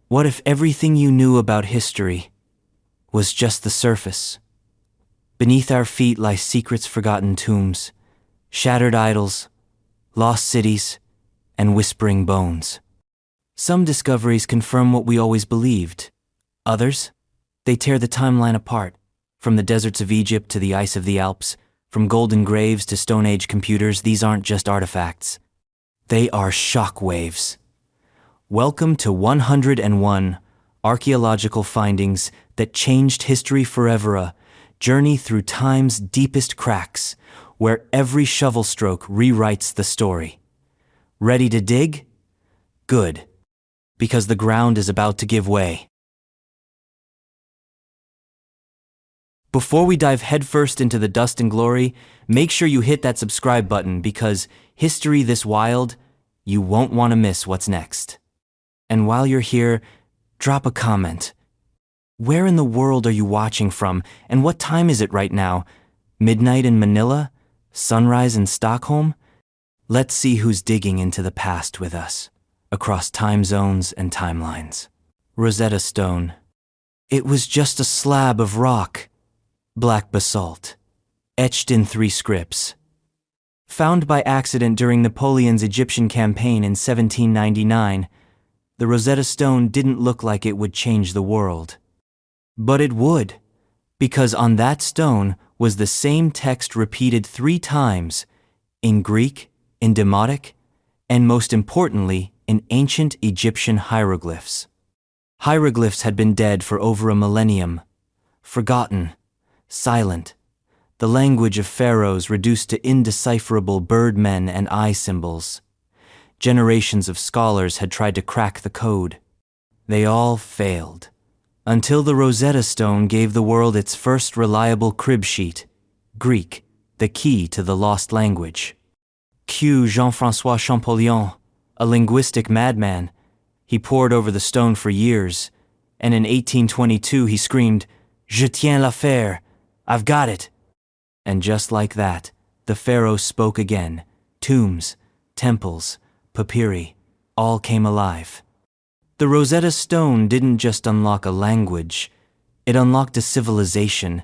What if everything you knew about history was just the surface? Beneath our feet lie secrets, forgotten tombs, shattered idols, lost cities, and whispering bones. Some discoveries confirm what we always believed. Others, they tear the timeline apart, from the deserts of Egypt to the ice of the Alps, from golden graves to Stone Age computers. These aren't just artifacts. They are shockwaves. Welcome to 101 Archaeological Findings that changed history forever, a journey through time's deepest cracks, where every shovel stroke rewrites the story. Ready to dig? Good, because the ground is about to give way. Before we dive headfirst into the dust and glory, make sure you hit that subscribe button, because history this wild, you won't want to miss what's next. And while you're here, drop a comment. Where in the world are you watching from, and what time is it right now? Midnight in Manila? Sunrise in Stockholm? Let's see who's digging into the past with us, across time zones and timelines. Rosetta Stone. It was just a slab of rock, black basalt, etched in 3 scripts. Found by accident during Napoleon's Egyptian campaign in 1799, the Rosetta Stone didn't look like it would change the world. But it would, because on that stone was the same text repeated 3 times, in Greek, in Demotic, and most importantly, in ancient Egyptian hieroglyphs. Hieroglyphs had been dead for over a millennium, forgotten, silent, the language of pharaohs reduced to indecipherable birdmen and eye symbols. Generations of scholars had tried to crack the code. They all failed, until the Rosetta Stone gave the world its first reliable crib sheet, Greek, the key to the lost language. Cue Jean-François Champollion, a linguistic madman. He pored over the stone for years, and in 1822 he screamed, "Je tiens l'affaire, I've got it." And just like that, the pharaoh spoke again. Tombs, temples, papyri, all came alive. The Rosetta Stone didn't just unlock a language, it unlocked a civilization.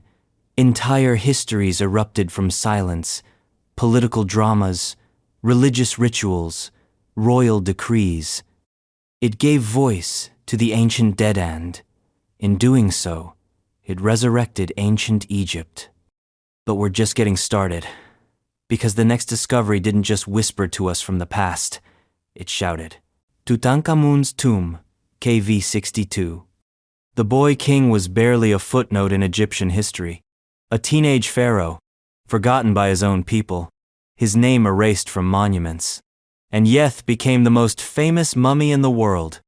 Entire histories erupted from silence, political dramas, religious rituals, royal decrees. It gave voice to the ancient dead, and, in doing so, it resurrected ancient Egypt. But we're just getting started, because the next discovery didn't just whisper to us from the past, it shouted. Tutankhamun's tomb, KV 62. The boy king was barely a footnote in Egyptian history, a teenage pharaoh, forgotten by his own people, his name erased from monuments, and yet became the most famous mummy in the world.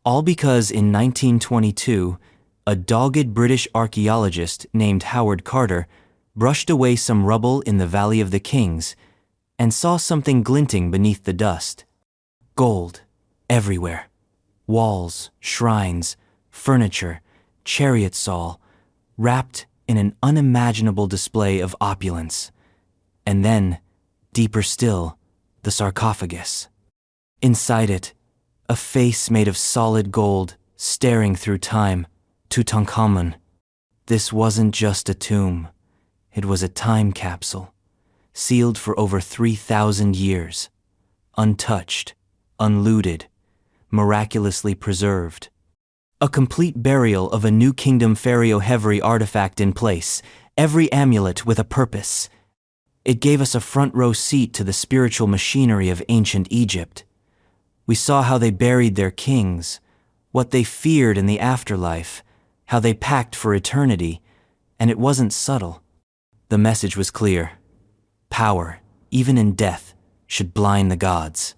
All because in 1922, a dogged British archaeologist named Howard Carter brushed away some rubble in the Valley of the Kings and saw something glinting beneath the dust. Gold, everywhere. Walls, shrines, furniture, chariots all, wrapped in an unimaginable display of opulence. And then, deeper still, the sarcophagus. Inside it, a face made of solid gold, staring through time, Tutankhamun. This wasn't just a tomb. It was a time capsule, sealed for over 3,000 years, untouched, unlooted, miraculously preserved. A complete burial of a New Kingdom pharaoh-heavy artifact in place, every amulet with a purpose. It gave us a front-row seat to the spiritual machinery of ancient Egypt. We saw how they buried their kings, what they feared in the afterlife, how they packed for eternity, and it wasn't subtle. The message was clear. Power, even in death, should blind the gods.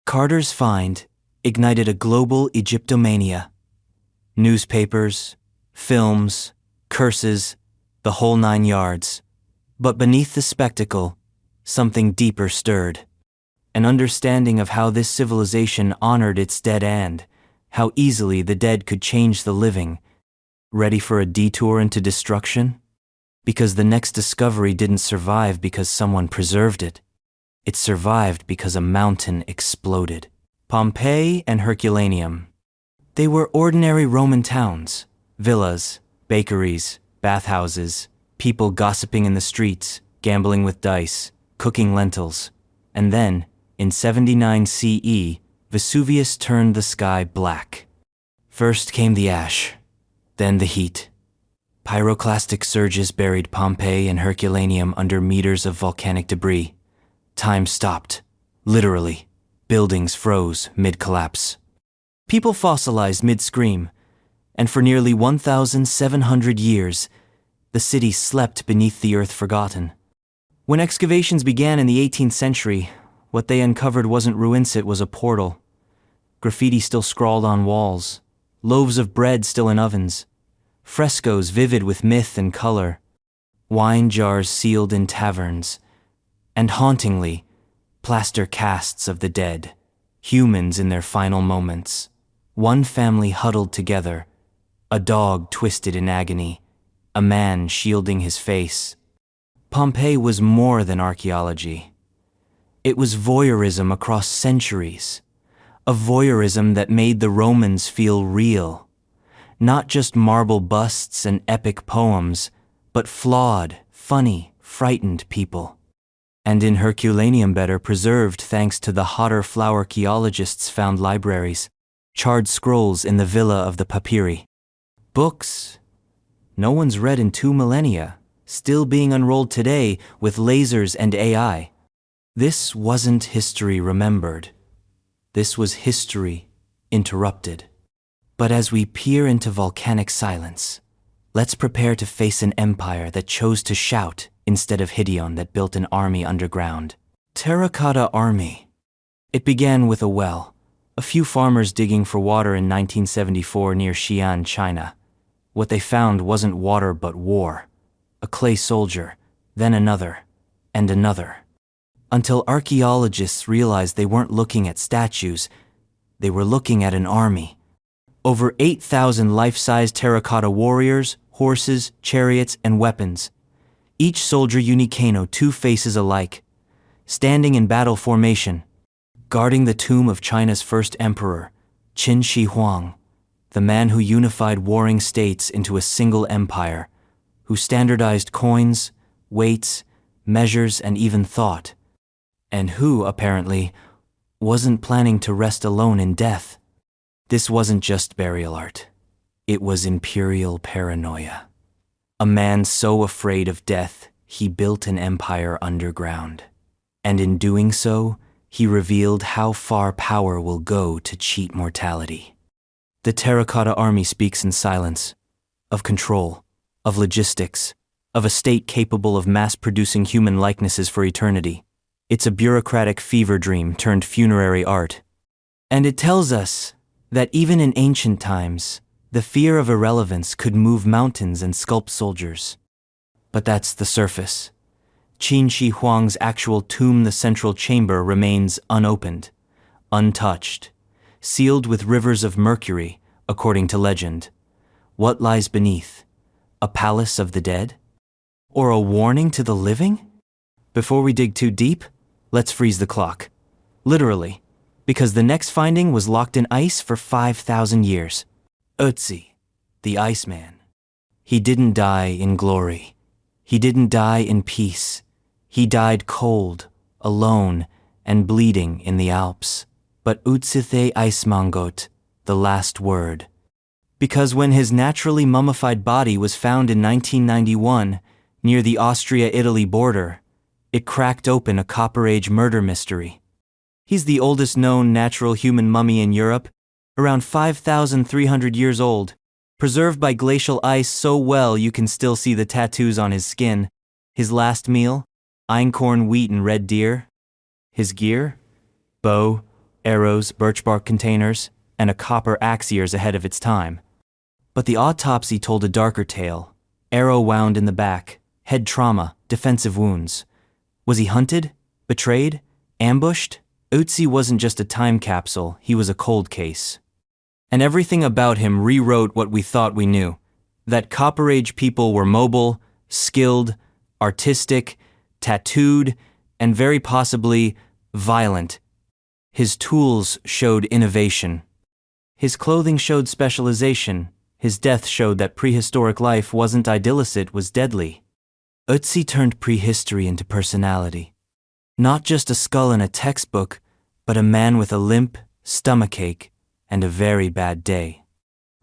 Carter's find ignited a global Egyptomania. Newspapers, films, curses, the whole 9 yards. But beneath the spectacle, something deeper stirred. An understanding of how this civilization honored its dead and how easily the dead could change the living. Ready for a detour into destruction? Because the next discovery didn't survive because someone preserved it. It survived because a mountain exploded. Pompeii and Herculaneum. They were ordinary Roman towns, villas, bakeries, bathhouses, people gossiping in the streets, gambling with dice, cooking lentils. And then, in 79 CE, Vesuvius turned the sky black. First came the ash, then the heat. Pyroclastic surges buried Pompeii and Herculaneum under meters of volcanic debris. Time stopped, literally. Buildings froze mid-collapse. People fossilized mid-scream, and for nearly 1,700 years, the city slept beneath the earth forgotten. When excavations began in the 18th century, what they uncovered wasn't ruins, it was a portal. Graffiti still scrawled on walls, loaves of bread still in ovens, frescoes vivid with myth and color, wine jars sealed in taverns, and hauntingly, plaster casts of the dead, humans in their final moments. One family huddled together, a dog twisted in agony, a man shielding his face. Pompeii was more than archaeology. It was voyeurism across centuries, a voyeurism that made the Romans feel real. Not just marble busts and epic poems, but flawed, funny, frightened people. And in Herculaneum better preserved thanks to the hotter flower archaeologists found libraries, charred scrolls in the villa of the papyri. Books no one's read in 2 millennia, still being unrolled today with lasers and AI. This wasn't history remembered. This was history interrupted. But as we peer into volcanic silence, let's prepare to face an empire that chose to shout instead of Hideon that built an army underground. Terracotta Army. It began with a well, a few farmers digging for water in 1974 near Xi'an, China. What they found wasn't water but war. A clay soldier, then another, and another. Until archaeologists realized they weren't looking at statues, they were looking at an army. Over 8,000 life-size terracotta warriors, horses, chariots, and weapons. Each soldier unicano, 2 faces alike, standing in battle formation, guarding the tomb of China's first emperor, Qin Shi Huang, the man who unified warring states into a single empire, who standardized coins, weights, measures, and even thought, and who, apparently, wasn't planning to rest alone in death. This wasn't just burial art. It was imperial paranoia. A man so afraid of death, he built an empire underground. And in doing so, he revealed how far power will go to cheat mortality. The Terracotta Army speaks in silence, of control, of logistics, of a state capable of mass-producing human likenesses for eternity. It's a bureaucratic fever dream turned funerary art. And it tells us that even in ancient times, the fear of irrelevance could move mountains and sculpt soldiers. But that's the surface. Qin Shi Huang's actual tomb, the central chamber, remains unopened, untouched, sealed with rivers of mercury, according to legend. What lies beneath? A palace of the dead? Or a warning to the living? Before we dig too deep, let's freeze the clock. Literally, because the next finding was locked in ice for 5,000 years. Ötzi, the Iceman. He didn't die in glory. He didn't die in peace. He died cold, alone, and bleeding in the Alps. But Ötzi the Iceman got the last word. Because when his naturally mummified body was found in 1991, near the Austria-Italy border, it cracked open a Copper Age murder mystery. He's the oldest known natural human mummy in Europe, around 5,300 years old, preserved by glacial ice so well you can still see the tattoos on his skin. His last meal? Einkorn wheat and red deer. His gear? Bow, arrows, birch bark containers, and a copper axe years ahead of its time. But the autopsy told a darker tale. Arrow wound in the back, head trauma, defensive wounds. Was he hunted? Betrayed? Ambushed? Ötzi wasn't just a time capsule, he was a cold case. And everything about him rewrote what we thought we knew. That Copper Age people were mobile, skilled, artistic, tattooed, and very possibly violent. His tools showed innovation. His clothing showed specialization. His death showed that prehistoric life wasn't idyllic, it was deadly. Ötzi turned prehistory into personality. Not just a skull in a textbook, but a man with a limp, stomachache, and a very bad day.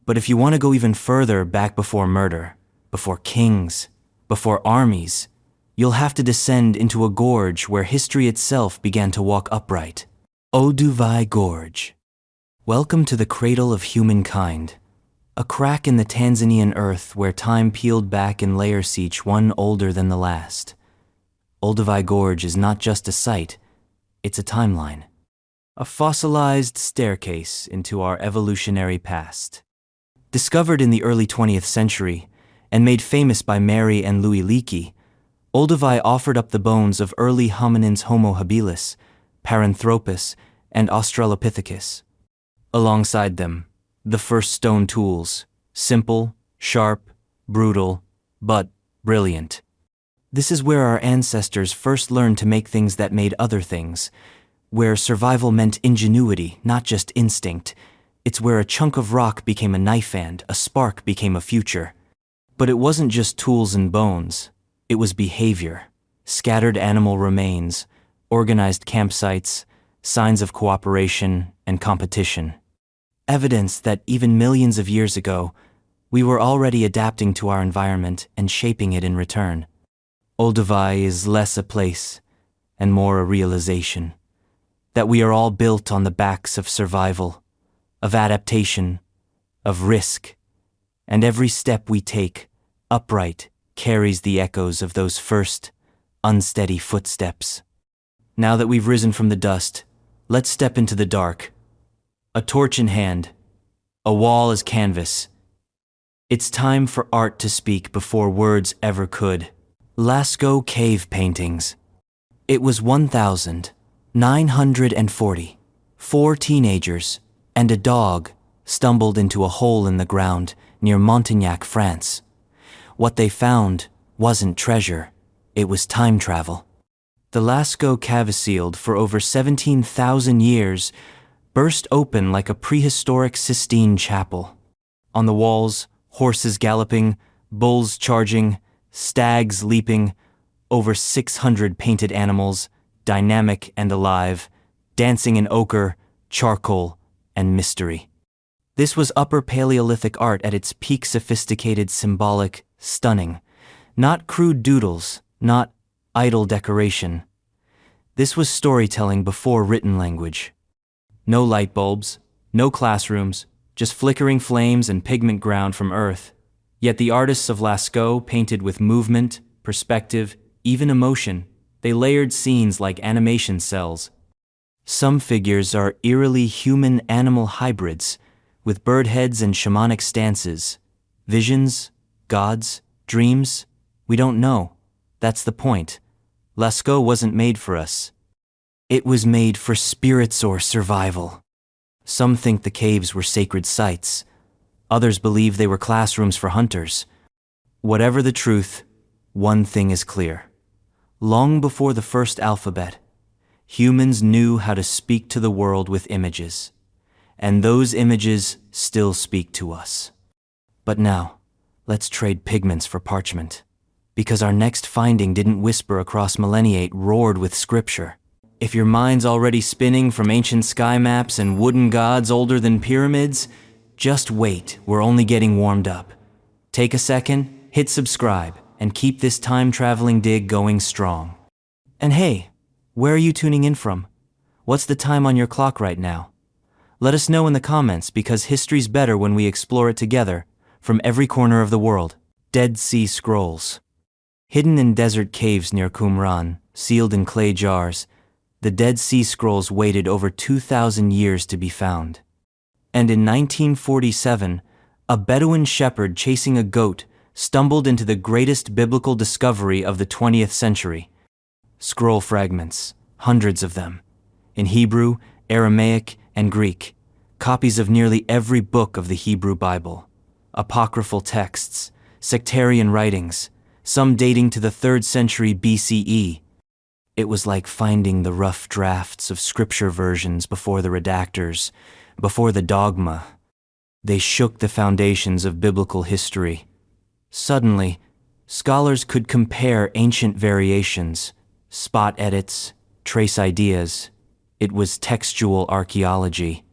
But if you want to go even further back before murder, before kings, before armies, you'll have to descend into a gorge where history itself began to walk upright. Olduvai Gorge. Welcome to the cradle of humankind, a crack in the Tanzanian earth where time peeled back in layers, each one older than the last. Olduvai Gorge is not just a site, it's a timeline. A fossilized staircase into our evolutionary past. Discovered in the early 20th century and made famous by Mary and Louis Leakey, Olduvai offered up the bones of early hominins Homo habilis, Paranthropus, and Australopithecus. Alongside them, the first stone tools, simple, sharp, brutal, but brilliant. This is where our ancestors first learned to make things that made other things, where survival meant ingenuity, not just instinct. It's where a chunk of rock became a knife and a spark became a future. But it wasn't just tools and bones, it was behavior, scattered animal remains, organized campsites, signs of cooperation and competition. Evidence that even millions of years ago, we were already adapting to our environment and shaping it in return. Olduvai is less a place and more a realization that we are all built on the backs of survival, of adaptation, of risk, and every step we take, upright, carries the echoes of those first, unsteady footsteps. Now that we've risen from the dust, let's step into the dark. A torch in hand, a wall as canvas. It's time for art to speak before words ever could. Lascaux cave paintings. It was 1940. 4 teenagers and a dog stumbled into a hole in the ground near Montignac, France. What they found wasn't treasure, it was time travel. The Lascaux cave, sealed for over 17,000 years, burst open like a prehistoric Sistine chapel. On the walls, horses galloping, bulls charging, stags leaping, over 600 painted animals, dynamic and alive, dancing in ochre, charcoal, and mystery. This was Upper Paleolithic art at its peak, sophisticated, symbolic, stunning. Not crude doodles, not idle decoration. This was storytelling before written language. No light bulbs, no classrooms, just flickering flames and pigment ground from earth. Yet the artists of Lascaux painted with movement, perspective, even emotion. They layered scenes like animation cells. Some figures are eerily human-animal hybrids, with bird heads and shamanic stances. Visions, gods, dreams, we don't know. That's the point. Lascaux wasn't made for us. It was made for spirits or survival. Some think the caves were sacred sites. Others believe they were classrooms for hunters. Whatever the truth, one thing is clear. Long before the first alphabet, humans knew how to speak to the world with images. And those images still speak to us. But now, let's trade pigments for parchment. Because our next finding didn't whisper across millennia, it roared with scripture. If your mind's already spinning from ancient sky maps and wooden gods older than pyramids, just wait, we're only getting warmed up. Take a second, hit subscribe, and keep this time-traveling dig going strong. And hey, where are you tuning in from? What's the time on your clock right now? Let us know in the comments, because history's better when we explore it together, from every corner of the world. Dead Sea Scrolls. Hidden in desert caves near Qumran, sealed in clay jars, the Dead Sea Scrolls waited over 2,000 years to be found. And in 1947, a Bedouin shepherd chasing a goat stumbled into the greatest biblical discovery of the 20th century. Scroll fragments, hundreds of them, in Hebrew, Aramaic, and Greek, copies of nearly every book of the Hebrew Bible, apocryphal texts, sectarian writings, some dating to the 3rd century BCE. It was like finding the rough drafts of scripture versions before the redactors, before the dogma, They shook the foundations of biblical history. Suddenly, scholars could compare ancient variations, spot edits, trace ideas. It was textual archaeology.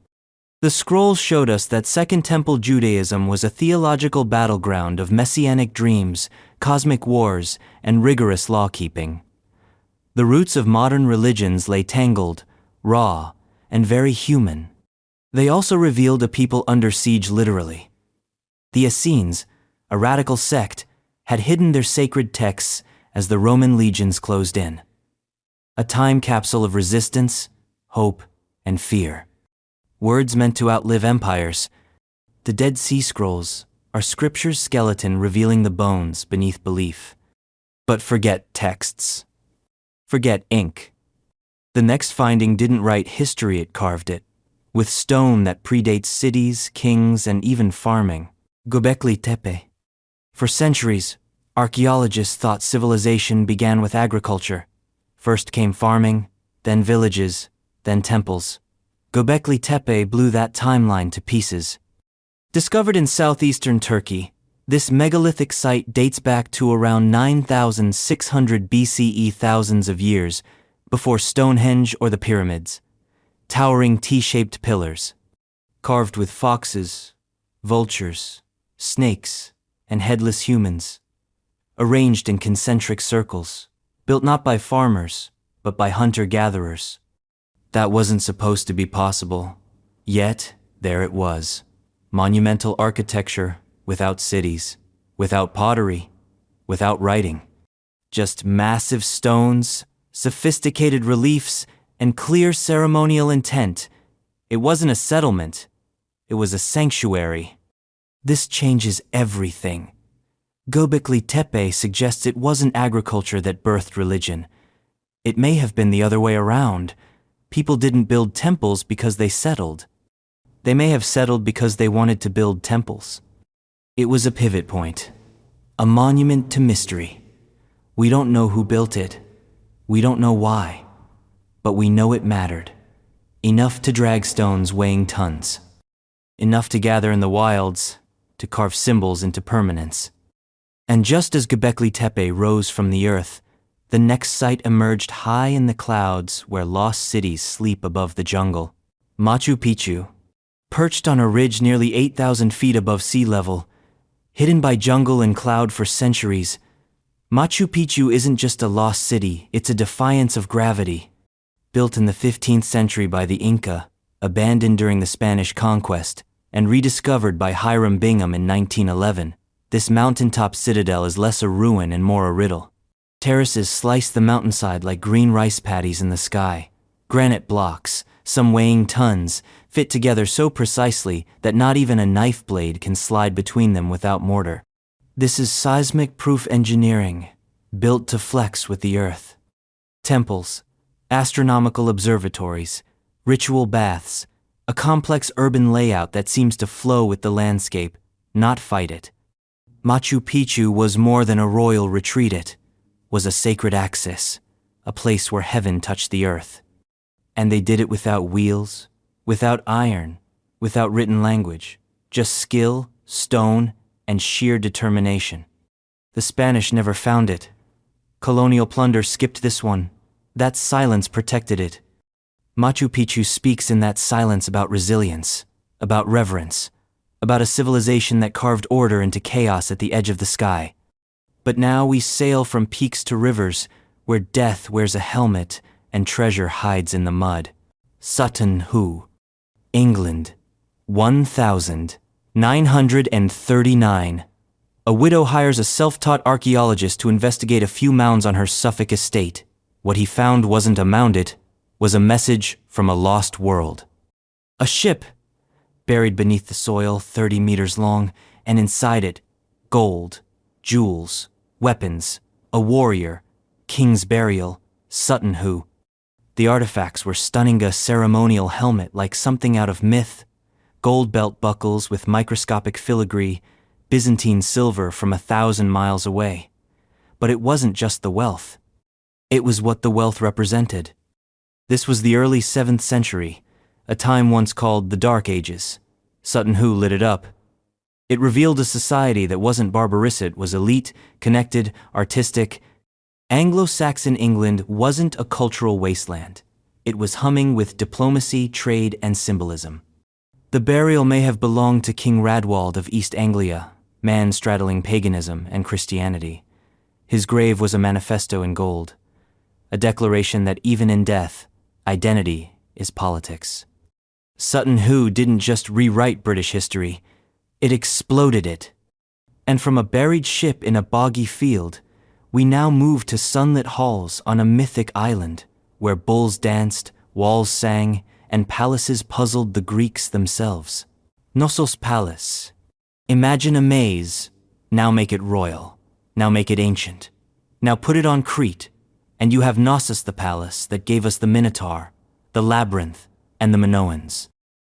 The scrolls showed us that Second Temple Judaism was a theological battleground of messianic dreams, cosmic wars, and rigorous law-keeping. The roots of modern religions lay tangled, raw, and very human. They also revealed a people under siege literally. The Essenes, a radical sect, had hidden their sacred texts as the Roman legions closed in. A time capsule of resistance, hope, and fear. Words meant to outlive empires. The Dead Sea Scrolls are Scripture's skeleton revealing the bones beneath belief. But forget texts. Forget ink. The next finding didn't write history, it carved it, with stone that predates cities, kings, and even farming. Göbekli Tepe. For centuries, archaeologists thought civilization began with agriculture. First came farming, then villages, then temples. Göbekli Tepe blew that timeline to pieces. Discovered in southeastern Turkey, this megalithic site dates back to around 9,600 BCE, thousands of years before Stonehenge or the pyramids. Towering T-shaped pillars, carved with foxes, vultures, snakes, and headless humans, arranged in concentric circles, built not by farmers, but by hunter-gatherers. That wasn't supposed to be possible, yet there it was. Monumental architecture without cities, without pottery, without writing. Just massive stones, sophisticated reliefs, and clear ceremonial intent. It wasn't a settlement, it was a sanctuary. This changes everything. Göbekli Tepe suggests it wasn't agriculture that birthed religion. It may have been the other way around. People didn't build temples because they settled. They may have settled because they wanted to build temples. It was a pivot point, a monument to mystery. We don't know who built it. We don't know why. But we know it mattered. Enough to drag stones weighing tons. Enough to gather in the wilds, to carve symbols into permanence. And just as Göbekli Tepe rose from the earth, the next site emerged high in the clouds where lost cities sleep above the jungle. Machu Picchu, perched on a ridge nearly 8,000 feet above sea level, hidden by jungle and cloud for centuries, Machu Picchu isn't just a lost city, it's a defiance of gravity. Built in the 15th century by the Inca, abandoned during the Spanish conquest, and rediscovered by Hiram Bingham in 1911, this mountaintop citadel is less a ruin and more a riddle. Terraces slice the mountainside like green rice paddies in the sky. Granite blocks, some weighing tons, fit together so precisely that not even a knife blade can slide between them without mortar. This is seismic-proof engineering, built to flex with the earth. Temples, astronomical observatories, ritual baths, a complex urban layout that seems to flow with the landscape, not fight it. Machu Picchu was more than a royal retreat, it was a sacred axis, a place where heaven touched the earth. And they did it without wheels, without iron, without written language, just skill, stone, and sheer determination. The Spanish never found it. Colonial plunder skipped this one. That silence protected it. Machu Picchu speaks in that silence about resilience, about reverence, about a civilization that carved order into chaos at the edge of the sky. But now we sail from peaks to rivers, where death wears a helmet and treasure hides in the mud. Sutton Hoo, England, 1939. A widow hires a self-taught archaeologist to investigate a few mounds on her Suffolk estate. What he found wasn't a mound, it was a message from a lost world. A ship, buried beneath the soil, 30 meters long, and inside it, gold, jewels, weapons, a warrior, king's burial, Sutton Hoo. The artifacts were stunning, a ceremonial helmet like something out of myth, gold belt buckles with microscopic filigree, Byzantine silver from 1,000 miles away. But it wasn't just the wealth. It was what the wealth represented. This was the early 7th century, a time once called the Dark Ages. Sutton Hoo lit it up. It revealed a society that wasn't barbarous, it was elite, connected, artistic. Anglo-Saxon England wasn't a cultural wasteland. It was humming with diplomacy, trade, and symbolism. The burial may have belonged to King Radwald of East Anglia, man straddling paganism and Christianity. His grave was a manifesto in gold, a declaration that even in death, identity is politics. Sutton Hoo didn't just rewrite British history, it exploded it. And from a buried ship in a boggy field, we now move to sunlit halls on a mythic island where bulls danced, walls sang, and palaces puzzled the Greeks themselves. Knossos Palace. Imagine a maze, now make it royal, now make it ancient, now put it on Crete, and you have Knossos the palace that gave us the Minotaur, the Labyrinth, and the Minoans.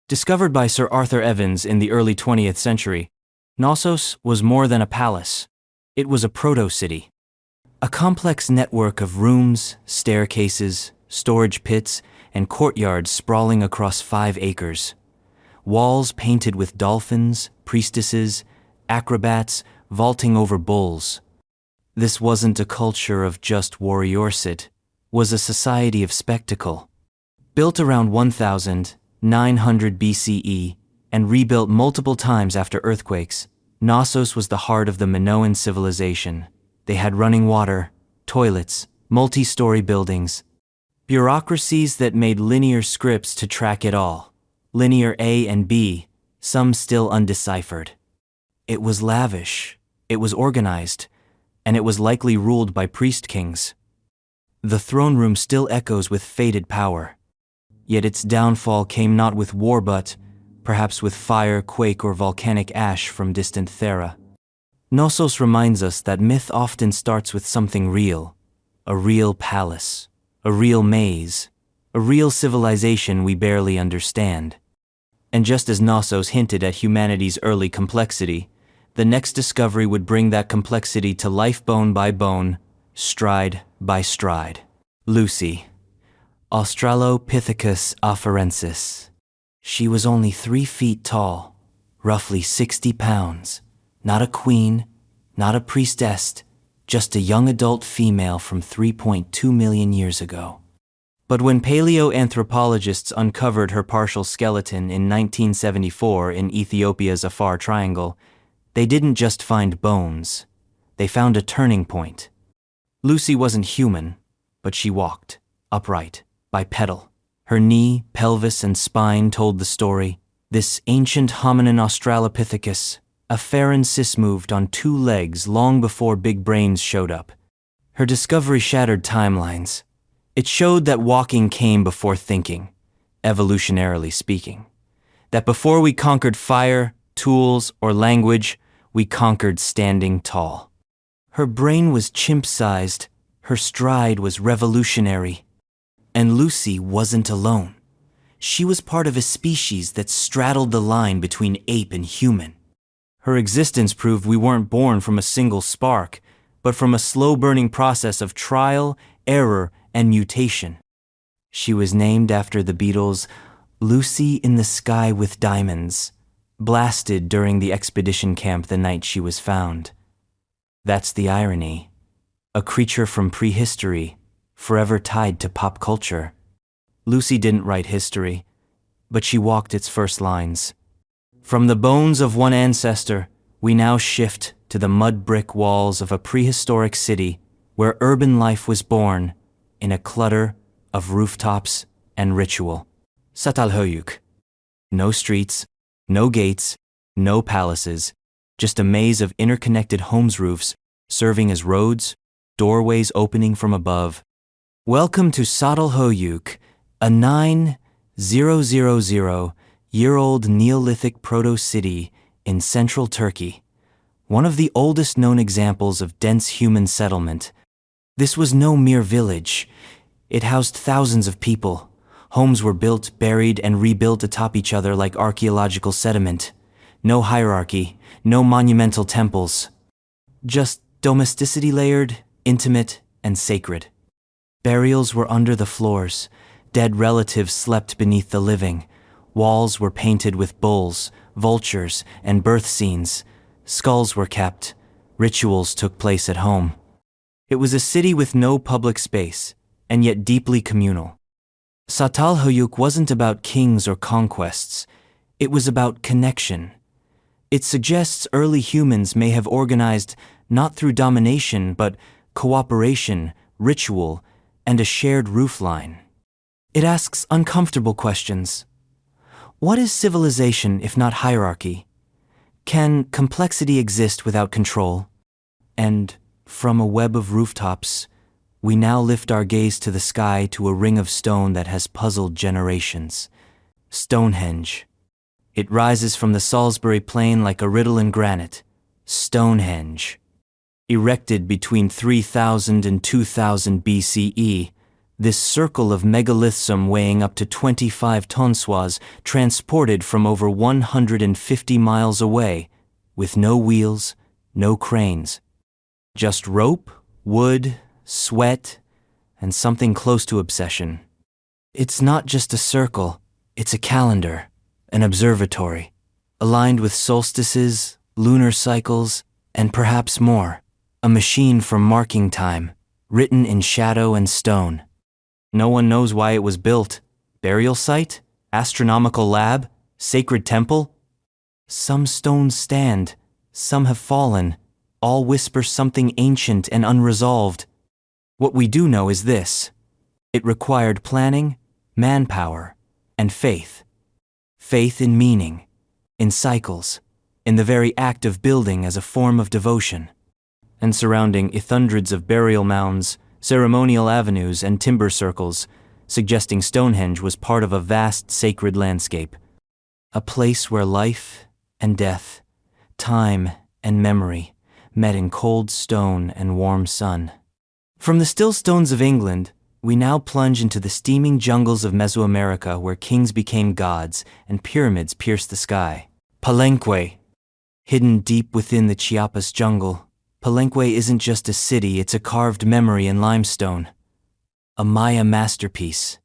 Discovered by Sir Arthur Evans in the early 20th century, Knossos was more than a palace. It was a proto-city. A complex network of rooms, staircases, storage pits, and courtyards sprawling across 5 acres. Walls painted with dolphins, priestesses, acrobats, vaulting over bulls. This wasn't a culture of just warriors, it was a society of spectacle. Built around 1900 BCE and rebuilt multiple times after earthquakes, Knossos was the heart of the Minoan civilization. They had running water, toilets, multi-story buildings, bureaucracies that made linear scripts to track it all, linear A and B, some still undeciphered. It was lavish, it was organized, and it was likely ruled by priest kings. The throne room still echoes with fated power. Yet its downfall came not with war but, perhaps with fire, quake, or volcanic ash from distant Thera. Knossos reminds us that myth often starts with something real, a real palace, a real maze, a real civilization we barely understand. And just as Knossos hinted at humanity's early complexity, the next discovery would bring that complexity to life bone by bone, stride by stride. Lucy, Australopithecus afarensis. She was only 3 feet tall, roughly 60 pounds, not a queen, not a priestess, just a young adult female from 3.2 million years ago. But when paleoanthropologists uncovered her partial skeleton in 1974 in Ethiopia's Afar Triangle, they didn't just find bones, they found a turning point. Lucy wasn't human, but she walked, upright, bipedal. Her knee, pelvis, and spine told the story. This ancient hominin Australopithecus, a afarensis, moved on 2 legs long before big brains showed up. Her discovery shattered timelines. It showed that walking came before thinking, evolutionarily speaking. That before we conquered fire, tools, or language, we conquered standing tall. Her brain was chimp-sized, her stride was revolutionary. And Lucy wasn't alone. She was part of a species that straddled the line between ape and human. Her existence proved we weren't born from a single spark, but from a slow-burning process of trial, error, and mutation. She was named after the Beatles' Lucy in the Sky with Diamonds, blasted during the expedition camp the night she was found. That's the irony. A creature from prehistory, forever tied to pop culture. Lucy didn't write history, but she walked its first lines. From the bones of one ancestor, we now shift to the mud brick walls of a prehistoric city where urban life was born in a clutter of rooftops and ritual. Çatalhöyük. No streets, no gates, no palaces, just a maze of interconnected homes' roofs serving as roads, doorways opening from above. Welcome to Çatalhöyük, a 9,000-year-old Neolithic proto-city in central Turkey, one of the oldest known examples of dense human settlement. This was no mere village. It housed thousands of people. Homes were built, buried, and rebuilt atop each other like archaeological sediment. No hierarchy, no monumental temples. Just domesticity layered, intimate, and sacred. Burials were under the floors. Dead relatives slept beneath the living. Walls were painted with bulls, vultures, and birth scenes. Skulls were kept. Rituals took place at home. It was a city with no public space, and yet deeply communal. Çatalhöyük wasn't about kings or conquests. It was about connection. It suggests early humans may have organized not through domination but cooperation, ritual, and a shared roofline. It asks uncomfortable questions. What is civilization if not hierarchy? Can complexity exist without control? And from a web of rooftops, we now lift our gaze to the sky, to a ring of stone that has puzzled generations. Stonehenge. It rises from the Salisbury Plain like a riddle in granite. Stonehenge. Erected between 3000 and 2000 BCE, this circle of megaliths weighing up to 25 tons was transported from over 150 miles away, with no wheels, no cranes. Just rope, wood, sweat, and something close to obsession. It's not just a circle, it's a calendar, an observatory, aligned with solstices, lunar cycles, and perhaps more, a machine for marking time, written in shadow and stone. No one knows why it was built. Burial site? Astronomical lab? Sacred temple? Some stones stand, some have fallen, all whisper something ancient and unresolved. What we do know is this: it required planning, manpower, and faith. Faith in meaning, in cycles, in the very act of building as a form of devotion. And surrounding it hundreds of burial mounds, ceremonial avenues, and timber circles, suggesting Stonehenge was part of a vast sacred landscape. A place where life and death, time and memory, met in cold stone and warm sun. From the still stones of England, we now plunge into the steaming jungles of Mesoamerica, where kings became gods and pyramids pierced the sky. Palenque. Hidden deep within the Chiapas jungle, Palenque isn't just a city, it's a carved memory in limestone. A Maya masterpiece.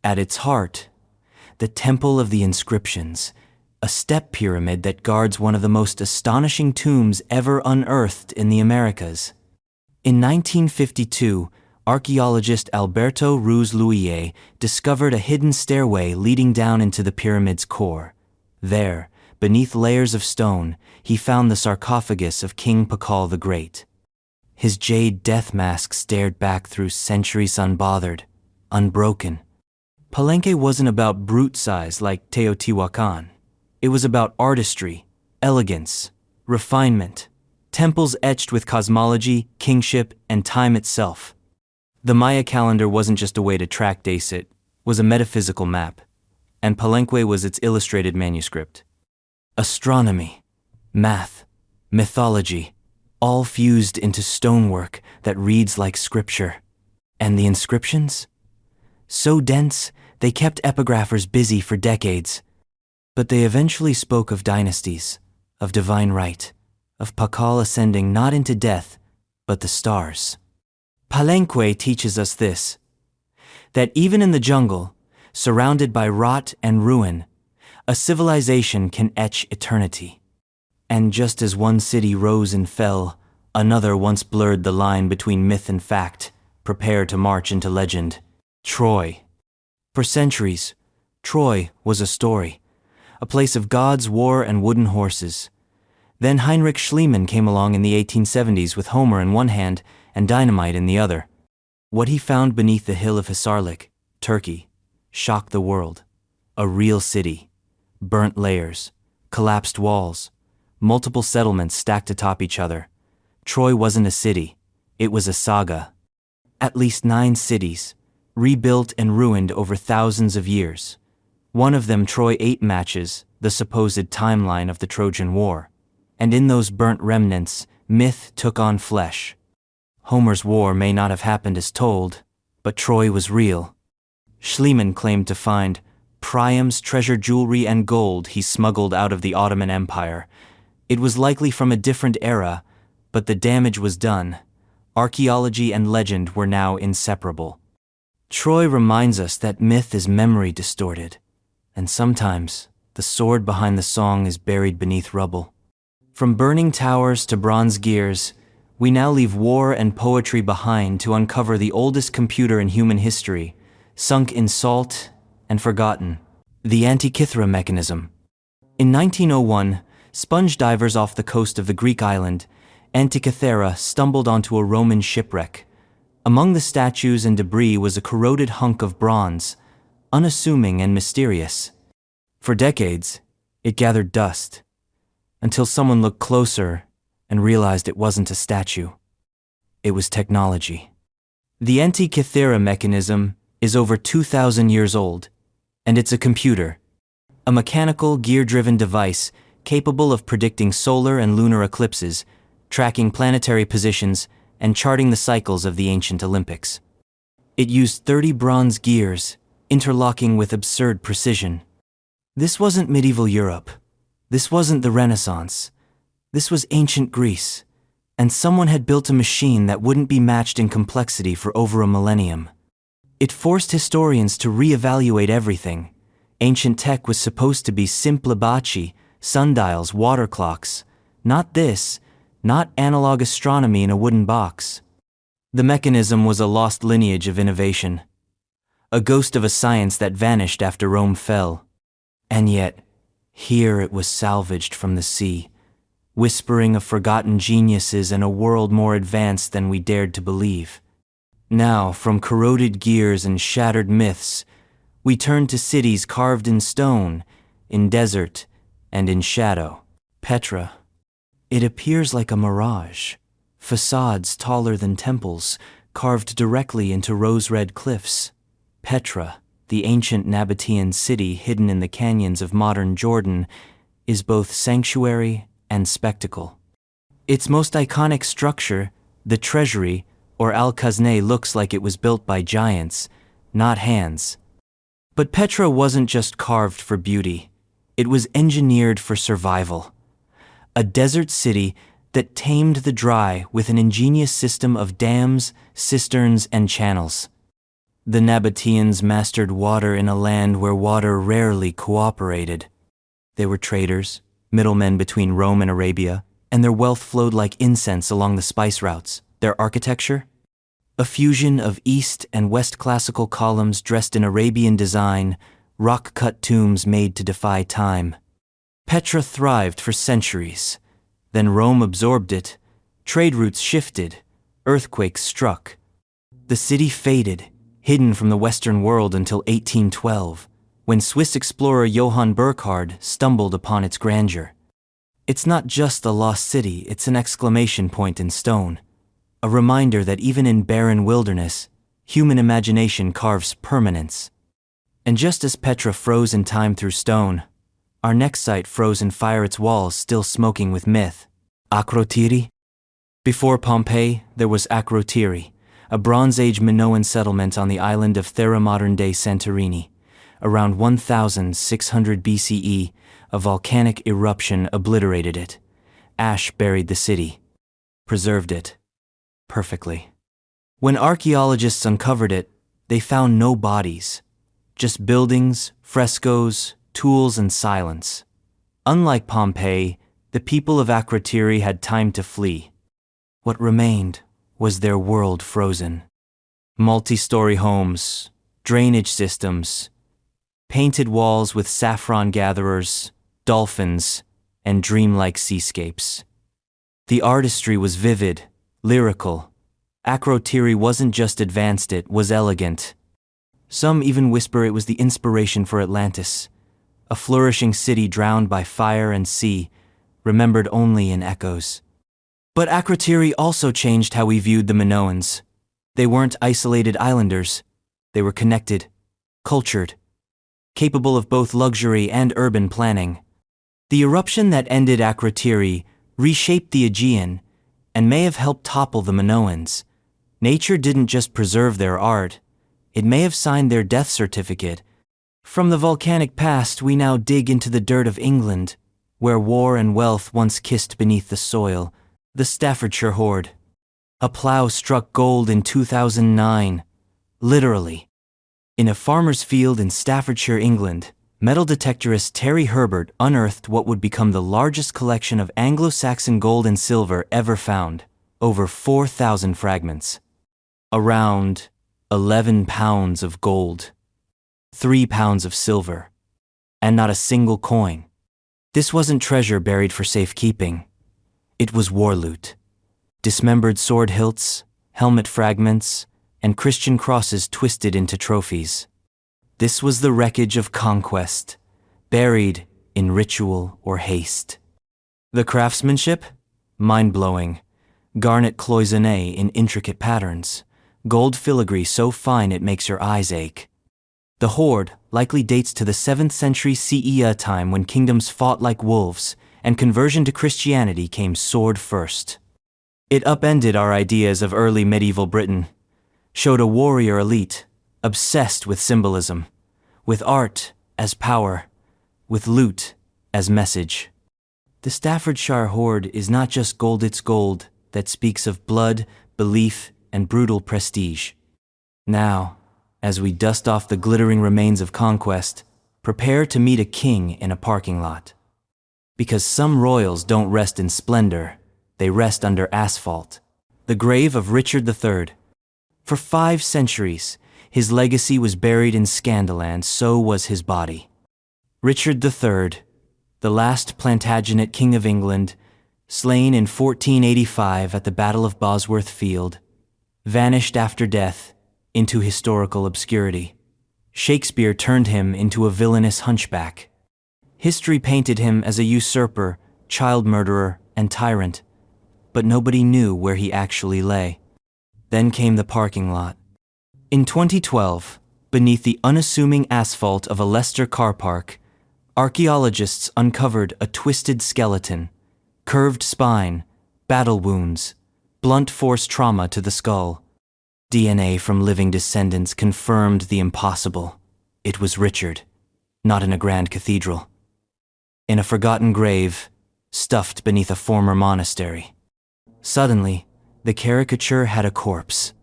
At its heart, the Temple of the Inscriptions, a step pyramid that guards one of the most astonishing tombs ever unearthed in the Americas. In 1952, archaeologist Alberto Ruiz-Luille discovered a hidden stairway leading down into the pyramid's core. There, beneath layers of stone, he found the sarcophagus of King Pakal the Great. His jade death mask stared back through centuries unbothered, unbroken. Palenque wasn't about brute size like Teotihuacan. It was about artistry, elegance, refinement, temples etched with cosmology, kingship, and time itself. The Maya calendar wasn't just a way to track dates, it was a metaphysical map, and Palenque was its illustrated manuscript. Astronomy, math, mythology, all fused into stonework that reads like scripture. And the inscriptions? So dense, they kept epigraphers busy for decades. But they eventually spoke of dynasties, of divine right, of Pakal ascending not into death, but the stars. Palenque teaches us this: that even in the jungle, surrounded by rot and ruin, a civilization can etch eternity. And just as one city rose and fell, another once blurred the line between myth and fact, prepared to march into legend. Troy. For centuries, Troy was a story, a place of gods, war, and wooden horses. Then Heinrich Schliemann came along in the 1870s with Homer in one hand and dynamite in the other. What he found beneath the hill of Hisarlik, Turkey, shocked the world. A real city, burnt layers, collapsed walls, multiple settlements stacked atop each other. Troy wasn't a city, it was a saga. At least 9 cities, rebuilt and ruined over thousands of years. One of them, Troy 8 matches the supposed timeline of the Trojan War. And in those burnt remnants, myth took on flesh. Homer's war may not have happened as told, but Troy was real. Schliemann claimed to find Priam's treasure jewelry and gold he smuggled out of the Ottoman Empire. It was likely from a different era, but the damage was done. Archaeology and legend were now inseparable. Troy reminds us that myth is memory distorted, and sometimes the sword behind the song is buried beneath rubble. From burning towers to bronze gears, we now leave war and poetry behind to uncover the oldest computer in human history, sunk in salt and forgotten, the Antikythera Mechanism. In 1901, sponge divers off the coast of the Greek island, Antikythera, stumbled onto a Roman shipwreck. Among the statues and debris was a corroded hunk of bronze, unassuming and mysterious. For decades, it gathered dust, until someone looked closer and realized it wasn't a statue. It was technology. The Antikythera Mechanism is over 2,000 years old, and it's a computer, a mechanical, gear-driven device capable of predicting solar and lunar eclipses, tracking planetary positions, and charting the cycles of the ancient Olympics. It used 30 bronze gears, interlocking with absurd precision. This wasn't medieval Europe. This wasn't the Renaissance. This was ancient Greece, and someone had built a machine that wouldn't be matched in complexity for over a millennium. It forced historians to reevaluate everything. Ancient tech was supposed to be simple baci, sundials, water clocks. Not this, not analog astronomy in a wooden box. The mechanism was a lost lineage of innovation, a ghost of a science that vanished after Rome fell. And yet, here it was salvaged from the sea, whispering of forgotten geniuses and a world more advanced than we dared to believe. Now, from corroded gears and shattered myths, we turn to cities carved in stone, in desert, and in shadow. Petra. It appears like a mirage. Facades taller than temples, carved directly into rose-red cliffs. Petra, the ancient Nabatean city hidden in the canyons of modern Jordan, is both sanctuary and spectacle. Its most iconic structure, the treasury, or Al-Khazneh, looks like it was built by giants, not hands. But Petra wasn't just carved for beauty. It was engineered for survival. A desert city that tamed the dry with an ingenious system of dams, cisterns, and channels. The Nabateans mastered water in a land where water rarely cooperated. They were traders, middlemen between Rome and Arabia, and their wealth flowed like incense along the spice routes. Their architecture? A fusion of East and West classical columns dressed in Arabian design, rock-cut tombs made to defy time. Petra thrived for centuries. Then Rome absorbed it, trade routes shifted, earthquakes struck. The city faded, hidden from the Western world until 1812, when Swiss explorer Johann Burckhardt stumbled upon its grandeur. It's not just a lost city, it's an exclamation point in stone. A reminder that even in barren wilderness, human imagination carves permanence. And just as Petra froze in time through stone, our next site froze in fire, its walls still smoking with myth. Akrotiri? Before Pompeii, there was Akrotiri, a Bronze Age Minoan settlement on the island of Thera, modern-day Santorini. Around 1600 BCE, a volcanic eruption obliterated it. Ash buried the city, preserved it perfectly. When archaeologists uncovered it, they found no bodies, just buildings, frescoes, tools, and silence. Unlike Pompeii, the people of Akrotiri had time to flee. What remained was their world frozen. Multi-story homes, drainage systems, painted walls with saffron gatherers, dolphins, and dreamlike seascapes. The artistry was vivid, lyrical. Akrotiri wasn't just advanced, it was elegant. Some even whisper it was the inspiration for Atlantis, a flourishing city drowned by fire and sea, remembered only in echoes. But Akrotiri also changed how we viewed the Minoans. They weren't isolated islanders. They were connected, cultured, capable of both luxury and urban planning. The eruption that ended Akrotiri reshaped the Aegean and may have helped topple the Minoans. Nature didn't just preserve their art, it may have signed their death certificate. From the volcanic past, we now dig into the dirt of England, where war and wealth once kissed beneath the soil. The Staffordshire Hoard. A plow struck gold in 2009, literally. In a farmer's field in Staffordshire, England, metal detectorist Terry Herbert unearthed what would become the largest collection of Anglo-Saxon gold and silver ever found, over 4,000 fragments. Around 11 pounds of gold, 3 pounds of silver, and not a single coin. This wasn't treasure buried for safekeeping. It was war loot. Dismembered sword hilts, helmet fragments, and Christian crosses twisted into trophies. This was the wreckage of conquest, buried in ritual or haste. The craftsmanship? Mind-blowing. Garnet cloisonné in intricate patterns, gold filigree so fine it makes your eyes ache. The hoard likely dates to the 7th century CE, a time when kingdoms fought like wolves, and conversion to Christianity came sword first. It upended our ideas of early medieval Britain, showed a warrior elite, obsessed with symbolism, with art as power, with loot as message. The Staffordshire Hoard is not just gold, it's gold that speaks of blood, belief, and brutal prestige. Now, as we dust off the glittering remains of conquest, prepare to meet a king in a parking lot. Because some royals don't rest in splendor, they rest under asphalt. The grave of Richard III. For 5 centuries, his legacy was buried in scandal, and so was his body. Richard III, the last Plantagenet king of England, slain in 1485 at the Battle of Bosworth Field, vanished after death into historical obscurity. Shakespeare turned him into a villainous hunchback. History painted him as a usurper, child murderer, and tyrant, but nobody knew where he actually lay. Then came the parking lot. In 2012, beneath the unassuming asphalt of a Leicester car park, archaeologists uncovered a twisted skeleton, curved spine, battle wounds, blunt force trauma to the skull. DNA from living descendants confirmed the impossible. It was Richard, not in a grand cathedral. In a forgotten grave, stuffed beneath a former monastery. Suddenly, the caricature had a corpse.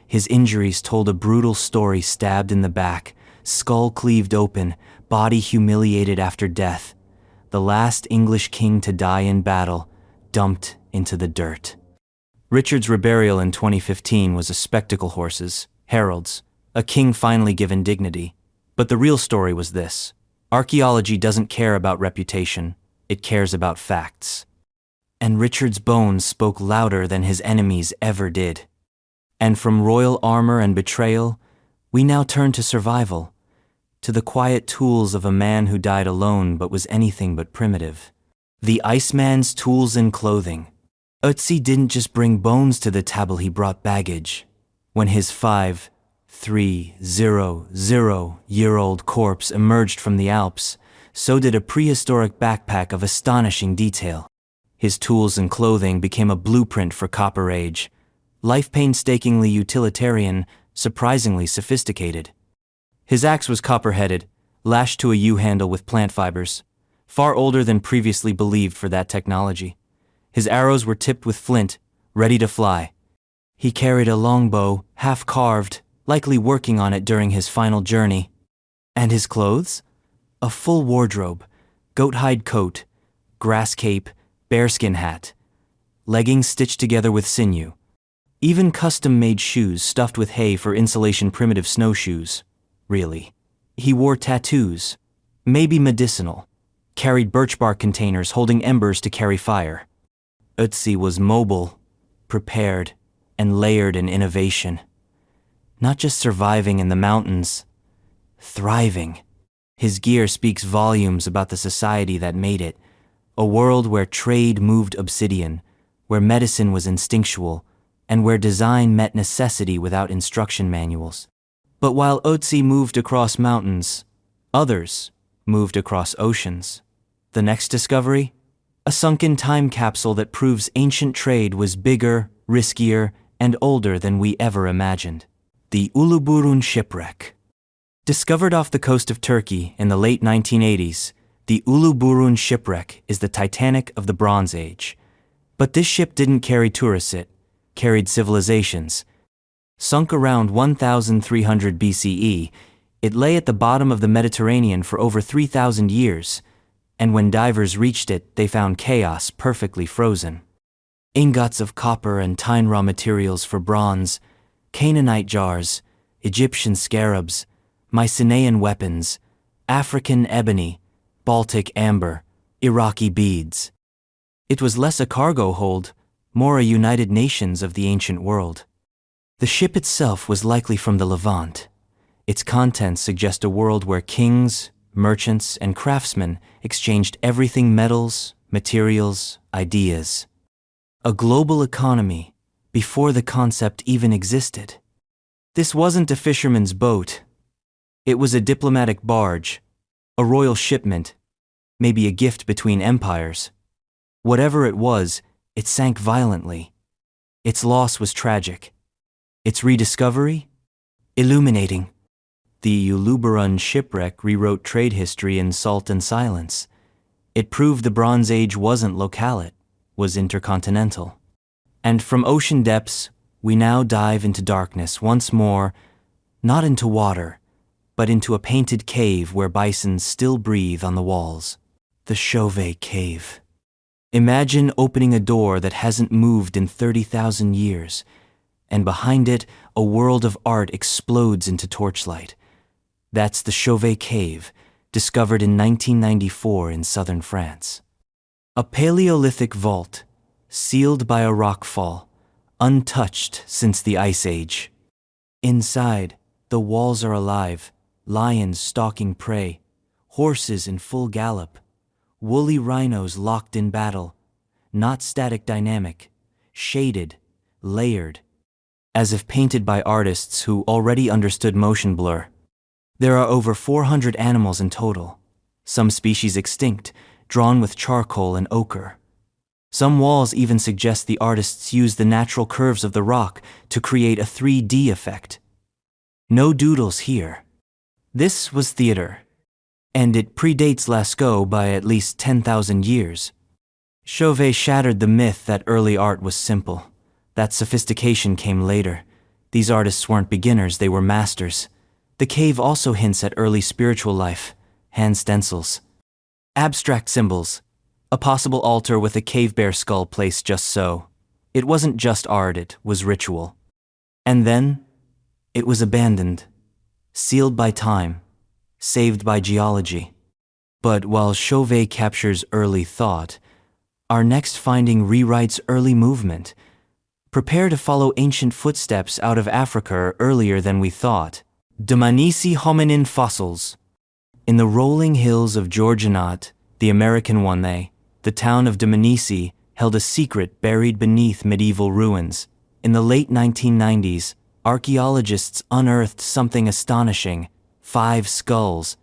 His injuries told a brutal story: stabbed in the back, skull cleaved open, body humiliated after death. The last English king to die in battle, dumped into the dirt. Richard's reburial in 2015 was a spectacle: horses, heralds, a king finally given dignity. But the real story was this: archaeology doesn't care about reputation, it cares about facts. And Richard's bones spoke louder than his enemies ever did. And from royal armor and betrayal, we now turn to survival, to the quiet tools of a man who died alone but was anything but primitive. The Iceman's tools and clothing. Ötzi didn't just bring bones to the table, he brought baggage. When his 5,300-year-old corpse emerged from the Alps, so did a prehistoric backpack of astonishing detail. His tools and clothing became a blueprint for Copper Age, life painstakingly utilitarian, surprisingly sophisticated. His axe was copper-headed, lashed to a U-handle with plant fibers, far older than previously believed for that technology. His arrows were tipped with flint, ready to fly. He carried a longbow, half-carved, likely working on it during his final journey. And his clothes? A full wardrobe, goat-hide coat, grass cape, bearskin hat, leggings stitched together with sinew. Even custom-made shoes stuffed with hay for insulation, primitive snowshoes. Really. He wore tattoos, maybe medicinal, carried birch bark containers holding embers to carry fire. Ötzi was mobile, prepared, and layered in innovation. Not just surviving in the mountains, thriving. His gear speaks volumes about the society that made it, a world where trade moved obsidian, where medicine was instinctual, and where design met necessity without instruction manuals. But while Ötzi moved across mountains, others moved across oceans. The next discovery? A sunken time capsule that proves ancient trade was bigger, riskier, and older than we ever imagined. The Uluburun Shipwreck. Discovered off the coast of Turkey in the late 1980s, the Uluburun Shipwreck is the Titanic of the Bronze Age. But this ship didn't carry tourists, it carried civilizations. Sunk around 1300 BCE, It lay at the bottom of the Mediterranean for over 3,000 years, and when divers reached it, they found chaos perfectly frozen. Ingots of copper and tin raw materials for bronze, Canaanite jars, Egyptian scarabs, Mycenaean weapons, African ebony, Baltic amber, Iraqi beads. It was less a cargo hold, more a United Nations of the ancient world. The ship itself was likely from the Levant. Its contents suggest a world where kings, merchants, and craftsmen exchanged everything: metals, materials, ideas. A global economy before the concept even existed. This wasn't a fisherman's boat. It was a diplomatic barge, a royal shipment, maybe a gift between empires. Whatever it was, it sank violently. Its loss was tragic. Its rediscovery? Illuminating. The Uluburun Shipwreck rewrote trade history in salt and silence. It proved the Bronze Age wasn't localate, was intercontinental. And from ocean depths, we now dive into darkness once more, not into water, but into a painted cave where bisons still breathe on the walls. The Chauvet Cave. Imagine opening a door that hasn't moved in 30,000 years, and behind it, a world of art explodes into torchlight. That's the Chauvet Cave, discovered in 1994 in southern France. A Paleolithic vault, sealed by a rockfall, untouched since the Ice Age. Inside, the walls are alive, lions stalking prey, horses in full gallop, woolly rhinos locked in battle, not static dynamic, shaded, layered, as if painted by artists who already understood motion blur. There are over 400 animals in total, some species extinct, drawn with charcoal and ochre. Some walls even suggest the artists used the natural curves of the rock to create a 3D effect. No doodles here. This was theater, and it predates Lascaux by at least 10,000 years. Chauvet shattered the myth that early art was simple, that sophistication came later. These artists weren't beginners, they were masters. The cave also hints at early spiritual life, hand stencils, abstract symbols, a possible altar with a cave bear skull placed just so. It wasn't just art, it was ritual. And then, it was abandoned, sealed by time, saved by geology. But while Chauvet captures early thought, our next finding rewrites early movement. Prepare to follow ancient footsteps out of Africa earlier than we thought. Dmanisi hominin fossils. In the rolling hills of Georgianot, the American one, the town of Dmanisi held a secret buried beneath medieval ruins. In the late 1990s, archaeologists unearthed something astonishing: 5 skulls,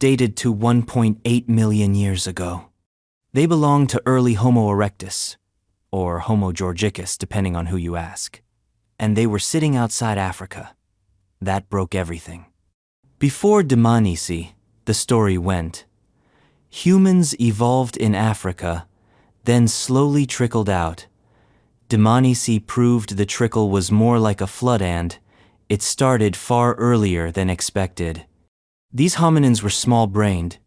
dated to 1.8 million years ago. They belonged to early Homo erectus, or Homo georgicus, depending on who you ask. And they were sitting outside Africa. That broke everything. Before Dmanisi, the story went, humans evolved in Africa, then slowly trickled out. Dmanisi proved the trickle was more like a flood, and it started far earlier than expected. These hominins were small-brained,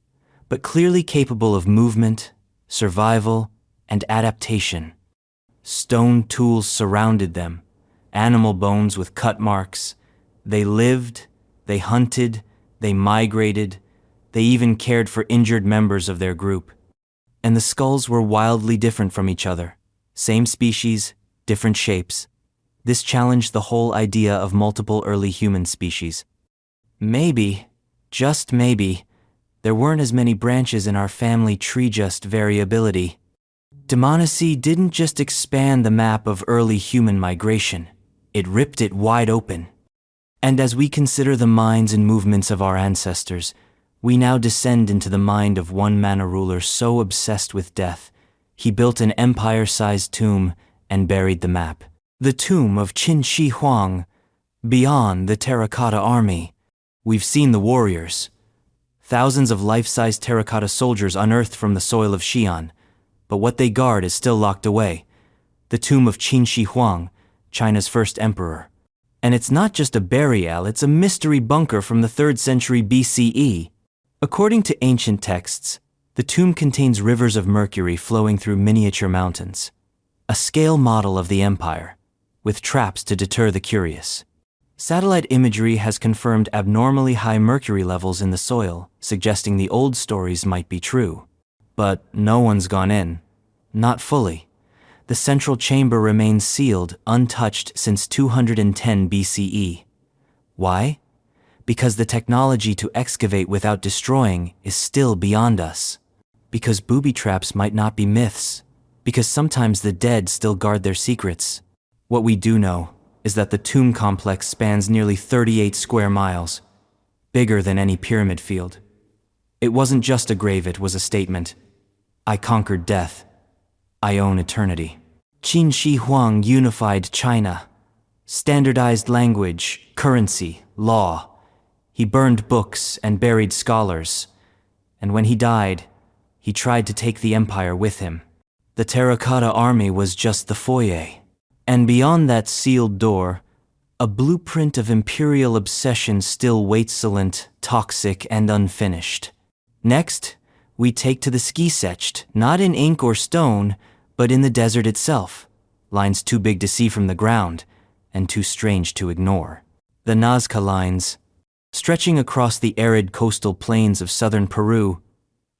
but clearly capable of movement, survival, and adaptation. Stone tools surrounded them, animal bones with cut marks. They lived, they hunted, they migrated, they even cared for injured members of their group. And the skulls were wildly different from each other. Same species, different shapes. This challenged the whole idea of multiple early human species. Maybe, just maybe, there weren't as many branches in our family tree, just variability. Dmanisi didn't just expand the map of early human migration, it ripped it wide open. And as we consider the minds and movements of our ancestors, we now descend into the mind of one-man ruler so obsessed with death, he built an empire-sized tomb and buried the map. The tomb of Qin Shi Huang, beyond the Terracotta Army. We've seen the warriors. Thousands of life-size terracotta soldiers unearthed from the soil of Xi'an, but what they guard is still locked away. The tomb of Qin Shi Huang, China's first emperor. And it's not just a burial, it's a mystery bunker from the 3rd century BCE. According to ancient texts, the tomb contains rivers of mercury flowing through miniature mountains, a scale model of the empire, with traps to deter the curious. Satellite imagery has confirmed abnormally high mercury levels in the soil, suggesting the old stories might be true. But no one's gone in. Not fully. The central chamber remains sealed, untouched since 210 BCE. Why? Because the technology to excavate without destroying is still beyond us. Because booby traps might not be myths. Because sometimes the dead still guard their secrets. What we do know is that the tomb complex spans nearly 38 square miles, bigger than any pyramid field. It wasn't just a grave, it was a statement. I conquered death. I own eternity. Qin Shi Huang unified China. Standardized language, currency, law. He burned books and buried scholars. And when he died, he tried to take the empire with him. The Terracotta Army was just the foyer. And beyond that sealed door, a blueprint of imperial obsession still waits, silent, toxic, and unfinished. Next, we take to the ski-setched, not in ink or stone, but in the desert itself, lines too big to see from the ground, and too strange to ignore. The Nazca Lines, stretching across the arid coastal plains of southern Peru,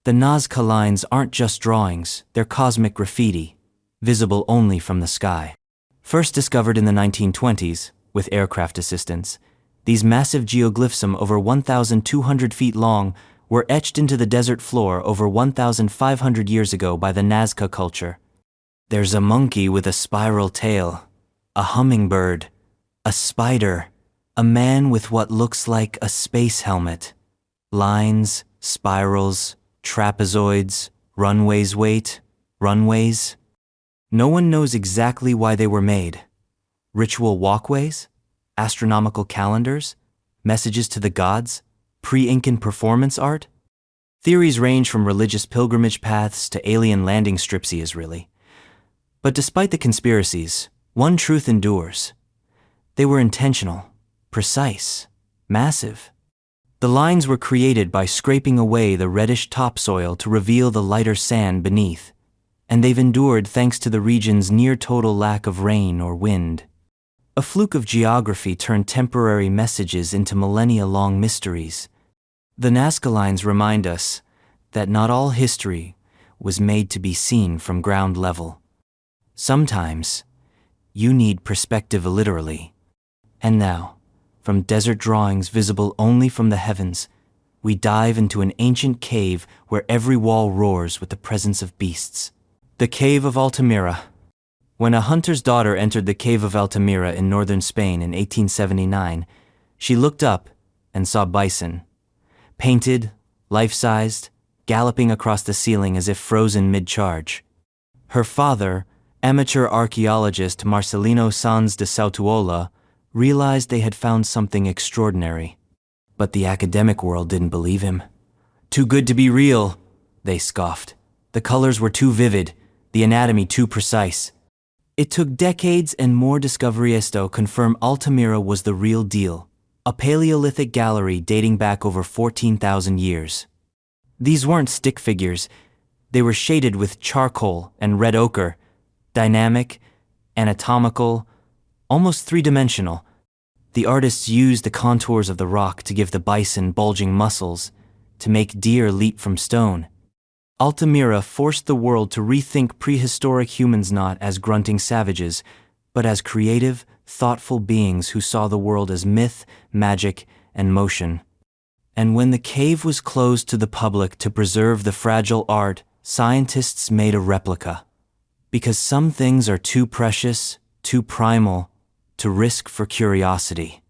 the Nazca Lines aren't just drawings, they're cosmic graffiti, visible only from the sky. First discovered in the 1920s, with aircraft assistance, these massive geoglyphs over 1,200 feet long were etched into the desert floor over 1,500 years ago by the Nazca culture. There's a monkey with a spiral tail, a hummingbird, a spider, a man with what looks like a space helmet. Lines, spirals, trapezoids, runways. Runways. No one knows exactly why they were made. Ritual walkways? Astronomical calendars? Messages to the gods? Pre-Incan performance art? Theories range from religious pilgrimage paths to alien landing strips, really. But despite the conspiracies, one truth endures. They were intentional, precise, massive. The lines were created by scraping away the reddish topsoil to reveal the lighter sand beneath, and they've endured thanks to the region's near-total lack of rain or wind. A fluke of geography turned temporary messages into millennia-long mysteries. The Nazca Lines remind us that not all history was made to be seen from ground level. Sometimes, you need perspective literally. And now, from desert drawings visible only from the heavens, we dive into an ancient cave where every wall roars with the presence of beasts. The Cave of Altamira. When a hunter's daughter entered the Cave of Altamira in northern Spain in 1879, she looked up and saw bison. Painted, life-sized, galloping across the ceiling as if frozen mid-charge. Her father, amateur archaeologist Marcelino Sanz de Sautuola, realized they had found something extraordinary. But the academic world didn't believe him. Too good to be real, they scoffed. The colors were too vivid, the anatomy too precise. It took decades and more discoveries to confirm Altamira was the real deal, a Paleolithic gallery dating back over 14,000 years. These weren't stick figures, they were shaded with charcoal and red ochre, dynamic, anatomical, almost three-dimensional. The artists used the contours of the rock to give the bison bulging muscles, to make deer leap from stone. Altamira forced the world to rethink prehistoric humans not as grunting savages, but as creative, thoughtful beings who saw the world as myth, magic, and motion. And when the cave was closed to the public to preserve the fragile art, scientists made a replica. Because some things are too precious, too primal, to risk for curiosity.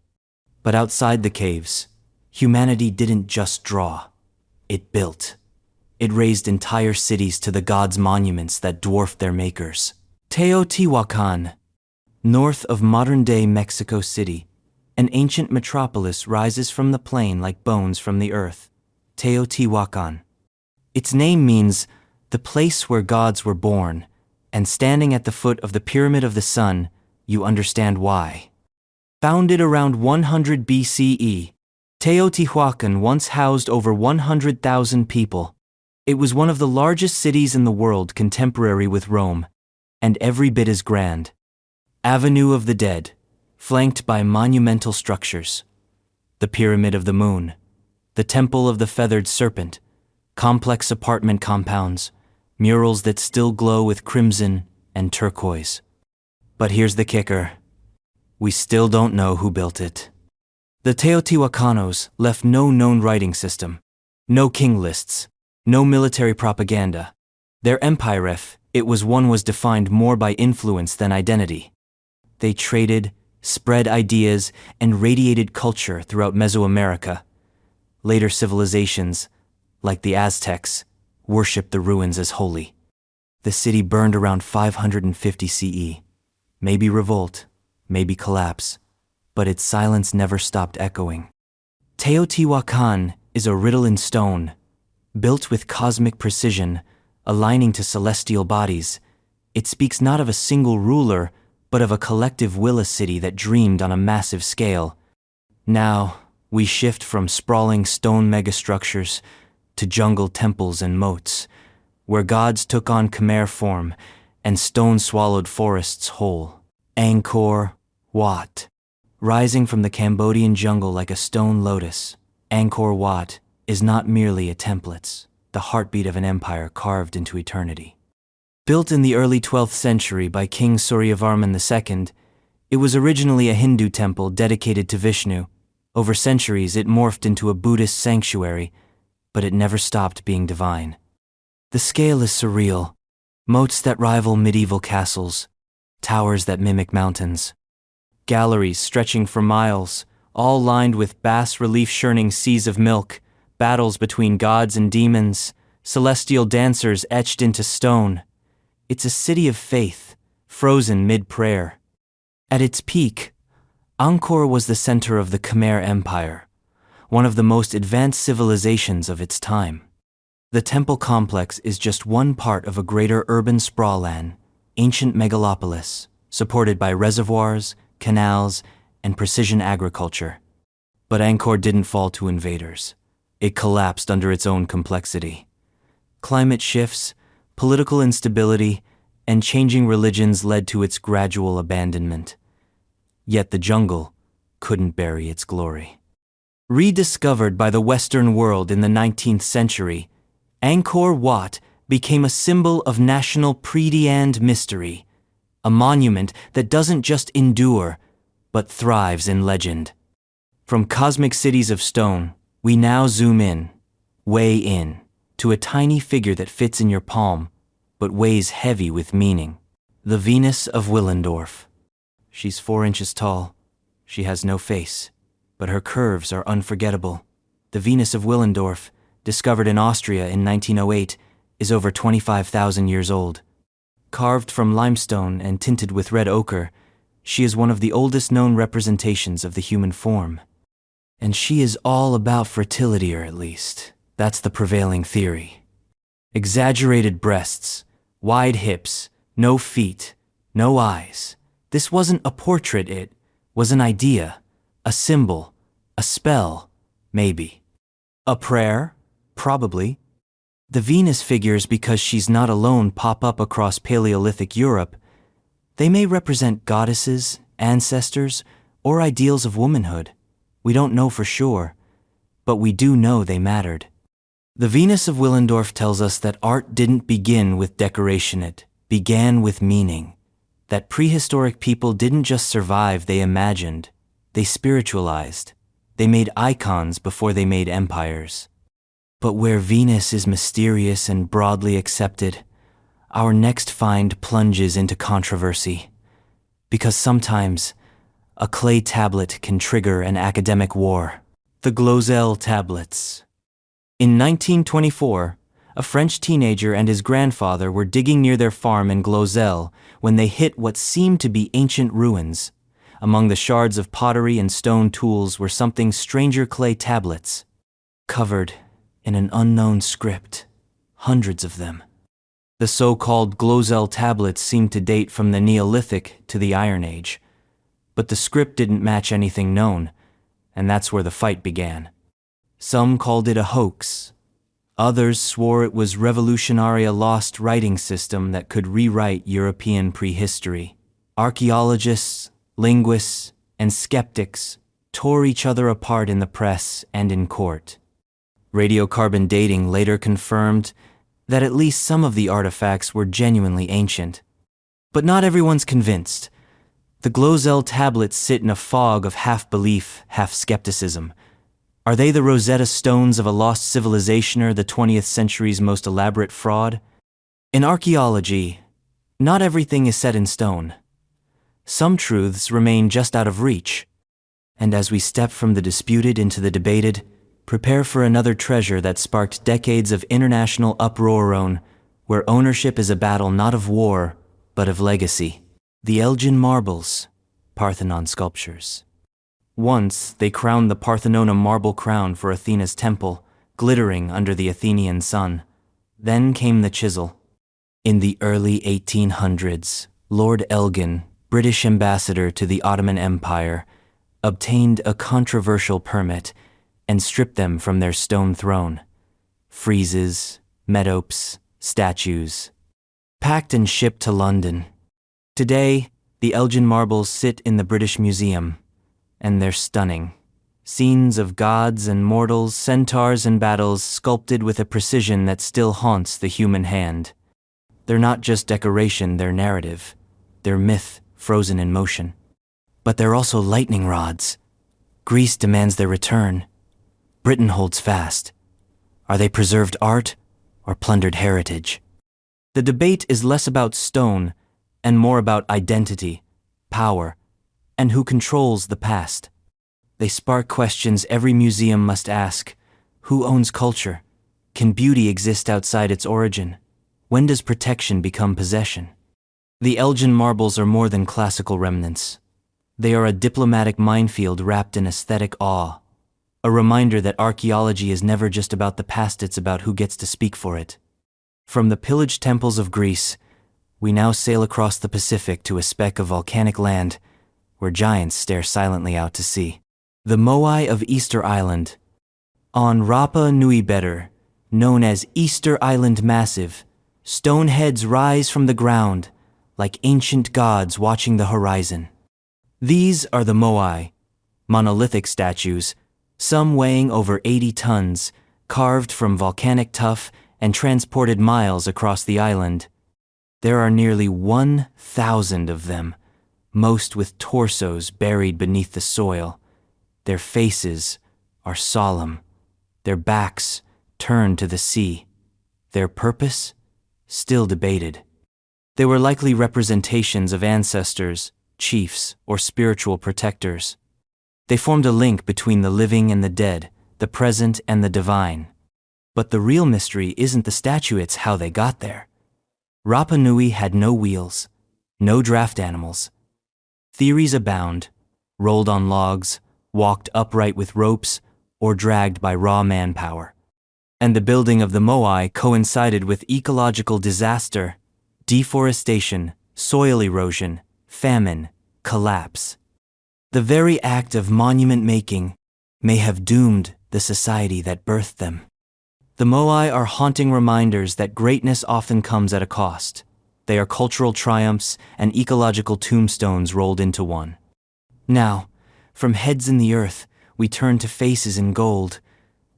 But outside the caves, humanity didn't just draw. It built. It raised entire cities to the gods' monuments that dwarfed their makers. Teotihuacan, north of modern-day Mexico City, an ancient metropolis rises from the plain like bones from the earth. Teotihuacan. Its name means the place where gods were born, and standing at the foot of the Pyramid of the Sun, you understand why. Founded around 100 BCE, Teotihuacan once housed over 100,000 people. It was one of the largest cities in the world contemporary with Rome, and every bit as grand. Avenue of the Dead, flanked by monumental structures. The Pyramid of the Moon, the Temple of the Feathered Serpent, complex apartment compounds, murals that still glow with crimson and turquoise. But here's the kicker. We still don't know who built it. The Teotihuacanos left no known writing system, no king lists, no military propaganda. Their empire, if it was one, was defined more by influence than identity. They traded, spread ideas, and radiated culture throughout Mesoamerica. Later civilizations, like the Aztecs, worshipped the ruins as holy. The city burned around 550 CE. Maybe revolt, maybe collapse, but its silence never stopped echoing. Teotihuacan is a riddle in stone, built with cosmic precision, aligning to celestial bodies. It speaks not of a single ruler, but of a collective will, a city that dreamed on a massive scale. Now, we shift from sprawling stone megastructures to jungle temples and moats, where gods took on Khmer form and stone swallowed forests whole. Angkor Wat. Rising from the Cambodian jungle like a stone lotus, Angkor Wat is not merely a template, the heartbeat of an empire carved into eternity. Built in the early 12th century by King Suryavarman II, it was originally a Hindu temple dedicated to Vishnu. Over centuries, it morphed into a Buddhist sanctuary, but it never stopped being divine. The scale is surreal. Moats that rival medieval castles, towers that mimic mountains, galleries stretching for miles, all lined with bas-relief churning seas of milk, battles between gods and demons, celestial dancers etched into stone. It's a city of faith, frozen mid-prayer. At its peak, Angkor was the center of the Khmer Empire, one of the most advanced civilizations of its time. The temple complex is just one part of a greater urban sprawling, ancient megalopolis, supported by reservoirs, canals, and precision agriculture. But Angkor didn't fall to invaders. It collapsed under its own complexity. Climate shifts, political instability, and changing religions led to its gradual abandonment. Yet the jungle couldn't bury its glory. Rediscovered by the Western world in the 19th century, Angkor Wat became a symbol of national pride and mystery, a monument that doesn't just endure, but thrives in legend. From cosmic cities of stone, we now zoom in, way in, to a tiny figure that fits in your palm, but weighs heavy with meaning. The Venus of Willendorf. She's 4 inches tall. She has no face, but her curves are unforgettable. The Venus of Willendorf, discovered in Austria in 1908, is over 25,000 years old. Carved from limestone and tinted with red ochre, she is one of the oldest known representations of the human form. And she is all about fertility, or at least, that's the prevailing theory. Exaggerated breasts, wide hips, no feet, no eyes. This wasn't a portrait, it was an idea, a symbol, a spell, maybe. A prayer? Probably. The Venus figures, because she's not alone, pop up across Paleolithic Europe. They may represent goddesses, ancestors, or ideals of womanhood. We don't know for sure, but we do know they mattered. The Venus of Willendorf tells us that art didn't begin with decoration, it began with meaning. That prehistoric people didn't just survive, they imagined, they spiritualized. They made icons before they made empires. But where Venus is mysterious and broadly accepted, our next find plunges into controversy. Because sometimes, a clay tablet can trigger an academic war. The Glozel Tablets. In 1924, a French teenager and his grandfather were digging near their farm in Glozel when they hit what seemed to be ancient ruins. Among the shards of pottery and stone tools were something stranger: clay tablets, covered in an unknown script, hundreds of them. The so-called Glozel Tablets seemed to date from the Neolithic to the Iron Age. But the script didn't match anything known, and that's where the fight began. Some called it a hoax. Others swore it was revolutionary, a lost writing system that could rewrite European prehistory. Archaeologists, linguists, and skeptics tore each other apart in the press and in court. Radiocarbon dating later confirmed that at least some of the artifacts were genuinely ancient. But not everyone's convinced. The Glozel Tablets sit in a fog of half-belief, half-skepticism. Are they the Rosetta Stones of a lost civilization or the 20th century's most elaborate fraud? In archaeology, not everything is set in stone. Some truths remain just out of reach. And as we step from the disputed into the debated, prepare for another treasure that sparked decades of international uproar, where ownership is a battle not of war, but of legacy. The Elgin Marbles, Parthenon sculptures. Once, they crowned the Parthenon marble crown for Athena's temple, glittering under the Athenian sun. Then came the chisel. In the early 1800s, Lord Elgin, British ambassador to the Ottoman Empire, obtained a controversial permit and stripped them from their stone throne. Friezes, metopes, statues. Packed and shipped to London. Today, the Elgin Marbles sit in the British Museum, and they're stunning. Scenes of gods and mortals, centaurs and battles sculpted with a precision that still haunts the human hand. They're not just decoration, they're narrative. They're myth, frozen in motion. But they're also lightning rods. Greece demands their return. Britain holds fast. Are they preserved art or plundered heritage? The debate is less about stone and more about identity, power, and who controls the past. They spark questions every museum must ask. Who owns culture? Can beauty exist outside its origin? When does protection become possession? The Elgin Marbles are more than classical remnants. They are a diplomatic minefield wrapped in aesthetic awe. A reminder that archaeology is never just about the past, it's about who gets to speak for it. From the pillaged temples of Greece, we now sail across the Pacific to a speck of volcanic land where giants stare silently out to sea. The Moai of Easter Island. On Rapa Nui, better known as Easter Island Massive, stone heads rise from the ground like ancient gods watching the horizon. These are the Moai, monolithic statues, some weighing over 80 tons, carved from volcanic tuff and transported miles across the island. There are nearly 1,000 of them, most with torsos buried beneath the soil. Their faces are solemn, their backs turned to the sea. Their purpose? Still debated. They were likely representations of ancestors, chiefs, or spiritual protectors. They formed a link between the living and the dead, the present and the divine. But the real mystery isn't the statue, it's how they got there. Rapa Nui had no wheels, no draft animals. Theories abound: rolled on logs, walked upright with ropes, or dragged by raw manpower. And the building of the Moai coincided with ecological disaster, deforestation, soil erosion, famine, collapse. The very act of monument making may have doomed the society that birthed them. The Moai are haunting reminders that greatness often comes at a cost. They are cultural triumphs and ecological tombstones rolled into one. Now, from heads in the earth, we turn to faces in gold,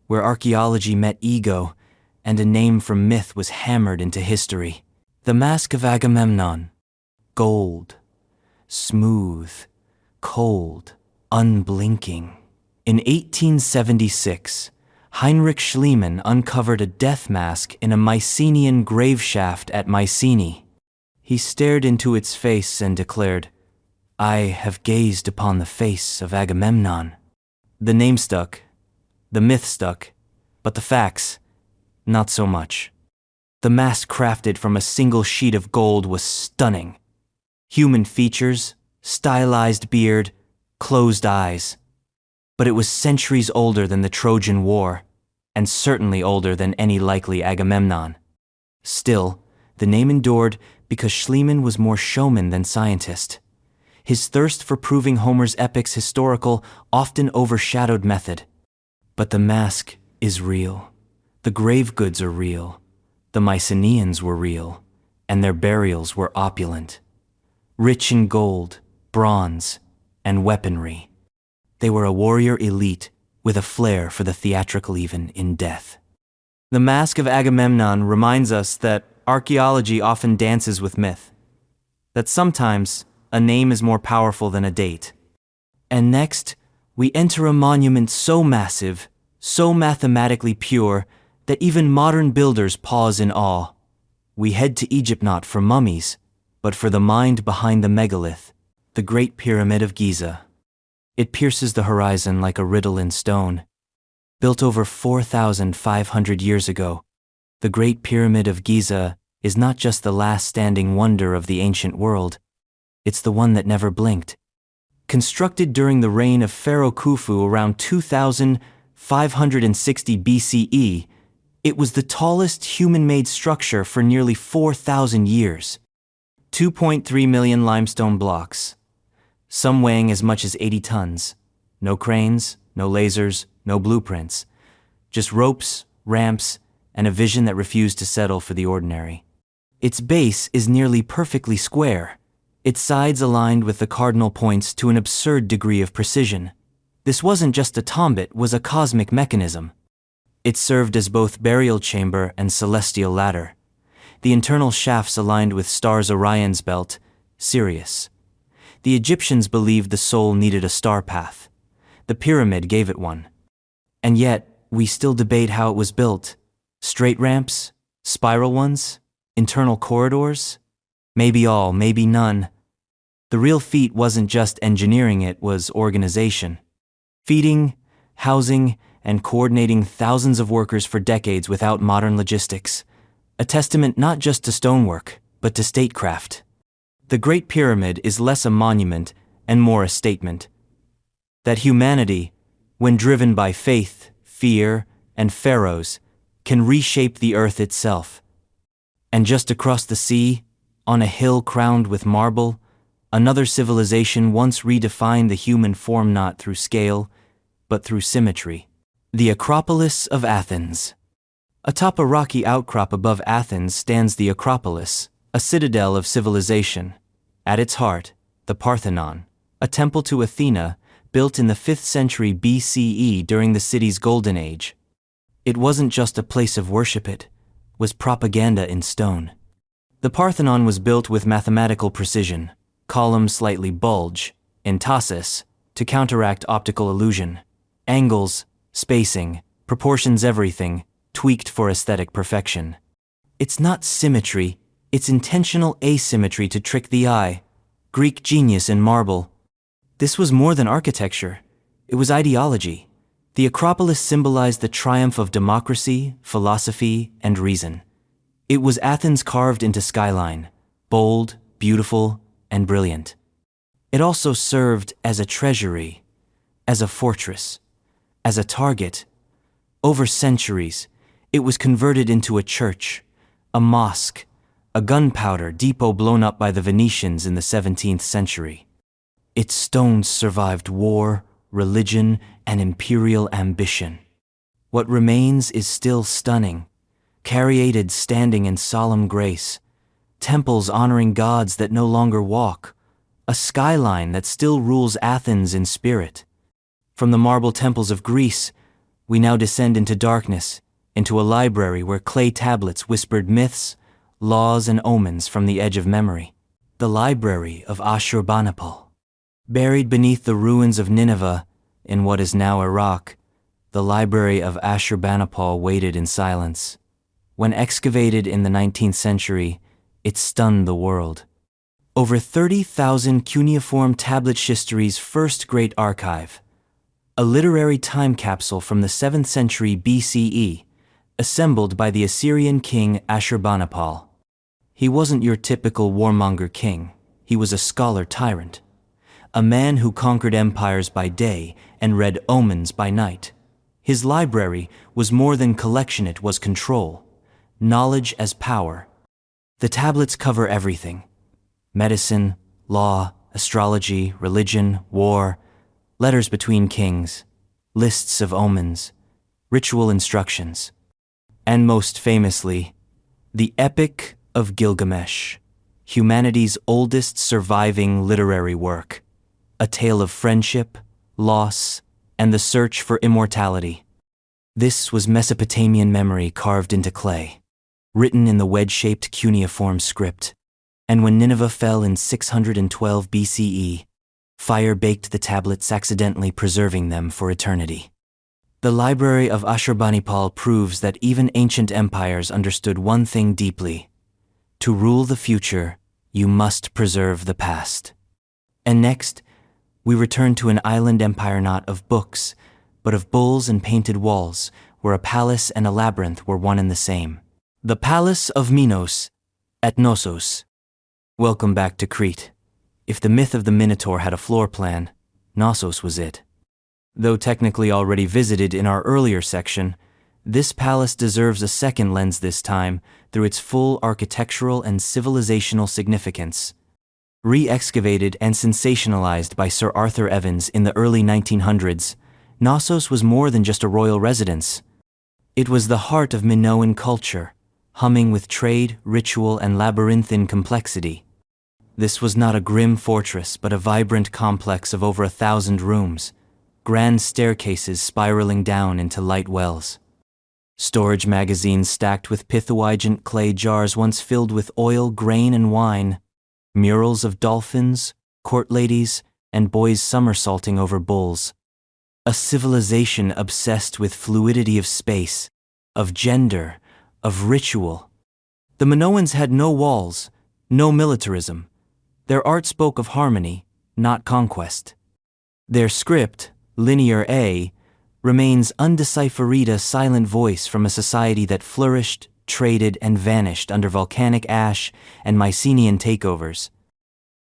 where archaeology met ego and a name from myth was hammered into history. The Mask of Agamemnon. Gold. Smooth. Cold. Unblinking. In 1876, Heinrich Schliemann uncovered a death mask in a Mycenaean grave shaft at Mycenae. He stared into its face and declared, "I have gazed upon the face of Agamemnon." The name stuck, the myth stuck, but the facts, not so much. The mask crafted from a single sheet of gold was stunning. Human features, stylized beard, closed eyes. But it was centuries older than the Trojan War, and certainly older than any likely Agamemnon. Still, the name endured because Schliemann was more showman than scientist. his thirst for proving Homer's epics historical often overshadowed method. But the mask is real. The grave goods are real. The Mycenaeans were real, and their burials were opulent. Rich in gold, bronze, and weaponry. They were a warrior elite with a flair for the theatrical even in death. The Mask of Agamemnon reminds us that archaeology often dances with myth, that sometimes a name is more powerful than a date. And next, we enter a monument so massive, so mathematically pure, that even modern builders pause in awe. We head to Egypt not for mummies, but for the mind behind the megalith, the Great Pyramid of Giza. It pierces the horizon like a riddle in stone. Built over 4,500 years ago, the Great Pyramid of Giza is not just the last standing wonder of the ancient world, it's the one that never blinked. Constructed during the reign of Pharaoh Khufu around 2560 BCE, it was the tallest human-made structure for nearly 4,000 years. 2.3 million limestone blocks, some weighing as much as 80 tons. No cranes, no lasers, no blueprints. Just ropes, ramps, and a vision that refused to settle for the ordinary. Its base is nearly perfectly square, its sides aligned with the cardinal points to an absurd degree of precision. This wasn't just a tomb, it was a cosmic mechanism. It served as both burial chamber and celestial ladder. The internal shafts aligned with stars Orion's belt, Sirius. The Egyptians believed the soul needed a star path. The pyramid gave it one. And yet, we still debate how it was built. Straight ramps? Spiral ones? Internal corridors? Maybe all, maybe none. The real feat wasn't just engineering, it was organization. Feeding, housing, and coordinating thousands of workers for decades without modern logistics. A testament not just to stonework, but to statecraft. The Great Pyramid is less a monument and more a statement. That humanity, when driven by faith, fear, and pharaohs, can reshape the earth itself. And just across the sea, on a hill crowned with marble, another civilization once redefined the human form not through scale, but through symmetry. The Acropolis of Athens. Atop a rocky outcrop above Athens stands the Acropolis, a citadel of civilization. At its heart, the Parthenon, a temple to Athena, built in the 5th century BCE during the city's golden age. It wasn't just a place of worship, it was propaganda in stone. The Parthenon was built with mathematical precision, columns slightly bulge, entasis, to counteract optical illusion. Angles, spacing, proportions, everything, tweaked for aesthetic perfection. It's not symmetry, it's intentional asymmetry to trick the eye. Greek genius in marble. This was more than architecture, it was ideology. The Acropolis symbolized the triumph of democracy, philosophy, and reason. It was Athens carved into skyline, bold, beautiful, and brilliant. It also served as a treasury, as a fortress, as a target. Over centuries, it was converted into a church, a mosque, a gunpowder depot blown up by the Venetians in the 17th century. Its stones survived war, religion, and imperial ambition. What remains is still stunning, caryatid standing in solemn grace, temples honoring gods that no longer walk, a skyline that still rules Athens in spirit. From the marble temples of Greece, we now descend into darkness, into a library where clay tablets whispered myths, laws, and omens from the edge of memory. The library of Ashurbanipal. Buried beneath the ruins of Nineveh, in what is now Iraq, the library of Ashurbanipal waited in silence. When excavated in the 19th century, it stunned the world. Over 30,000 cuneiform tablet history's first great archive, a literary time capsule from the 7th century BCE, assembled by the Assyrian king Ashurbanipal. He wasn't your typical warmonger king, he was a scholar tyrant. A man who conquered empires by day and read omens by night. His library was more than collection, it was control. Knowledge as power. The tablets cover everything. Medicine, law, astrology, religion, war, letters between kings, lists of omens, ritual instructions, and most famously, the Epic of Gilgamesh, humanity's oldest surviving literary work, a tale of friendship, loss, and the search for immortality. This was Mesopotamian memory carved into clay, written in the wedge-shaped cuneiform script, and when Nineveh fell in 612 BCE, fire baked the tablets, accidentally preserving them for eternity. The Library of Ashurbanipal proves that even ancient empires understood one thing deeply: to rule the future, you must preserve the past. And next, we return to an island empire not of books, but of bulls and painted walls, where a palace and a labyrinth were one and the same. The Palace of Minos at Knossos. Welcome back to Crete. If the myth of the Minotaur had a floor plan, Knossos was it. Though technically already visited in our earlier section, this palace deserves a second lens this time through its full architectural and civilizational significance. Re-excavated and sensationalized by Sir Arthur Evans in the early 1900s, Knossos was more than just a royal residence. It was the heart of Minoan culture, humming with trade, ritual, and labyrinthine complexity. This was not a grim fortress, but a vibrant complex of over 1,000 rooms, grand staircases spiraling down into light wells. Storage magazines stacked with Pythagorean clay jars once filled with oil, grain, and wine. Murals of dolphins, court ladies, and boys somersaulting over bulls. A civilization obsessed with fluidity of space, of gender, of ritual. The Minoans had no walls, no militarism. Their art spoke of harmony, not conquest. Their script, Linear A, remains undeciphered, a silent voice from a society that flourished, traded, and vanished under volcanic ash and Mycenaean takeovers.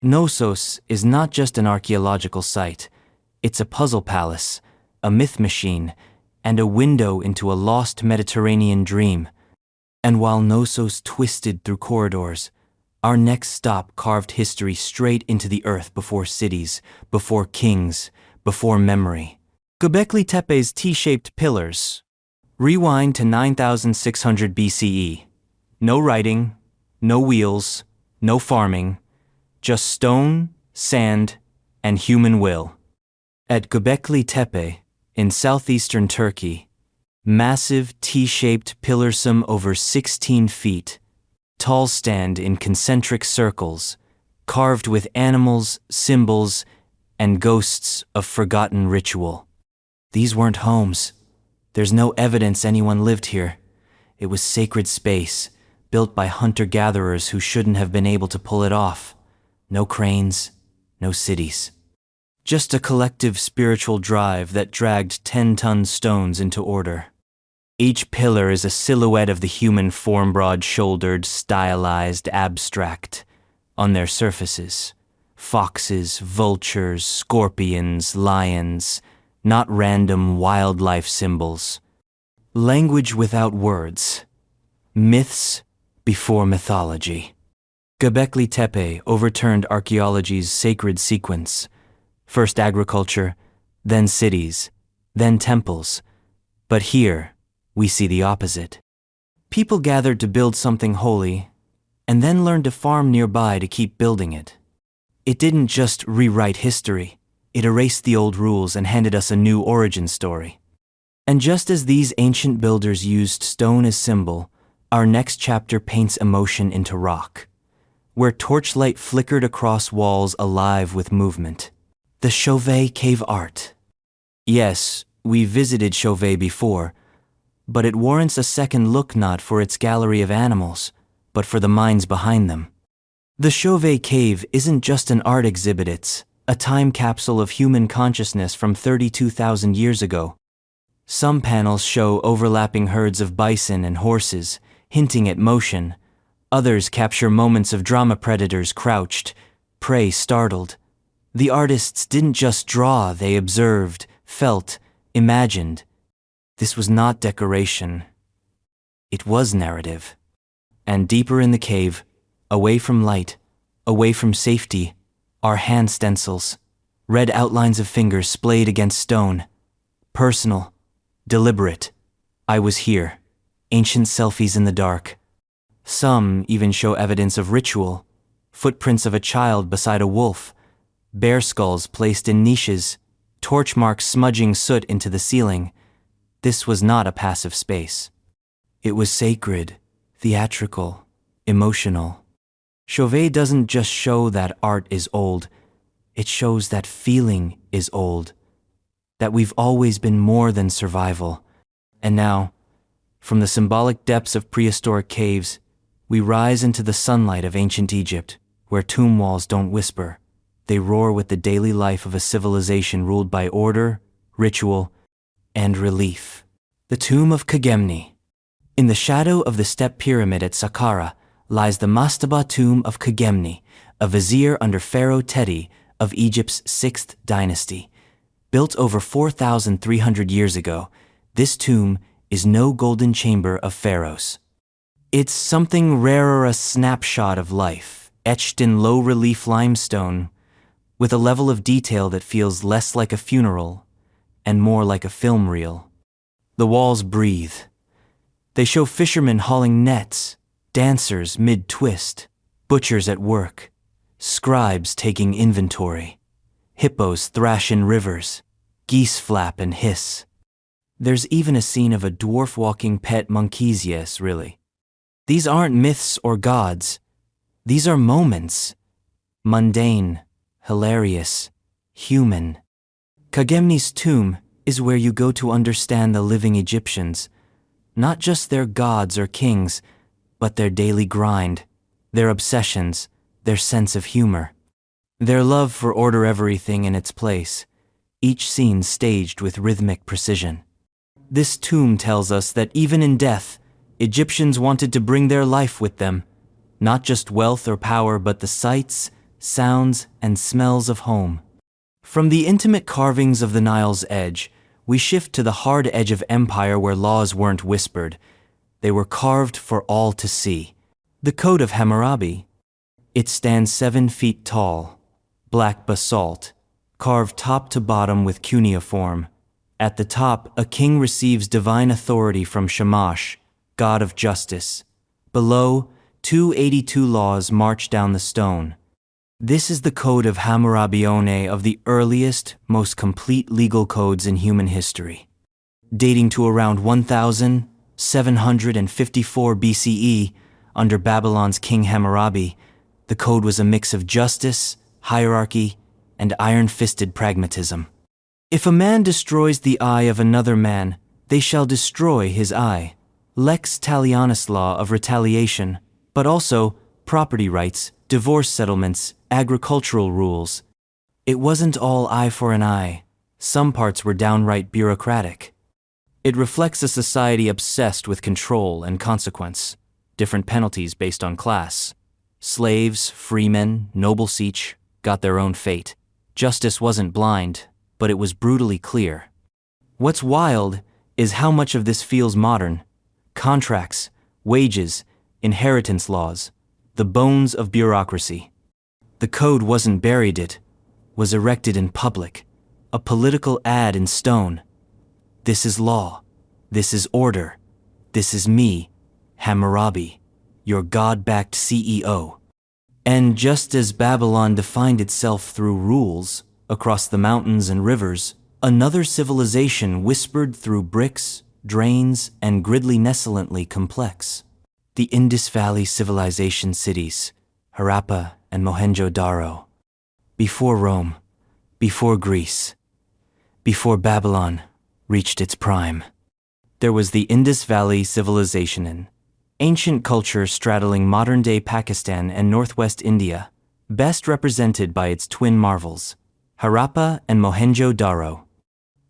Knossos is not just an archaeological site. It's a puzzle palace, a myth machine, and a window into a lost Mediterranean dream. And while Knossos twisted through corridors, our next stop carved history straight into the earth before cities, before kings, before memory. Göbekli Tepe's T-shaped pillars. Rewind to 9600 BCE. No writing, no wheels, no farming, just stone, sand, and human will. At Göbekli Tepe, in southeastern Turkey, massive T-shaped pillars some over 16 feet, tall stand in concentric circles, carved with animals, symbols, and ghosts of forgotten ritual. These weren't homes. There's no evidence anyone lived here. It was sacred space, built by hunter-gatherers who shouldn't have been able to pull it off. No cranes, no cities. Just a collective spiritual drive that dragged 10-ton stones into order. Each pillar is a silhouette of the human form, broad-shouldered, stylized, abstract. On their surfaces, foxes, vultures, scorpions, lions, not random wildlife symbols. Language without words. Myths before mythology. Göbekli Tepe overturned archaeology's sacred sequence. First agriculture, then cities, then temples. But here, we see the opposite. People gathered to build something holy, and then learned to farm nearby to keep building it. It didn't just rewrite history, it erased the old rules and handed us a new origin story. And just as these ancient builders used stone as symbol, our next chapter paints emotion into rock, where torchlight flickered across walls alive with movement. The Chauvet Cave art. Yes, we visited Chauvet before, but it warrants a second look, not for its gallery of animals, but for the minds behind them. The Chauvet Cave isn't just an art exhibit, it's a time capsule of human consciousness from 32,000 years ago. Some panels show overlapping herds of bison and horses, hinting at motion. Others capture moments of drama, predators crouched, prey startled. The artists didn't just draw, they observed, felt, imagined. This was not decoration. It was narrative. And deeper in the cave, away from light, away from safety, Our hand stencils, red outlines of fingers splayed against stone. Personal, deliberate. I was here. Ancient selfies in the dark. Some even show evidence of ritual. Footprints of a child beside a wolf. Bear skulls placed in niches. Torch marks smudging soot into the ceiling. This was not a passive space. It was sacred, theatrical, emotional. Chauvet doesn't just show that art is old, it shows that feeling is old, that we've always been more than survival. And now, from the symbolic depths of prehistoric caves, we rise into the sunlight of ancient Egypt, where tomb walls don't whisper. They roar with the daily life of a civilization ruled by order, ritual, and relief. The tomb of Khgemni. In the shadow of the step pyramid at Saqqara lies the mastaba tomb of Khgemni, a vizier under Pharaoh Teti of Egypt's 6th dynasty. Built over 4,300 years ago, this tomb is no golden chamber of pharaohs. It's something rarer, a snapshot of life, etched in low-relief limestone, with a level of detail that feels less like a funeral and more like a film reel. The walls breathe. They show fishermen hauling nets, dancers mid-twist, butchers at work, scribes taking inventory, hippos thrash in rivers, geese flap and hiss. There's even a scene of a dwarf walking pet monkeys. Yes, really. These aren't myths or gods. These are moments. Mundane, hilarious, human. Khgemni's tomb is where you go to understand the living Egyptians, not just their gods or kings, but their daily grind, their obsessions, their sense of humor, their love for order, everything in its place, each scene staged with rhythmic precision. This tomb tells us that even in death, Egyptians wanted to bring their life with them, not just wealth or power, but the sights, sounds, and smells of home. From the intimate carvings of the Nile's edge, we shift to the hard edge of empire where laws weren't whispered. They were carved for all to see. The Code of Hammurabi. It stands 7 feet tall, black basalt, carved top to bottom with cuneiform. At the top, a king receives divine authority from Shamash, god of justice. Below, 282 laws march down the stone. This is the Code of Hammurabi, one of the earliest, most complete legal codes in human history. Dating to around 1754 BCE, under Babylon's King Hammurabi, the code was a mix of justice, hierarchy, and iron-fisted pragmatism. If a man destroys the eye of another man, they shall destroy his eye. Lex talionis, law of retaliation, but also property rights, divorce settlements, agricultural rules. It wasn't all eye for an eye. Some parts were downright bureaucratic. It reflects a society obsessed with control and consequence, different penalties based on class. Slaves, freemen, nobles each got their own fate. Justice wasn't blind, but it was brutally clear. What's wild is how much of this feels modern. Contracts, wages, inheritance laws, the bones of bureaucracy. The code wasn't buried, it was erected in public, a political ad in stone. This is law. This is order. This is me, Hammurabi, your God-backed CEO. And just as Babylon defined itself through rules across the mountains and rivers, another civilization whispered through bricks, drains, and gridly nestlantly complex. The Indus Valley civilization cities, Harappa and Mohenjo-Daro. Before Rome, before Greece, before Babylon reached its prime. There was the Indus Valley civilization, an ancient culture straddling modern-day Pakistan and northwest India, best represented by its twin marvels, Harappa and Mohenjo-Daro.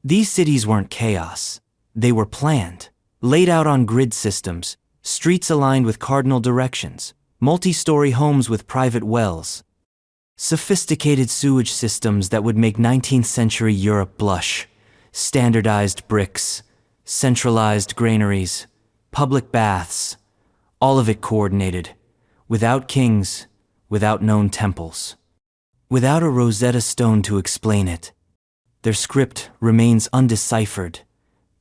These cities weren't chaos. They were planned, laid out on grid systems, streets aligned with cardinal directions, multi-story homes with private wells, sophisticated sewage systems that would make 19th century Europe blush, standardized bricks, centralized granaries, public baths, all of it coordinated, without kings, without known temples. without a Rosetta Stone to explain it. Their script remains undeciphered,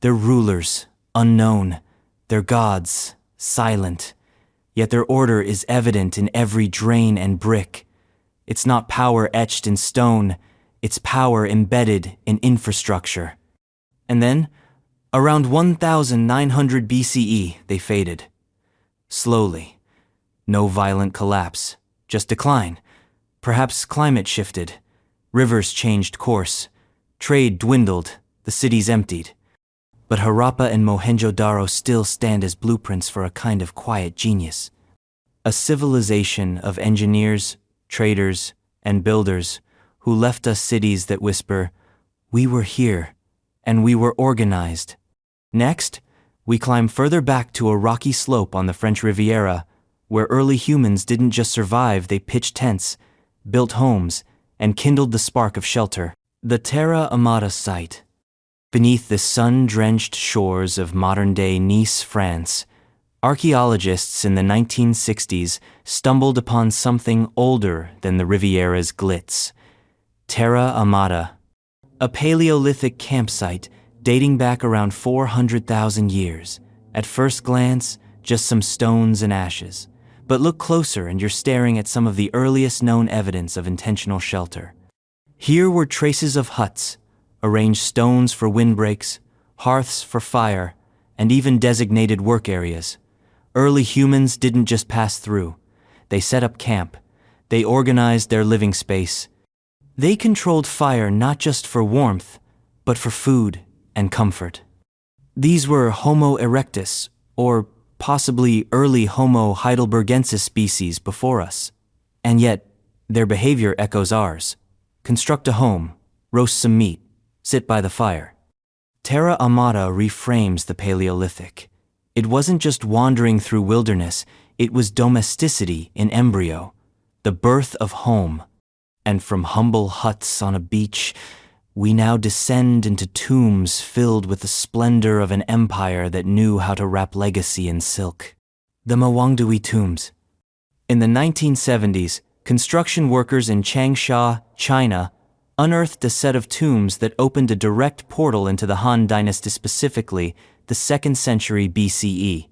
their rulers unknown, their gods silent, yet their order is evident in every drain and brick. It's not power etched in stone, it's power embedded in infrastructure. And then, around 1900 BCE, they faded. Slowly. No violent collapse, just decline. Perhaps climate shifted. Rivers changed course. Trade dwindled. The cities emptied. But Harappa and Mohenjo-Daro still stand as blueprints for a kind of quiet genius. A civilization of engineers, traders, and builders who left us cities that whisper, "We were here, and we were organized." Next, we climb further back to a rocky slope on the French Riviera, where early humans didn't just survive, they pitched tents, built homes, and kindled the spark of shelter. The Terra Amata site. Beneath the sun-drenched shores of modern-day Nice, France, archaeologists in the 1960s stumbled upon something older than the Riviera's glitz. Terra Amata, a Paleolithic campsite dating back around 400,000 years. At first glance, just some stones and ashes. But look closer and you're staring at some of the earliest known evidence of intentional shelter. Here were traces of huts, arranged stones for windbreaks, hearths for fire, and even designated work areas. Early humans didn't just pass through. They set up camp. They organized their living space. They controlled fire not just for warmth, but for food and comfort. These were Homo erectus, or possibly early Homo heidelbergensis species before us. And yet, their behavior echoes ours. Construct a home, roast some meat, sit by the fire. Terra Amata reframes the Paleolithic. It wasn't just wandering through wilderness, it was domesticity in embryo, the birth of home. And from humble huts on a beach, we now descend into tombs filled with the splendor of an empire that knew how to wrap legacy in silk. The Mawangdui tombs. In the 1970s, construction workers in Changsha, China, unearthed a set of tombs that opened a direct portal into the Han Dynasty, specifically the 2nd century BCE.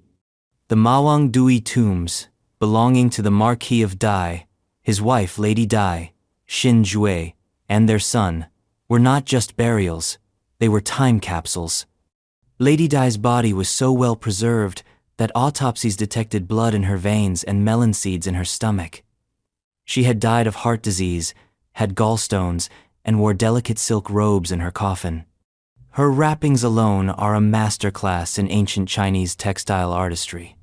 The Mawangdui tombs, belonging to the Marquis of Dai, his wife Lady Dai, Xin Jue, and their son, were not just burials, they were time capsules. Lady Dai's body was so well preserved that autopsies detected blood in her veins and melon seeds in her stomach. She had died of heart disease, had gallstones, and wore delicate silk robes in her coffin. Her wrappings alone are a masterclass in ancient Chinese textile artistry.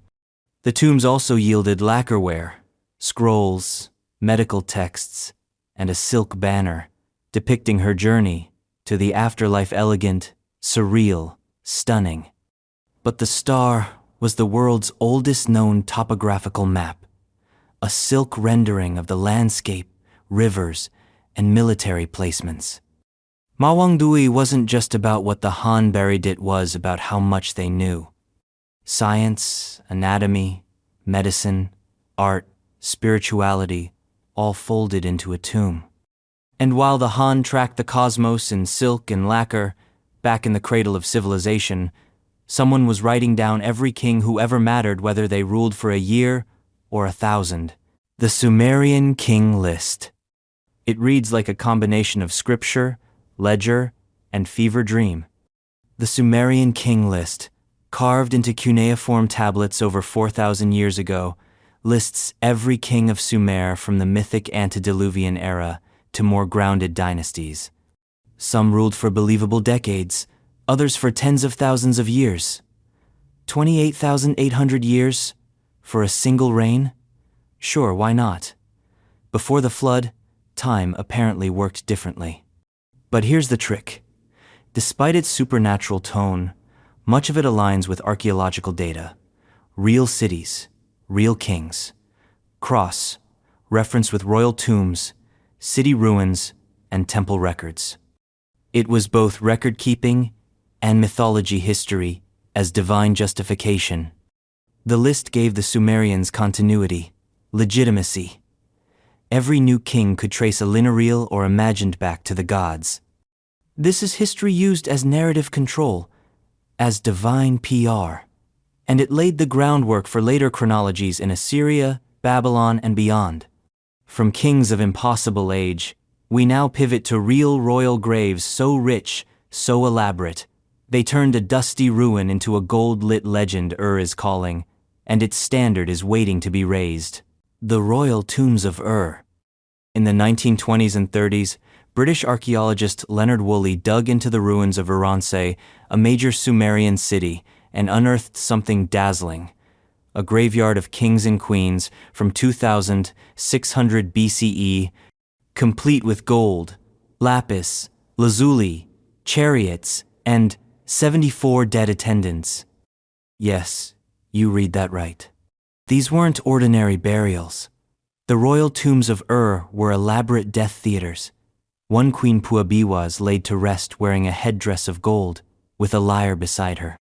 The tombs also yielded lacquerware, scrolls, medical texts, and a silk banner depicting her journey to the afterlife, elegant, surreal, stunning. But the star was the world's oldest known topographical map, a silk rendering of the landscape, rivers, and military placements. Mawangdui wasn't just about what the Han buried, it was about how much they knew. Science, anatomy, medicine, art, spirituality, all folded into a tomb. And while the Han tracked the cosmos in silk and lacquer, back in the cradle of civilization, someone was writing down every king who ever mattered, whether they ruled for a year or 1,000. The Sumerian King List. It reads like a combination of scripture, ledger, and fever dream. The Sumerian King List, carved into cuneiform tablets over 4,000 years ago, lists every king of Sumer from the mythic antediluvian era to more grounded dynasties. Some ruled for believable decades, others for tens of thousands of years. 28,800 years for a single reign? Sure, why not? Before the flood, time apparently worked differently. But here's the trick. Despite its supernatural tone, much of it aligns with archaeological data. Real cities, real kings. Cross, reference with royal tombs, city ruins, and temple records. It was both record-keeping and mythology history as divine justification. The list gave the Sumerians continuity, legitimacy. every new king could trace a lineal or imagined back to the gods. This is history used as narrative control, as divine PR, and it laid the groundwork for later chronologies in Assyria, Babylon, and beyond. From kings of impossible age, we now pivot to real royal graves so rich, so elaborate, they turned a dusty ruin into a gold-lit legend is calling, and its standard is waiting to be raised. The royal tombs of In the 1920s and 30s, British archaeologist Leonard Woolley dug into the ruins of Uransay, a major Sumerian city, and unearthed something dazzling. A graveyard of kings and queens from 2600 BCE, complete with gold, lapis, lazuli, chariots, and 74 dead attendants. Yes, you read that right. These weren't ordinary burials. The royal tombs of were elaborate death theaters. One Queen Puabiwa is laid to rest wearing a headdress of gold, with a lyre beside her.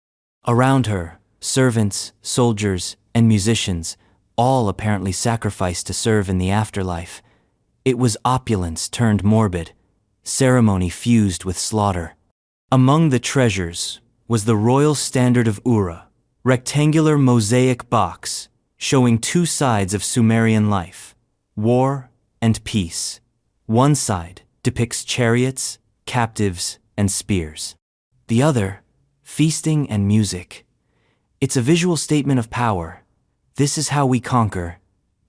Around her, servants, soldiers, and musicians, all apparently sacrificed to serve in the afterlife. It was opulence turned morbid, ceremony fused with slaughter. Among the treasures was the royal standard of Ura, rectangular mosaic box showing two sides of Sumerian life, war and peace. One side depicts chariots, captives, and spears. The other, feasting and music. It's a visual statement of power. This is how we conquer,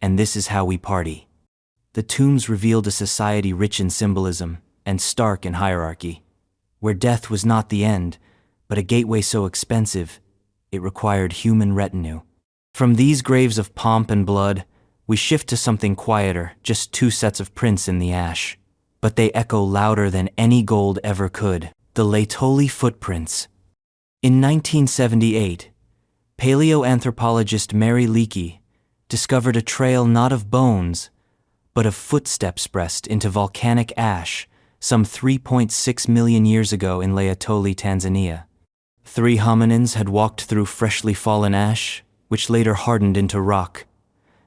and this is how we party. The tombs revealed a society rich in symbolism and stark in hierarchy, where death was not the end, but a gateway so expensive, it required human retinue. From these graves of pomp and blood, we shift to something quieter, just two sets of prints in the ash. But they echo louder than any gold ever could, the Laetoli footprints. In 1978, paleoanthropologist Mary Leakey discovered a trail not of bones, but of footsteps pressed into volcanic ash some 3.6 million years ago in Laetoli, Tanzania. 3 hominins had walked through freshly fallen ash, which later hardened into rock.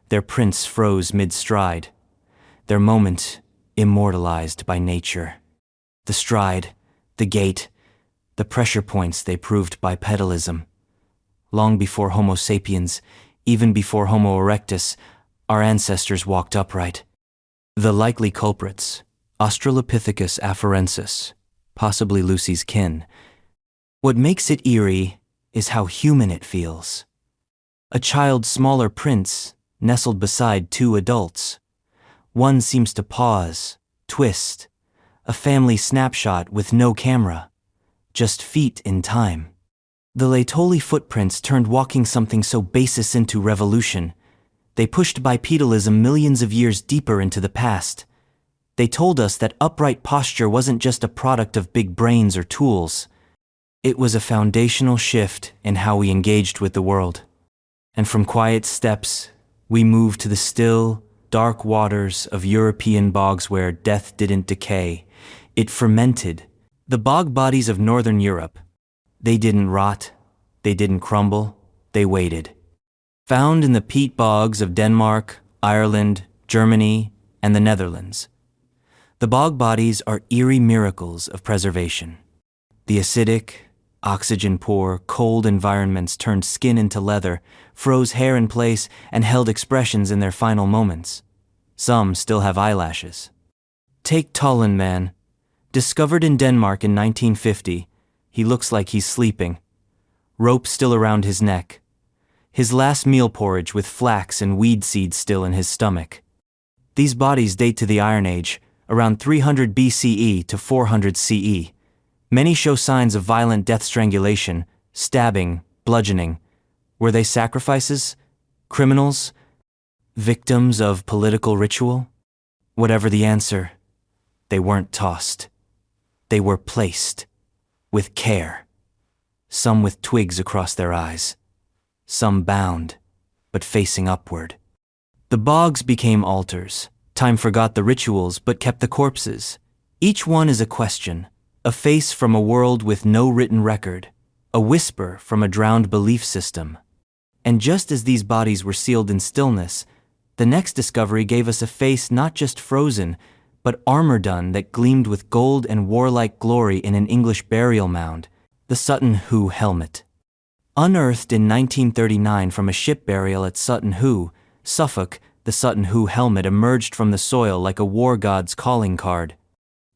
Their prints froze mid-stride, their moment immortalized by nature. The stride, the gait, the pressure points they proved bipedalism. Long before Homo sapiens, even before Homo erectus, our ancestors walked upright. The likely culprits, Australopithecus afarensis, possibly Lucy's kin. What makes it eerie is how human it feels. A child's smaller prints nestled beside 2 adults. One seems to pause, twist, a family snapshot with no camera, just feet in time. The Laetoli footprints turned walking something so baseless into revolution. They pushed bipedalism millions of years deeper into the past. They told us that upright posture wasn't just a product of big brains or tools. It was a foundational shift in how we engaged with the world. And from quiet steps, we moved to the still, dark waters of European bogs where death didn't decay. It fermented. The bog bodies of northern Europe. They didn't rot. They didn't crumble. They waited. Found in the peat bogs of Denmark, Ireland, Germany, and the Netherlands. The bog bodies are eerie miracles of preservation. The acidic, oxygen-poor, cold environments turned skin into leather, froze hair in place, and held expressions in their final moments. Some still have eyelashes. Take Tollen Man. Discovered in Denmark in 1950, he looks like he's sleeping. Rope still around his neck. His last meal porridge with flax and weed seeds still in his stomach. These bodies date to the Iron Age, around 300 BCE to 400 CE. Many show signs of violent death strangulation, stabbing, bludgeoning. Were they sacrifices? Criminals? Victims of political ritual? Whatever the answer, they weren't tossed. They were placed, with care. Some with twigs across their eyes. Some bound, but facing upward. The bogs became altars. Time forgot the rituals, but kept the corpses. Each one is a question, a face from a world with no written record, a whisper from a drowned belief system. And just as these bodies were sealed in stillness, The next discovery gave us a face not just frozen, but armor-done that gleamed with gold and warlike glory in an English burial mound, the Sutton Hoo helmet. Unearthed in 1939 from a ship burial at Sutton Hoo, Suffolk, the Sutton Hoo helmet emerged from the soil like a war god's calling card.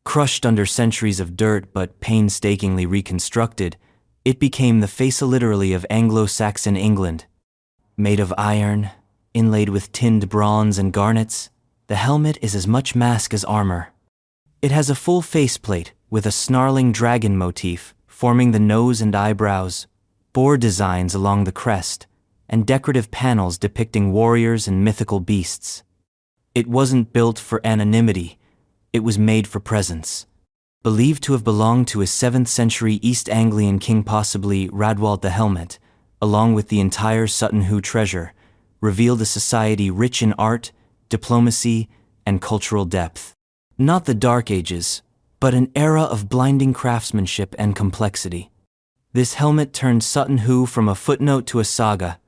Crushed under centuries of dirt but painstakingly reconstructed, it became the face literally of Anglo-Saxon England. Made of iron, inlaid with tinned bronze and garnets, the helmet is as much mask as armor. It has a full faceplate with a snarling dragon motif forming the nose and eyebrows, boar designs along the crest, and decorative panels depicting warriors and mythical beasts. It wasn't built for anonymity, it was made for presence. Believed to have belonged to a 7th century East Anglian king, possibly Radwald the Helmet, along with the entire Sutton Hoo treasure, revealed a society rich in art, diplomacy, and cultural depth. Not the Dark Ages, but an era of blinding craftsmanship and complexity. This helmet turned Sutton Hoo from a footnote to a saga.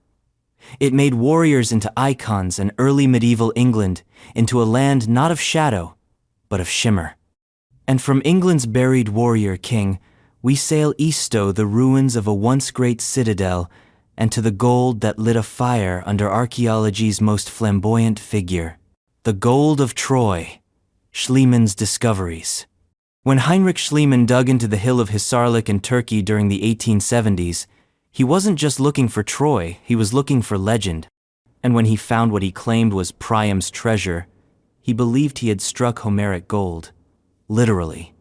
It made warriors into icons and early medieval England into a land not of shadow, but of shimmer. And from England's buried warrior king, we sail east to the ruins of a once great citadel and to the gold that lit a fire under archaeology's most flamboyant figure, the gold of Troy, Schliemann's discoveries. When Heinrich Schliemann dug into the hill of Hisarlik in Turkey during the 1870s, he wasn't just looking for Troy, he was looking for legend. And when he found what he claimed was Priam's treasure, he believed he had struck Homeric gold. Literally.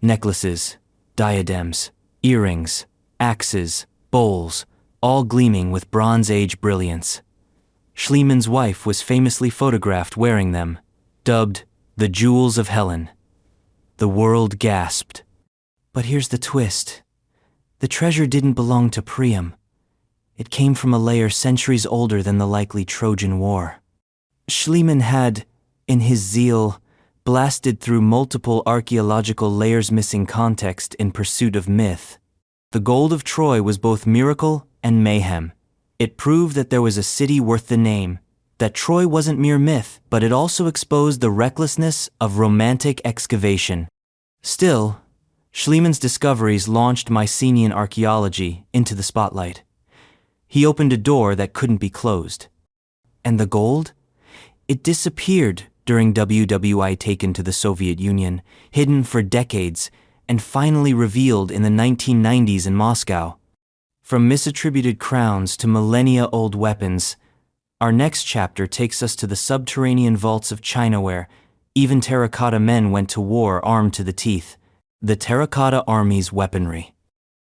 Necklaces, diadems, earrings, axes, bowls, all gleaming with Bronze Age brilliance. Schliemann's wife was famously photographed wearing them, dubbed the Jewels of Helen. The world gasped. But here's the twist. The treasure didn't belong to Priam. It came from a layer centuries older than the likely Trojan War. Schliemann had, in his zeal, blasted through multiple archaeological layers missing context in pursuit of myth. The gold of Troy was both miracle and mayhem. It proved that there was a city worth the name, that Troy wasn't mere myth, but it also exposed the recklessness of romantic excavation. Still, Schliemann's discoveries launched Mycenaean archaeology into the spotlight. He opened a door that couldn't be closed. And the gold? It disappeared during WWI taken to the Soviet Union, hidden for decades, and finally revealed in the 1990s in Moscow. From misattributed crowns to millennia-old weapons, our next chapter takes us to the subterranean vaults of China where even terracotta men went to war armed to the teeth, the Terracotta Army's weaponry.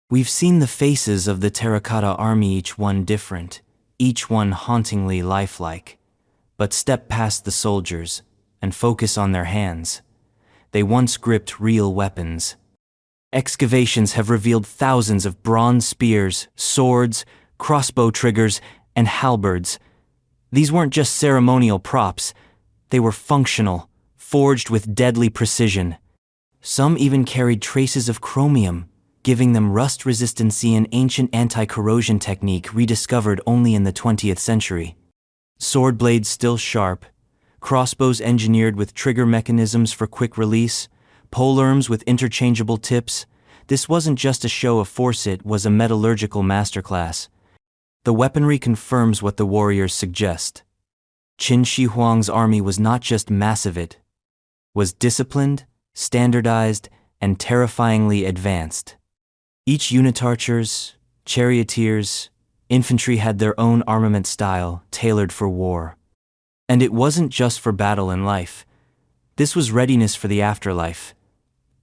We've seen the faces of the Terracotta Army, each one different, each one hauntingly lifelike. But step past the soldiers and focus on their hands. They once gripped real weapons. Excavations have revealed thousands of bronze spears, swords, crossbow triggers, and halberds. These weren't just ceremonial props. They were functional, forged with deadly precision. Some even carried traces of chromium, giving them rust resistance, an ancient anti-corrosion technique rediscovered only in the 20th century. Sword blades still sharp, crossbows engineered with trigger mechanisms for quick release, polearms with interchangeable tips. This wasn't just a show of force, it was a metallurgical masterclass. The weaponry confirms what the warriors suggest. Qin Shi Huang's army was not just massive, it was disciplined, standardized, and terrifyingly advanced. Each unitarchers, charioteers, infantry had their own armament style, tailored for war. And it wasn't just for battle and life. This was readiness for the afterlife.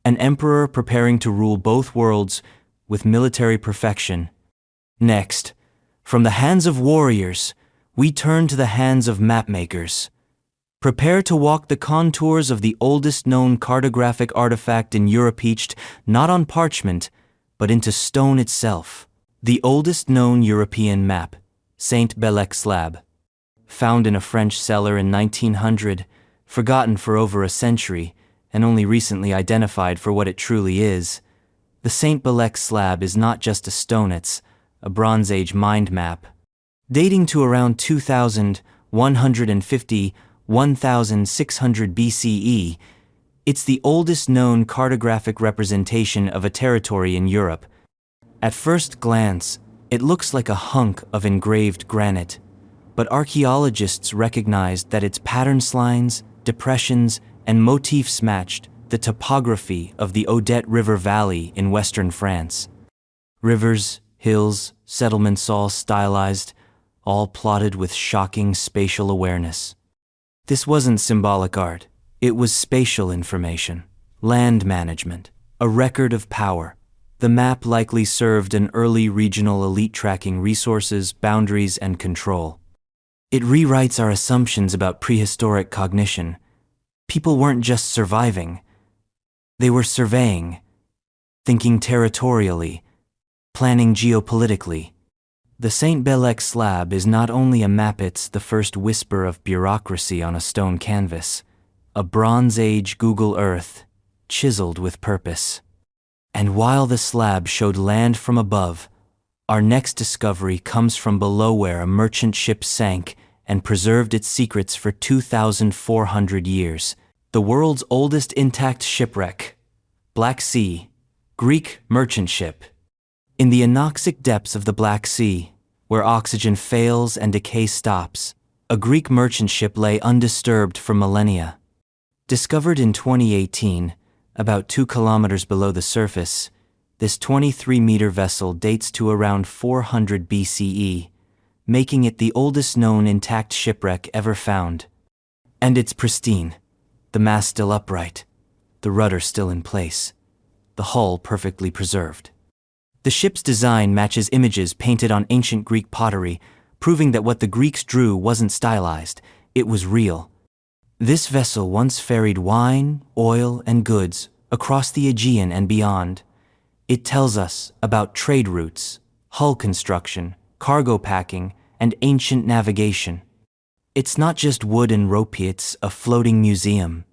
An emperor preparing to rule both worlds with military perfection. Next, from the hands of warriors, we turn to the hands of mapmakers. Prepare to walk the contours of the oldest known cartographic artifact in Europe, etched not on parchment, but into stone itself. The oldest known European map, Saint Belec slab. Found in a French cellar in 1900, forgotten for over a century, and only recently identified for what it truly is. The Saint Belec slab is not just a stone, it's a Bronze Age mind map. Dating to around 2000, 150–1600 BCE, it's the oldest known cartographic representation of a territory in Europe. At first glance, it looks like a hunk of engraved granite, but archaeologists recognized that its pattern lines, depressions, and motifs matched the topography of the Odette River Valley in western France. Rivers, hills, settlements all stylized, all plotted with shocking spatial awareness. This wasn't symbolic art, it was spatial information, land management, a record of power. The map likely served an early regional elite tracking resources, boundaries, and control. It rewrites our assumptions about prehistoric cognition. People weren't just surviving, they were surveying, thinking territorially, planning geopolitically. The St. Belec slab is not only a map, it's the first whisper of bureaucracy on a stone canvas, a Bronze Age Google Earth, chiseled with purpose. And while the slab showed land from above, our next discovery comes from below, where a merchant ship sank and preserved its secrets for 2,400 years. The world's oldest intact shipwreck, Black Sea, Greek merchant ship. In the anoxic depths of the Black Sea, where oxygen fails and decay stops, a Greek merchant ship lay undisturbed for millennia. Discovered in 2018, about 2 kilometers below the surface, this 23-meter vessel dates to around 400 BCE, making it the oldest known intact shipwreck ever found. And it's pristine, the mast still upright, the rudder still in place, the hull perfectly preserved. The ship's design matches images painted on ancient Greek pottery, proving that what the Greeks drew wasn't stylized, it was real. This vessel once ferried wine, oil, and goods across the Aegean and beyond. It tells us about trade routes, hull construction, cargo packing, and ancient navigation. It's not just wood and rope, it's a floating museum.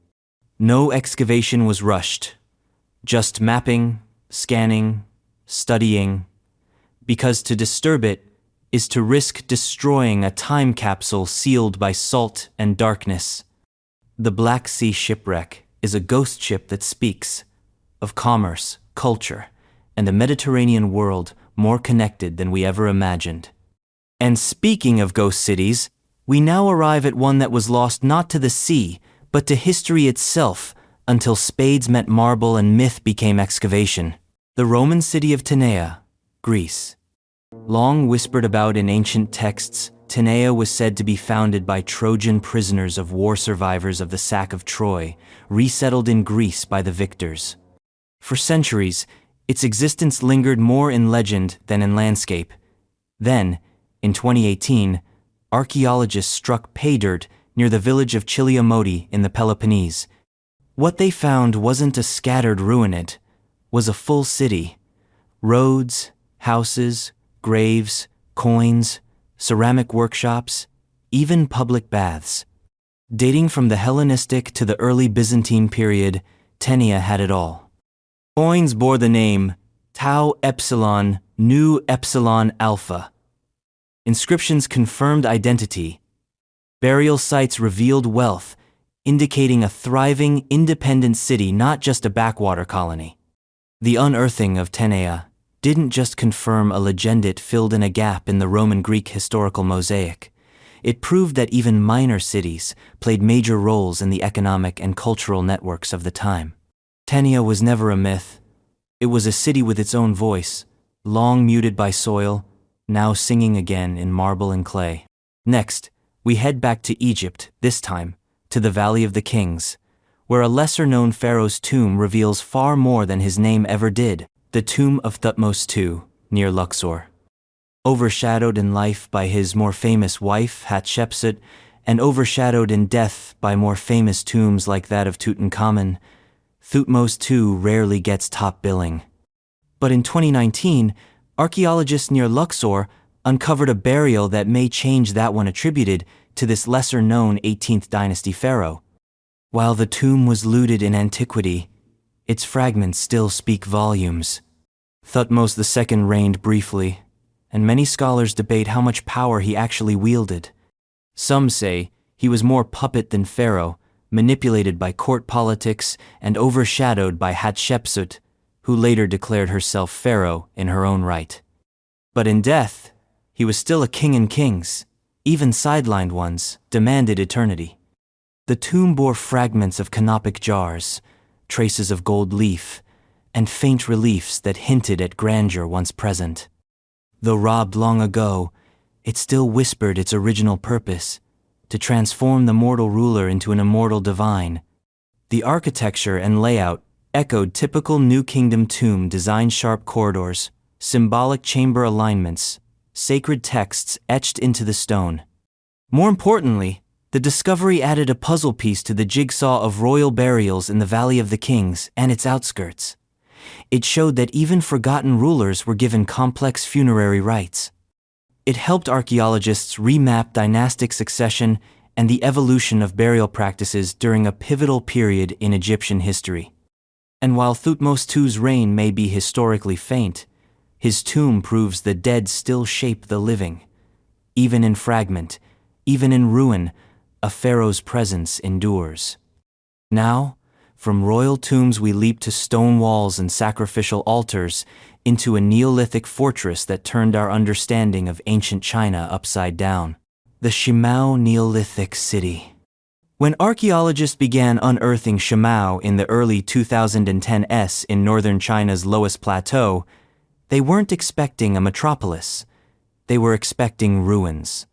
No excavation was rushed, just mapping, scanning, studying, because to disturb it is to risk destroying a time capsule sealed by salt and darkness. The Black Sea shipwreck is a ghost ship that speaks of commerce, culture, and a Mediterranean world more connected than we ever imagined. And speaking of ghost cities, we now arrive at one that was lost not to the sea, but to history itself, until spades met marble and myth became excavation. The Roman city of Tenea, Greece. Long whispered about in ancient texts, Tenea was said to be founded by Trojan prisoners of war survivors of the sack of Troy, resettled in Greece by the victors. For centuries, its existence lingered more in legend than in landscape. Then, in 2018, archaeologists struck pay dirt near the village of Chiliomodi in the Peloponnese. What they found wasn't a scattered ruin, it was a full city. Roads, houses, graves, coins, ceramic workshops, even public baths. Dating from the Hellenistic to the early Byzantine period, Tenea had it all. Coins bore the name Tau Epsilon Nu Epsilon Alpha. Inscriptions confirmed identity. Burial sites revealed wealth, indicating a thriving, independent city, not just a backwater colony. The unearthing of Tenea didn't just confirm a legend, it filled in a gap in the Roman-Greek historical mosaic. It proved that even minor cities played major roles in the economic and cultural networks of the time. Tenea was never a myth. It was a city with its own voice, long muted by soil, now singing again in marble and clay. Next, we head back to Egypt, this time to the Valley of the Kings, where a lesser-known pharaoh's tomb reveals far more than his name ever did. The tomb of Thutmose II, near Luxor. Overshadowed in life by his more famous wife, Hatshepsut, and overshadowed in death by more famous tombs like that of Tutankhamun, Thutmose II rarely gets top billing. But in 2019, archaeologists near Luxor uncovered a burial that may change that one, attributed to this lesser-known 18th dynasty pharaoh. While the tomb was looted in antiquity, its fragments still speak volumes. Thutmose II reigned briefly, and many scholars debate how much power he actually wielded. Some say he was more puppet than pharaoh, manipulated by court politics and overshadowed by Hatshepsut, who later declared herself pharaoh in her own right. But in death, he was still a king, and kings, even sidelined ones, demanded eternity. The tomb bore fragments of canopic jars, traces of gold leaf, and faint reliefs that hinted at grandeur once present. Though robbed long ago, it still whispered its original purpose, to transform the mortal ruler into an immortal divine. The architecture and layout echoed typical New Kingdom tomb design: sharp corridors, symbolic chamber alignments, sacred texts etched into the stone. More importantly, the discovery added a puzzle piece to the jigsaw of royal burials in the Valley of the Kings and its outskirts. It showed that even forgotten rulers were given complex funerary rites. It helped archaeologists remap dynastic succession and the evolution of burial practices during a pivotal period in Egyptian history. And while Thutmose II's reign may be historically faint, his tomb proves the dead still shape the living. Even in fragment, even in ruin, a pharaoh's presence endures. Now, from royal tombs we leap to stone walls and sacrificial altars, into a Neolithic fortress that turned our understanding of ancient China upside down. The Shimao Neolithic City. When archaeologists began unearthing Shimao in the early 2010s in northern China's lowest plateau, they weren't expecting a metropolis. They were expecting ruins.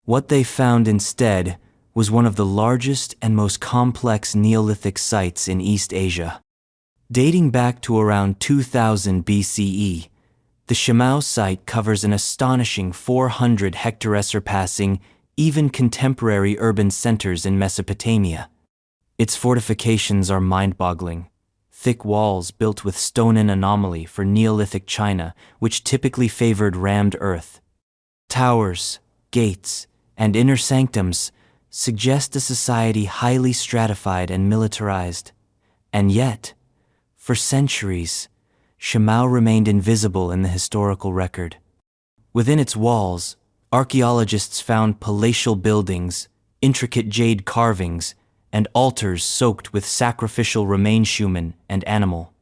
What they found instead was one of the largest and most complex Neolithic sites in East Asia. Dating back to around 2000 BCE, the Shimao site covers an astonishing 400 hectares, surpassing even contemporary urban centers in Mesopotamia. Its fortifications are mind-boggling. Thick walls built with stone, an anomaly for Neolithic China, which typically favored rammed earth. Towers, gates, and inner sanctums suggest a society highly stratified and militarized. And yet, for centuries, Shimao remained invisible in the historical record. Within its walls, archaeologists found palatial buildings, intricate jade carvings, and altars soaked with sacrificial remains, human and animal.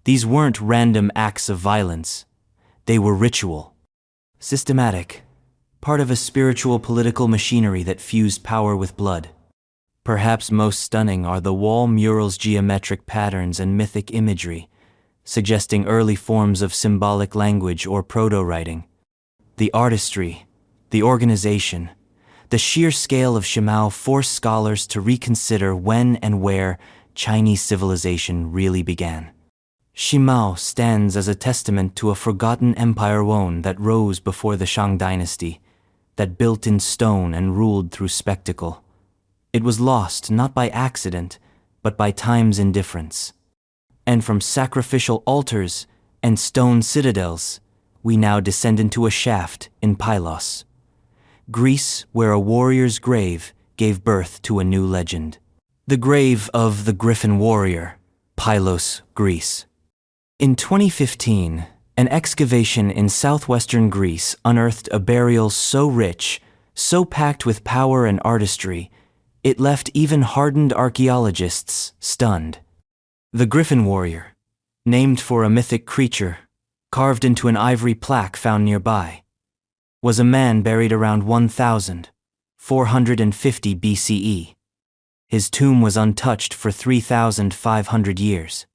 These weren't random acts of violence. They were ritual, systematic, part of a spiritual political machinery that fused power with blood. Perhaps most stunning are the wall murals' geometric patterns and mythic imagery, suggesting early forms of symbolic language or proto-writing. The artistry, the organization, the sheer scale of Shimao forced scholars to reconsider when and where Chinese civilization really began. Shimao stands as a testament to a forgotten empire one that rose before the Shang dynasty, that built in stone and ruled through spectacle. It was lost not by accident, but by time's indifference. And from sacrificial altars and stone citadels, we now descend into a shaft in Pylos, Greece, where a warrior's grave gave birth to a new legend. The grave of the Griffin warrior, Pylos, Greece. In 2015, an excavation in southwestern Greece unearthed a burial so rich, so packed with power and artistry, it left even hardened archaeologists stunned. The Griffin warrior, named for a mythic creature, carved into an ivory plaque found nearby, was a man buried around 1450 BCE. His tomb was untouched for 3,500 years,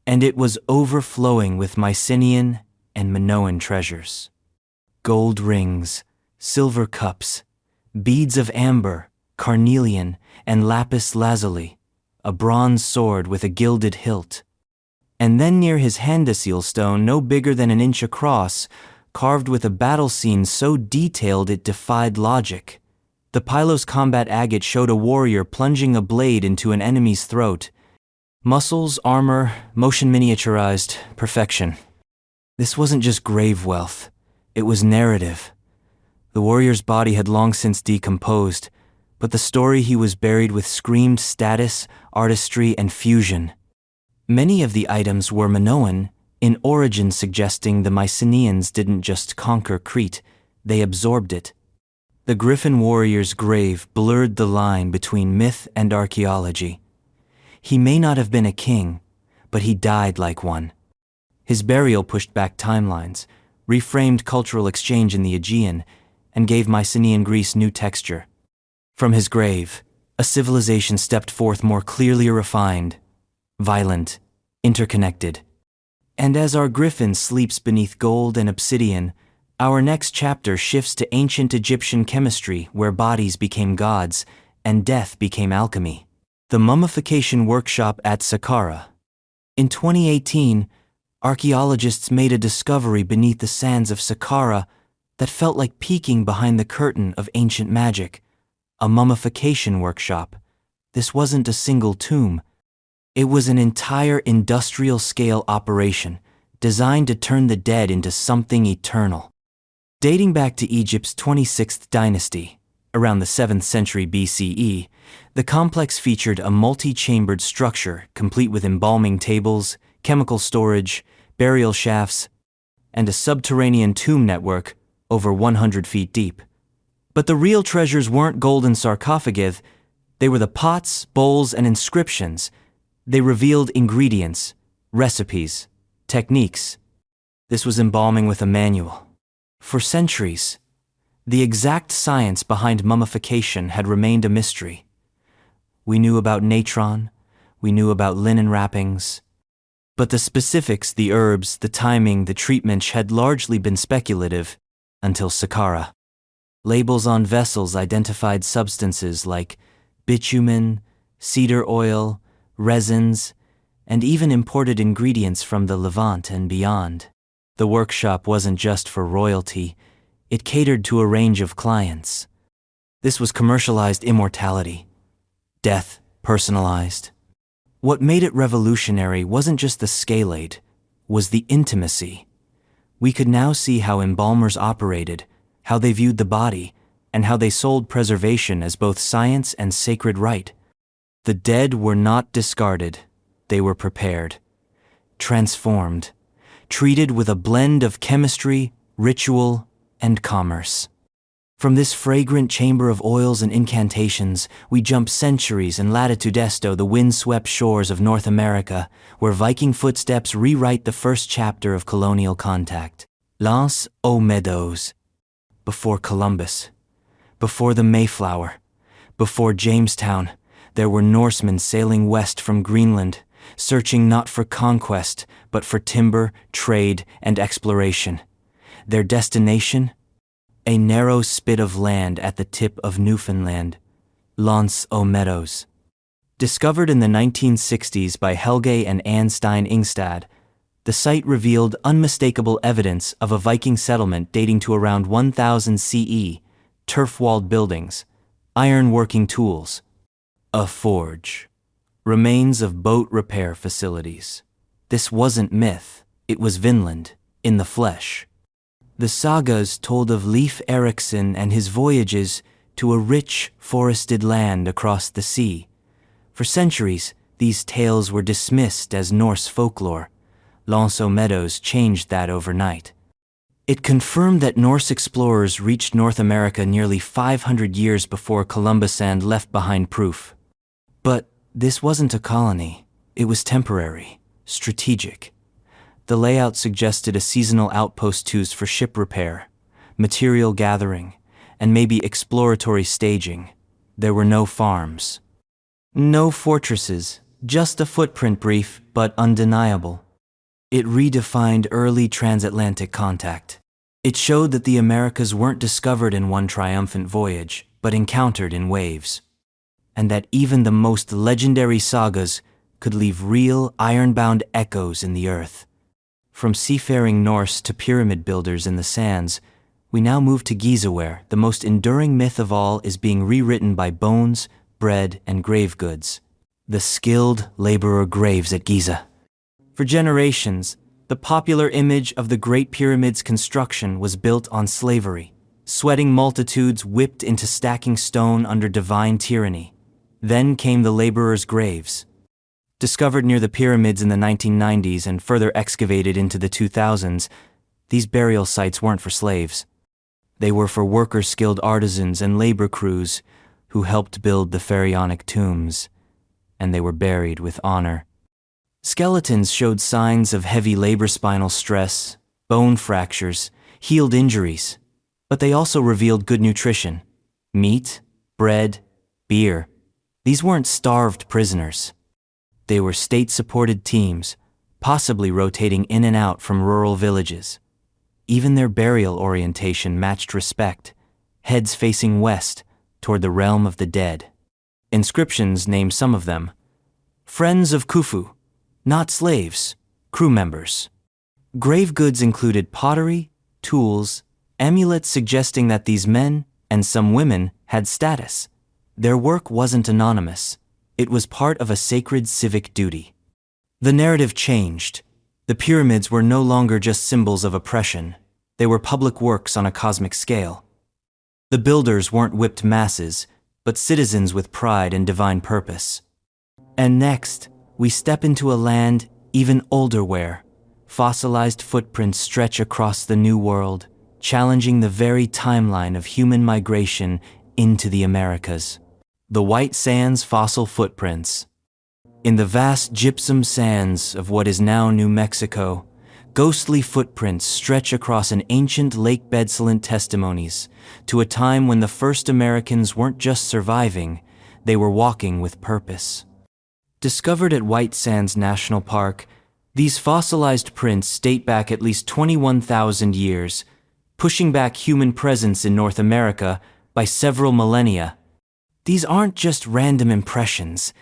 and it was overflowing with Mycenaean and Minoan treasures. Gold rings, silver cups, beads of amber, carnelian, and lapis lazuli, a bronze sword with a gilded hilt. And then near his hand a seal stone no bigger than an inch across, carved with a battle scene so detailed it defied logic. The Pylos combat agate showed a warrior plunging a blade into an enemy's throat. Muscles, armor, motion miniaturized, perfection. This wasn't just grave wealth, it was narrative. The warrior's body had long since decomposed, but the story he was buried with screamed status, artistry, and fusion. Many of the items were Minoan, in origin suggesting the Mycenaeans didn't just conquer Crete, they absorbed it. The Griffin warrior's grave blurred the line between myth and archaeology. He may not have been a king, but he died like one. His burial pushed back timelines, reframed cultural exchange in the Aegean, and gave Mycenaean Greece new texture. From his grave, a civilization stepped forth more clearly refined, violent, interconnected. And as our griffin sleeps beneath gold and obsidian, our next chapter shifts to ancient Egyptian chemistry, where bodies became gods and death became alchemy. The mummification workshop at Saqqara. In 2018, archaeologists made a discovery beneath the sands of Saqqara that felt like peeking behind the curtain of ancient magic. A mummification workshop. This wasn't a single tomb. It was an entire industrial-scale operation designed to turn the dead into something eternal. Dating back to Egypt's 26th dynasty, around the 7th century BCE, the complex featured a multi-chambered structure complete with embalming tables, chemical storage, burial shafts, and a subterranean tomb network over 100 feet deep. But the real treasures weren't golden sarcophagi, they were the pots, bowls, and inscriptions. They revealed ingredients, recipes, techniques. This was embalming with a manual. For centuries, the exact science behind mummification had remained a mystery. We knew about natron, we knew about linen wrappings, but the specifics, the herbs, the timing, the treatment had largely been speculative until Saqqara. Labels on vessels identified substances like bitumen, cedar oil, resins, and even imported ingredients from the Levant and beyond. The workshop wasn't just for royalty, it catered to a range of clients. This was commercialized immortality, death personalized. What made it revolutionary wasn't just the scalade, was the intimacy. We could now see how embalmers operated, how they viewed the body, and how they sold preservation as both science and sacred rite. The dead were not discarded, they were prepared, transformed, treated with a blend of chemistry, ritual, and commerce. From this fragrant chamber of oils and incantations, we jump centuries and latitudesto the wind-swept shores of North America, where Viking footsteps rewrite the first chapter of colonial contact. L'Anse aux Meadows. Before Columbus, before the Mayflower, before Jamestown, there were Norsemen sailing west from Greenland, searching not for conquest, but for timber, trade, and exploration. Their destination? A narrow spit of land at the tip of Newfoundland, L'Anse aux Meadows. Discovered in the 1960s by Helge and Anne Stein Ingstad, the site revealed unmistakable evidence of a Viking settlement dating to around 1000 CE, turf-walled buildings, iron-working tools, a forge, remains of boat repair facilities. This wasn't myth, it was Vinland, in the flesh. The sagas told of Leif Erikson and his voyages to a rich, forested land across the sea. For centuries, these tales were dismissed as Norse folklore. L'Anse aux Meadows changed that overnight. It confirmed that Norse explorers reached North America nearly 500 years before Columbus and left behind proof. But this wasn't a colony. It was temporary, strategic. The layout suggested a seasonal outpost used for ship repair, material gathering, and maybe exploratory staging. There were no farms. No fortresses, just a footprint brief but undeniable. It redefined early transatlantic contact. It showed that the Americas weren't discovered in one triumphant voyage, but encountered in waves. And that even the most legendary sagas could leave real, iron-bound echoes in the earth. From seafaring Norse to pyramid builders in the sands, we now move to Giza, where the most enduring myth of all is being rewritten by bones, bread, and grave goods. The skilled laborer graves at Giza. For generations, the popular image of the Great Pyramid's construction was built on slavery, sweating multitudes whipped into stacking stone under divine tyranny. Then came the laborers' graves. Discovered near the pyramids in the 1990s and further excavated into the 2000s, these burial sites weren't for slaves. They were for worker-skilled artisans and labor crews who helped build the pharaonic tombs, and they were buried with honor. Skeletons showed signs of heavy labor spinal stress, bone fractures, healed injuries, but they also revealed good nutrition. Meat, bread, beer. These weren't starved prisoners. They were state-supported teams, possibly rotating in and out from rural villages. Even their burial orientation matched respect, heads facing west toward the realm of the dead. Inscriptions name some of them. Friends of Khufu, not slaves, crew members. Grave goods included pottery, tools, amulets suggesting that these men, and some women, had status. Their work wasn't anonymous. It was part of a sacred civic duty. The narrative changed. The pyramids were no longer just symbols of oppression. They were public works on a cosmic scale. The builders weren't whipped masses, but citizens with pride and divine purpose. And next, we step into a land even older where fossilized footprints stretch across the New World, challenging the very timeline of human migration into the Americas. The White Sands fossil footprints. In the vast gypsum sands of what is now New Mexico, ghostly footprints stretch across an ancient lakebed silent testimonies to a time when the first Americans weren't just surviving, they were walking with purpose. Discovered at White Sands National Park, these fossilized prints date back at least 21,000 years, pushing back human presence in North America by several millennia. These aren't just random impressions.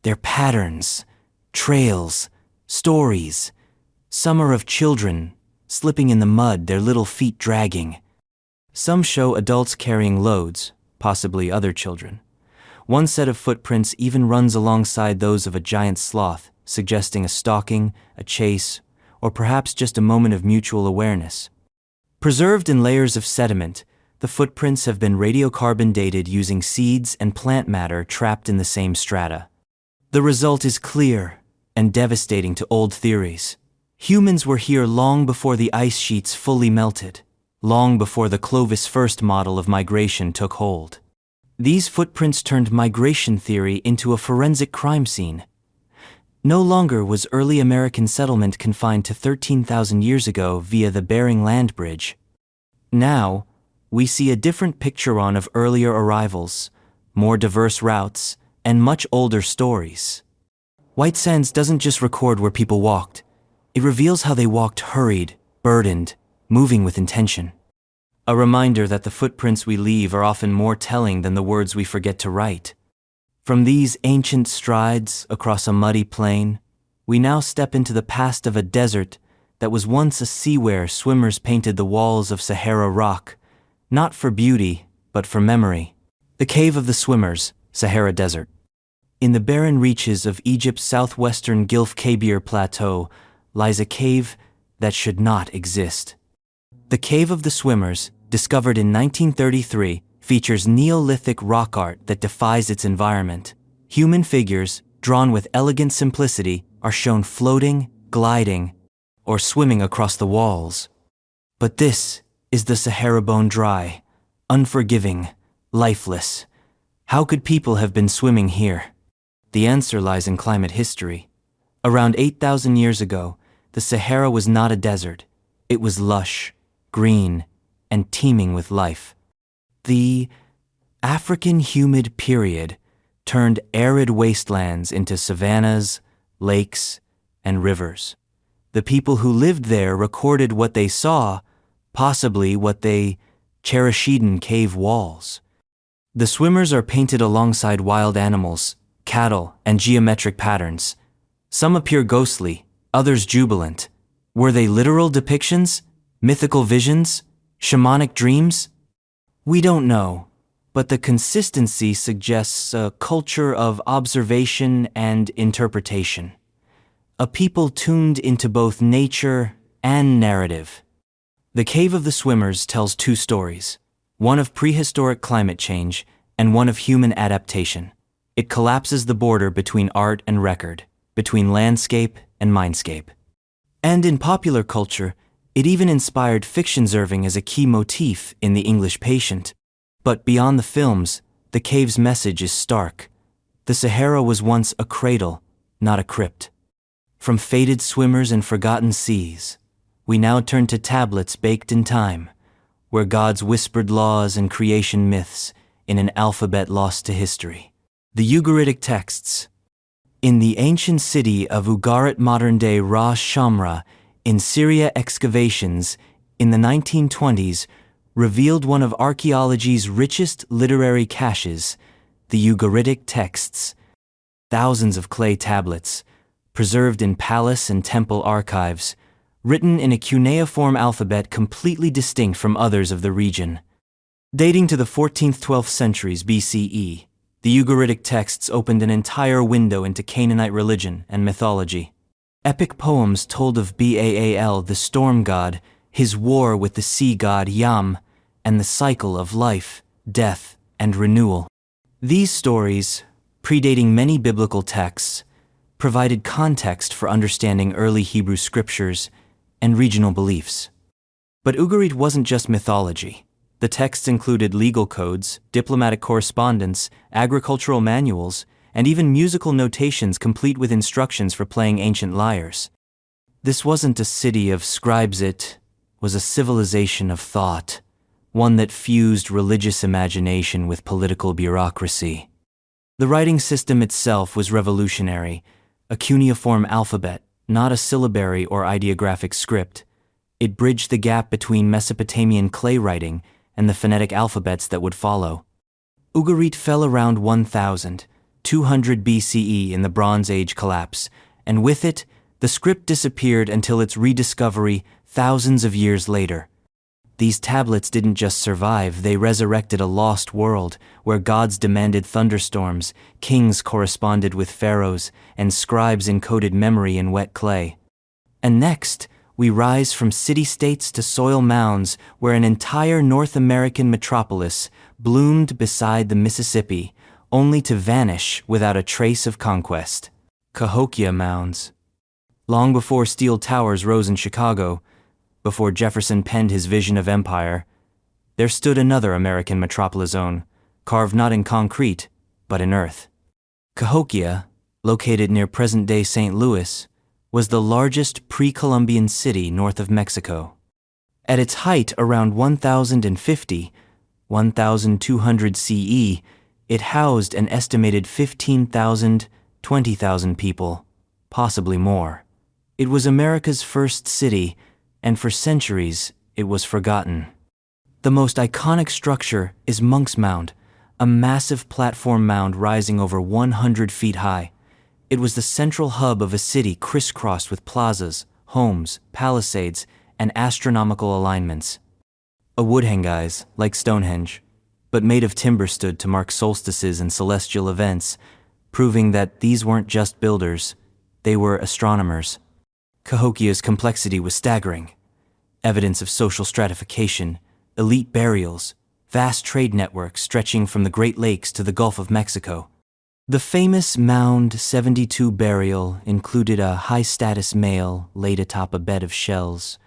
They're patterns, trails, stories. Some are of children, slipping in the mud, their little feet dragging. Some show adults carrying loads, possibly other children. One set of footprints even runs alongside those of a giant sloth, suggesting a stalking, a chase, or perhaps just a moment of mutual awareness. Preserved in layers of sediment, the footprints have been radiocarbon dated using seeds and plant matter trapped in the same strata. The result is clear and devastating to old theories. Humans were here long before the ice sheets fully melted, long before the Clovis first model of migration took hold. These footprints turned migration theory into a forensic crime scene. No longer was early American settlement confined to 13,000 years ago via the Bering Land Bridge. Now, we see a different picture of earlier arrivals, more diverse routes, and much older stories. White Sands doesn't just record where people walked. It reveals how they walked hurried, burdened, moving with intention. A reminder that the footprints we leave are often more telling than the words we forget to write. From these ancient strides across a muddy plain, we now step into the past of a desert that was once a sea where swimmers painted the walls of Sahara rock, not for beauty, but for memory. The Cave of the Swimmers, Sahara Desert. In the barren reaches of Egypt's southwestern Gilf Kebir Plateau lies a cave that should not exist. The Cave of the Swimmers, discovered in 1933, features Neolithic rock art that defies its environment. Human figures, drawn with elegant simplicity, are shown floating, gliding, or swimming across the walls. But this is the Sahara bone dry, unforgiving, lifeless. How could people have been swimming here? The answer lies in climate history. Around 8,000 years ago, the Sahara was not a desert. It was lush, green, and teeming with life. The African humid period turned arid wastelands into savannas, lakes, and rivers. The people who lived there recorded what they saw, possibly what they Cherashidon cave walls. The swimmers are painted alongside wild animals, cattle, and geometric patterns. Some appear ghostly, others jubilant. Were they literal depictions? Mythical visions? Shamanic dreams? We don't know, but the consistency suggests a culture of observation and interpretation. A people tuned into both nature and narrative. The Cave of the Swimmers tells two stories, one of prehistoric climate change and one of human adaptation. It collapses the border between art and record, between landscape and mindscape. And in popular culture, It even inspired fiction serving as a key motif in The English Patient. But beyond the films, the cave's message is stark. The Sahara was once a cradle, not a crypt. From fated swimmers and forgotten seas, we now turn to tablets baked in time, where God's whispered laws and creation myths in an alphabet lost to history. The Ugaritic texts. In the ancient city of Ugarit, modern-day Ras Shamra, in Syria, excavations in the 1920s revealed one of archaeology's richest literary caches, the Ugaritic texts. Thousands of clay tablets, preserved in palace and temple archives, written in a cuneiform alphabet completely distinct from others of the region. Dating to the 14th–12th centuries BCE, the Ugaritic texts opened an entire window into Canaanite religion and mythology. Epic poems told of Baal, the storm god, his war with the sea god Yam, and the cycle of life, death, and renewal. These stories, predating many biblical texts, provided context for understanding early Hebrew scriptures and regional beliefs. But Ugarit wasn't just mythology. The texts included legal codes, diplomatic correspondence, agricultural manuals, and even musical notations complete with instructions for playing ancient lyres. This wasn't a city of scribes, it was a civilization of thought, one that fused religious imagination with political bureaucracy. The writing system itself was revolutionary, a cuneiform alphabet, not a syllabary or ideographic script. It bridged the gap between Mesopotamian clay writing and the phonetic alphabets that would follow. Ugarit fell around 1200 BCE in the Bronze Age collapse, and with it, the script disappeared until its rediscovery thousands of years later. These tablets didn't just survive, they resurrected a lost world where gods demanded thunderstorms, kings corresponded with pharaohs, and scribes encoded memory in wet clay. And next, we rise from city-states to soil mounds where an entire North American metropolis bloomed beside the Mississippi, only to vanish without a trace of conquest. Cahokia Mounds. Long before steel towers rose in Chicago, before Jefferson penned his vision of empire, there stood another American metropolis zone, carved not in concrete, but in earth. Cahokia, located near present-day St. Louis, was the largest pre-Columbian city north of Mexico. At its height around 1200 CE, it housed an estimated 15,000, 20,000 people, possibly more. It was America's first city, and for centuries it was forgotten. The most iconic structure is Monk's Mound, a massive platform mound rising over 100 feet high. It was the central hub of a city crisscrossed with plazas, homes, palisades, and astronomical alignments. A woodhangise, like Stonehenge, but made of timber, stood to mark solstices and celestial events, proving that these weren't just builders, they were astronomers. Cahokia's complexity was staggering. Evidence of social stratification, elite burials, vast trade networks stretching from the Great Lakes to the Gulf of Mexico. The famous Mound 72 burial included a high-status male laid atop a bed of shells,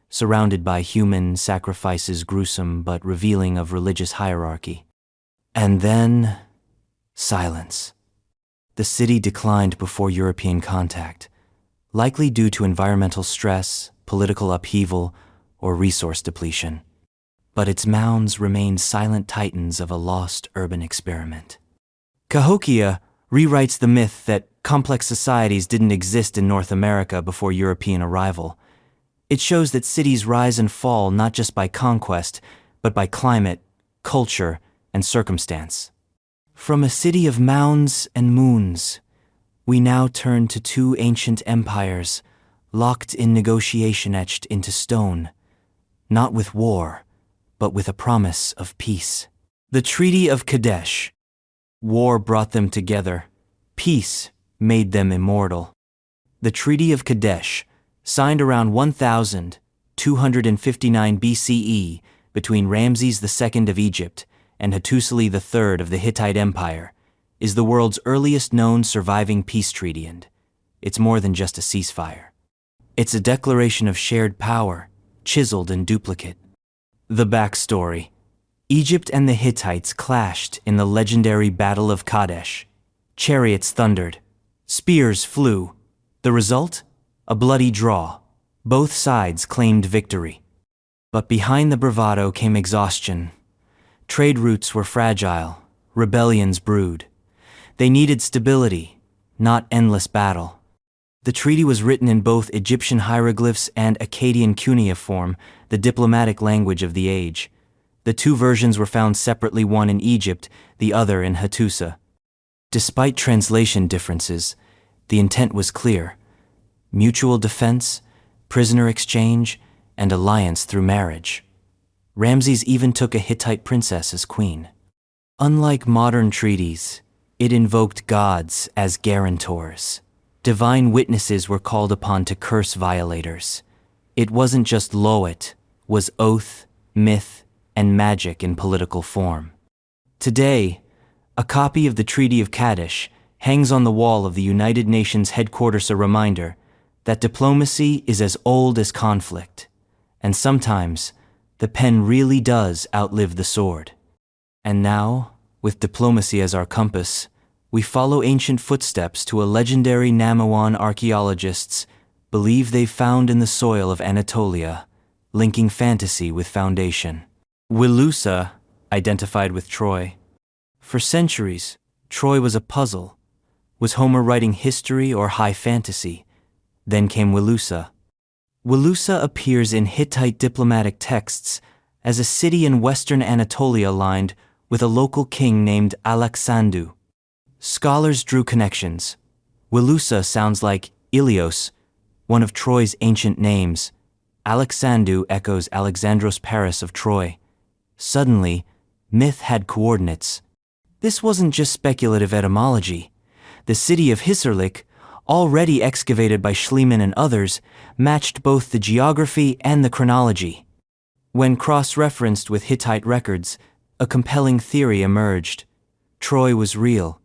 surrounded by human sacrifices, gruesome but revealing of religious hierarchy. And then, silence. The city declined before European contact, likely due to environmental stress, political upheaval, or resource depletion. But its mounds remained silent titans of a lost urban experiment. Cahokia rewrites the myth that complex societies didn't exist in North America before European arrival. It shows that cities rise and fall not just by conquest, but by climate, culture, and circumstance. From a city of mounds and moons, we now turn to two ancient empires, locked in negotiation etched into stone, not with war, but with a promise of peace. The Treaty of Kadesh. War brought them together. Peace made them immortal. The Treaty of Kadesh, signed around 1259 BCE between Ramses II of Egypt and Hattusili III of the Hittite Empire, is the world's earliest known surviving peace treaty, and it's more than just a ceasefire. It's a declaration of shared power, chiseled in duplicate. The backstory. Egypt and the Hittites clashed in the legendary Battle of Kadesh. Chariots thundered. Spears flew. The result? A bloody draw. Both sides claimed victory. But behind the bravado came exhaustion. Trade routes were fragile. Rebellions brewed. They needed stability, not endless battle. The treaty was written in both Egyptian hieroglyphs and Akkadian cuneiform, the diplomatic language of the age. The two versions were found separately, one in Egypt, the other in Hattusa. Despite translation differences, the intent was clear: mutual defense, prisoner exchange, and alliance through marriage. Ramses even took a Hittite princess as queen. Unlike modern treaties, it invoked gods as guarantors. Divine witnesses were called upon to curse violators. It wasn't just loat, was oath, myth, and magic in political form. Today, a copy of the Treaty of Kadesh hangs on the wall of the United Nations headquarters, a reminder that diplomacy is as old as conflict, and sometimes the pen really does outlive the sword. And now, with diplomacy as our compass, we follow ancient footsteps to a legendary Namawan archaeologists believe they've found in the soil of Anatolia, linking fantasy with foundation. Wilusa identified with Troy. For centuries, Troy was a puzzle. Was Homer writing history or high fantasy? Then came Wilusa. Wilusa appears in Hittite diplomatic texts as a city in western Anatolia lined with a local king named Alexandru. Scholars drew connections. Wilusa sounds like Ilios, one of Troy's ancient names. Alexandru echoes Alexandros Paris of Troy. Suddenly, myth had coordinates. This wasn't just speculative etymology. The city of Hisarlik, already excavated by Schliemann and others, matched both the geography and the chronology. When cross-referenced with Hittite records, a compelling theory emerged. Troy was real,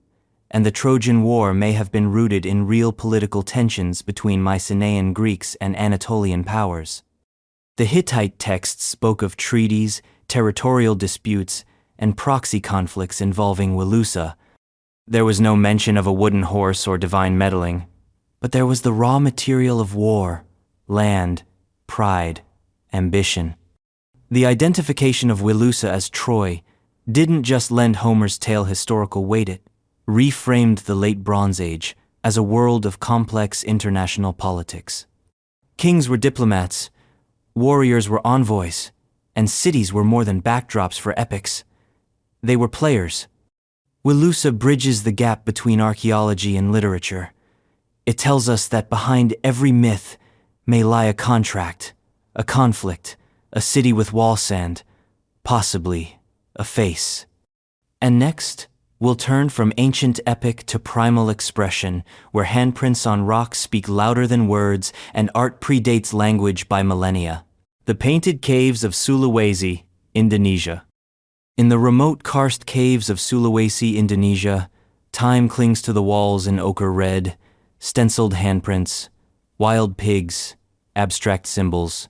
and the Trojan War may have been rooted in real political tensions between Mycenaean Greeks and Anatolian powers. The Hittite texts spoke of treaties, territorial disputes, and proxy conflicts involving Wilusa. There was no mention of a wooden horse or divine meddling, but there was the raw material of war, land, pride, ambition. The identification of Wilusa as Troy didn't just lend Homer's tale historical weight, it reframed the late Bronze Age as a world of complex international politics. Kings were diplomats, warriors were envoys, and cities were more than backdrops for epics. They were players. Wilusa bridges the gap between archaeology and literature. It tells us that behind every myth may lie a contract, a conflict, a city with wall sand, possibly a face. And next, we'll turn from ancient epic to primal expression, where handprints on rock speak louder than words and art predates language by millennia. The painted caves of Sulawesi, Indonesia. In the remote karst caves of Sulawesi, Indonesia, time clings to the walls in ochre red, stenciled handprints, wild pigs, abstract symbols.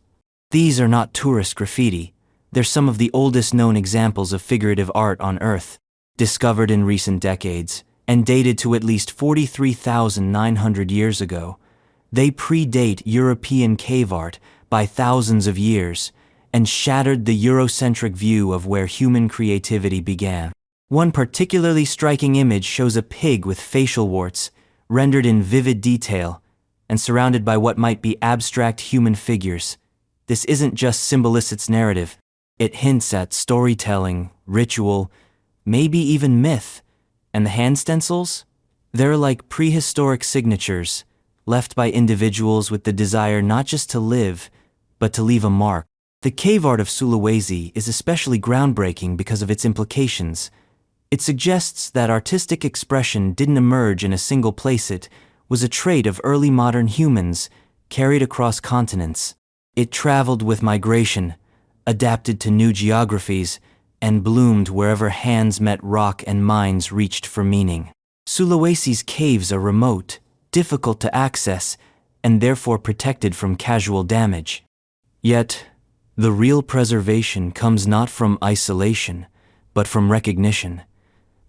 These are not tourist graffiti. They're some of the oldest known examples of figurative art on Earth, discovered in recent decades, and dated to at least 43,900 years ago. They predate European cave art by thousands of years, and shattered the Eurocentric view of where human creativity began. One particularly striking image shows a pig with facial warts, rendered in vivid detail, and surrounded by what might be abstract human figures. This isn't just symbolicist narrative. It hints at storytelling, ritual, maybe even myth. And the hand stencils? They're like prehistoric signatures, left by individuals with the desire not just to live, but to leave a mark. The cave art of Sulawesi is especially groundbreaking because of its implications. It suggests that artistic expression didn't emerge in a single place. It was a trait of early modern humans, carried across continents. It traveled with migration, adapted to new geographies, and bloomed wherever hands met rock and minds reached for meaning. Sulawesi's caves are remote, difficult to access, and therefore protected from casual damage. Yet, The real preservation comes not from isolation, but from recognition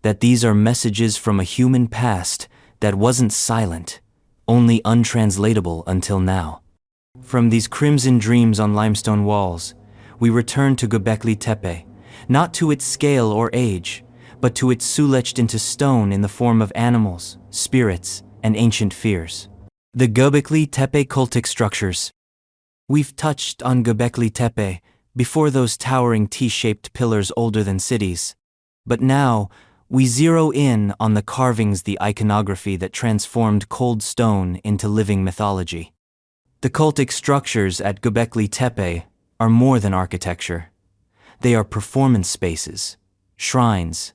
that these are messages from a human past that wasn't silent, only untranslatable until now. From these crimson dreams on limestone walls, we return to Göbekli Tepe, not to its scale or age, but to its sulletched into stone in the form of animals, spirits, and ancient fears. The Göbekli Tepe cultic structures. We've touched on Göbekli Tepe before, those towering T-shaped pillars older than cities. But now, we zero in on the carvings, the iconography that transformed cold stone into living mythology. The cultic structures at Göbekli Tepe are more than architecture. They are performance spaces, shrines,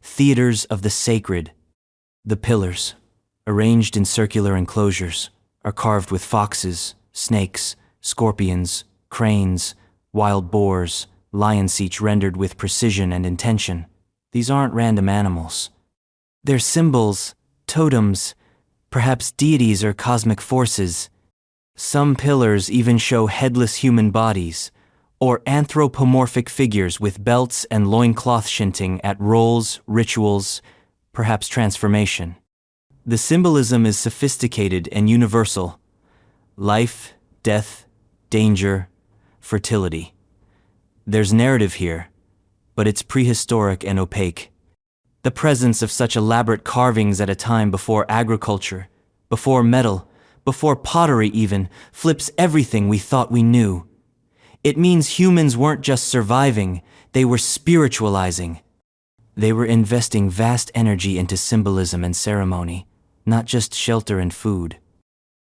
theaters of the sacred. The pillars, arranged in circular enclosures, are carved with foxes, snakes, scorpions, cranes, wild boars, lions, each rendered with precision and intention. These aren't random animals. They're symbols, totems, perhaps deities or cosmic forces. Some pillars even show headless human bodies, or anthropomorphic figures with belts and loincloths hinting at roles, rituals, perhaps transformation. The symbolism is sophisticated and universal. Life, death, danger, fertility. There's narrative here, but it's prehistoric and opaque. The presence of such elaborate carvings at a time before agriculture, before metal, before pottery even, flips everything we thought we knew. It means humans weren't just surviving, they were spiritualizing. They were investing vast energy into symbolism and ceremony, not just shelter and food.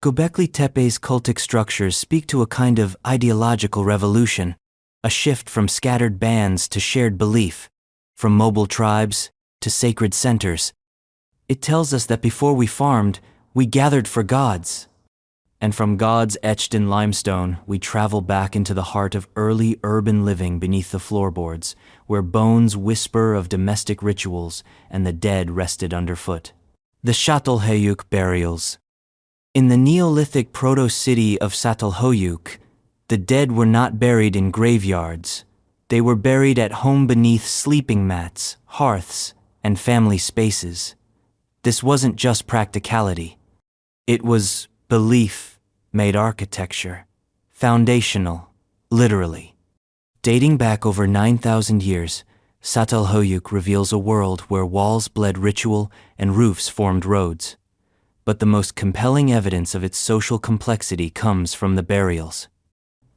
Göbekli Tepe's cultic structures speak to a kind of ideological revolution, a shift from scattered bands to shared belief, from mobile tribes to sacred centers. It tells us that before we farmed, we gathered for gods. And from gods etched in limestone, we travel back into the heart of early urban living beneath the floorboards, where bones whisper of domestic rituals and the dead rested underfoot. The Çatalhöyük burials. In the Neolithic proto-city of Çatalhöyük, the dead were not buried in graveyards. They were buried at home beneath sleeping mats, hearths, and family spaces. This wasn't just practicality. It was belief made architecture, foundational, literally. Dating back over 9,000 years, Çatalhöyük reveals a world where walls bled ritual and roofs formed roads. But the most compelling evidence of its social complexity comes from the burials.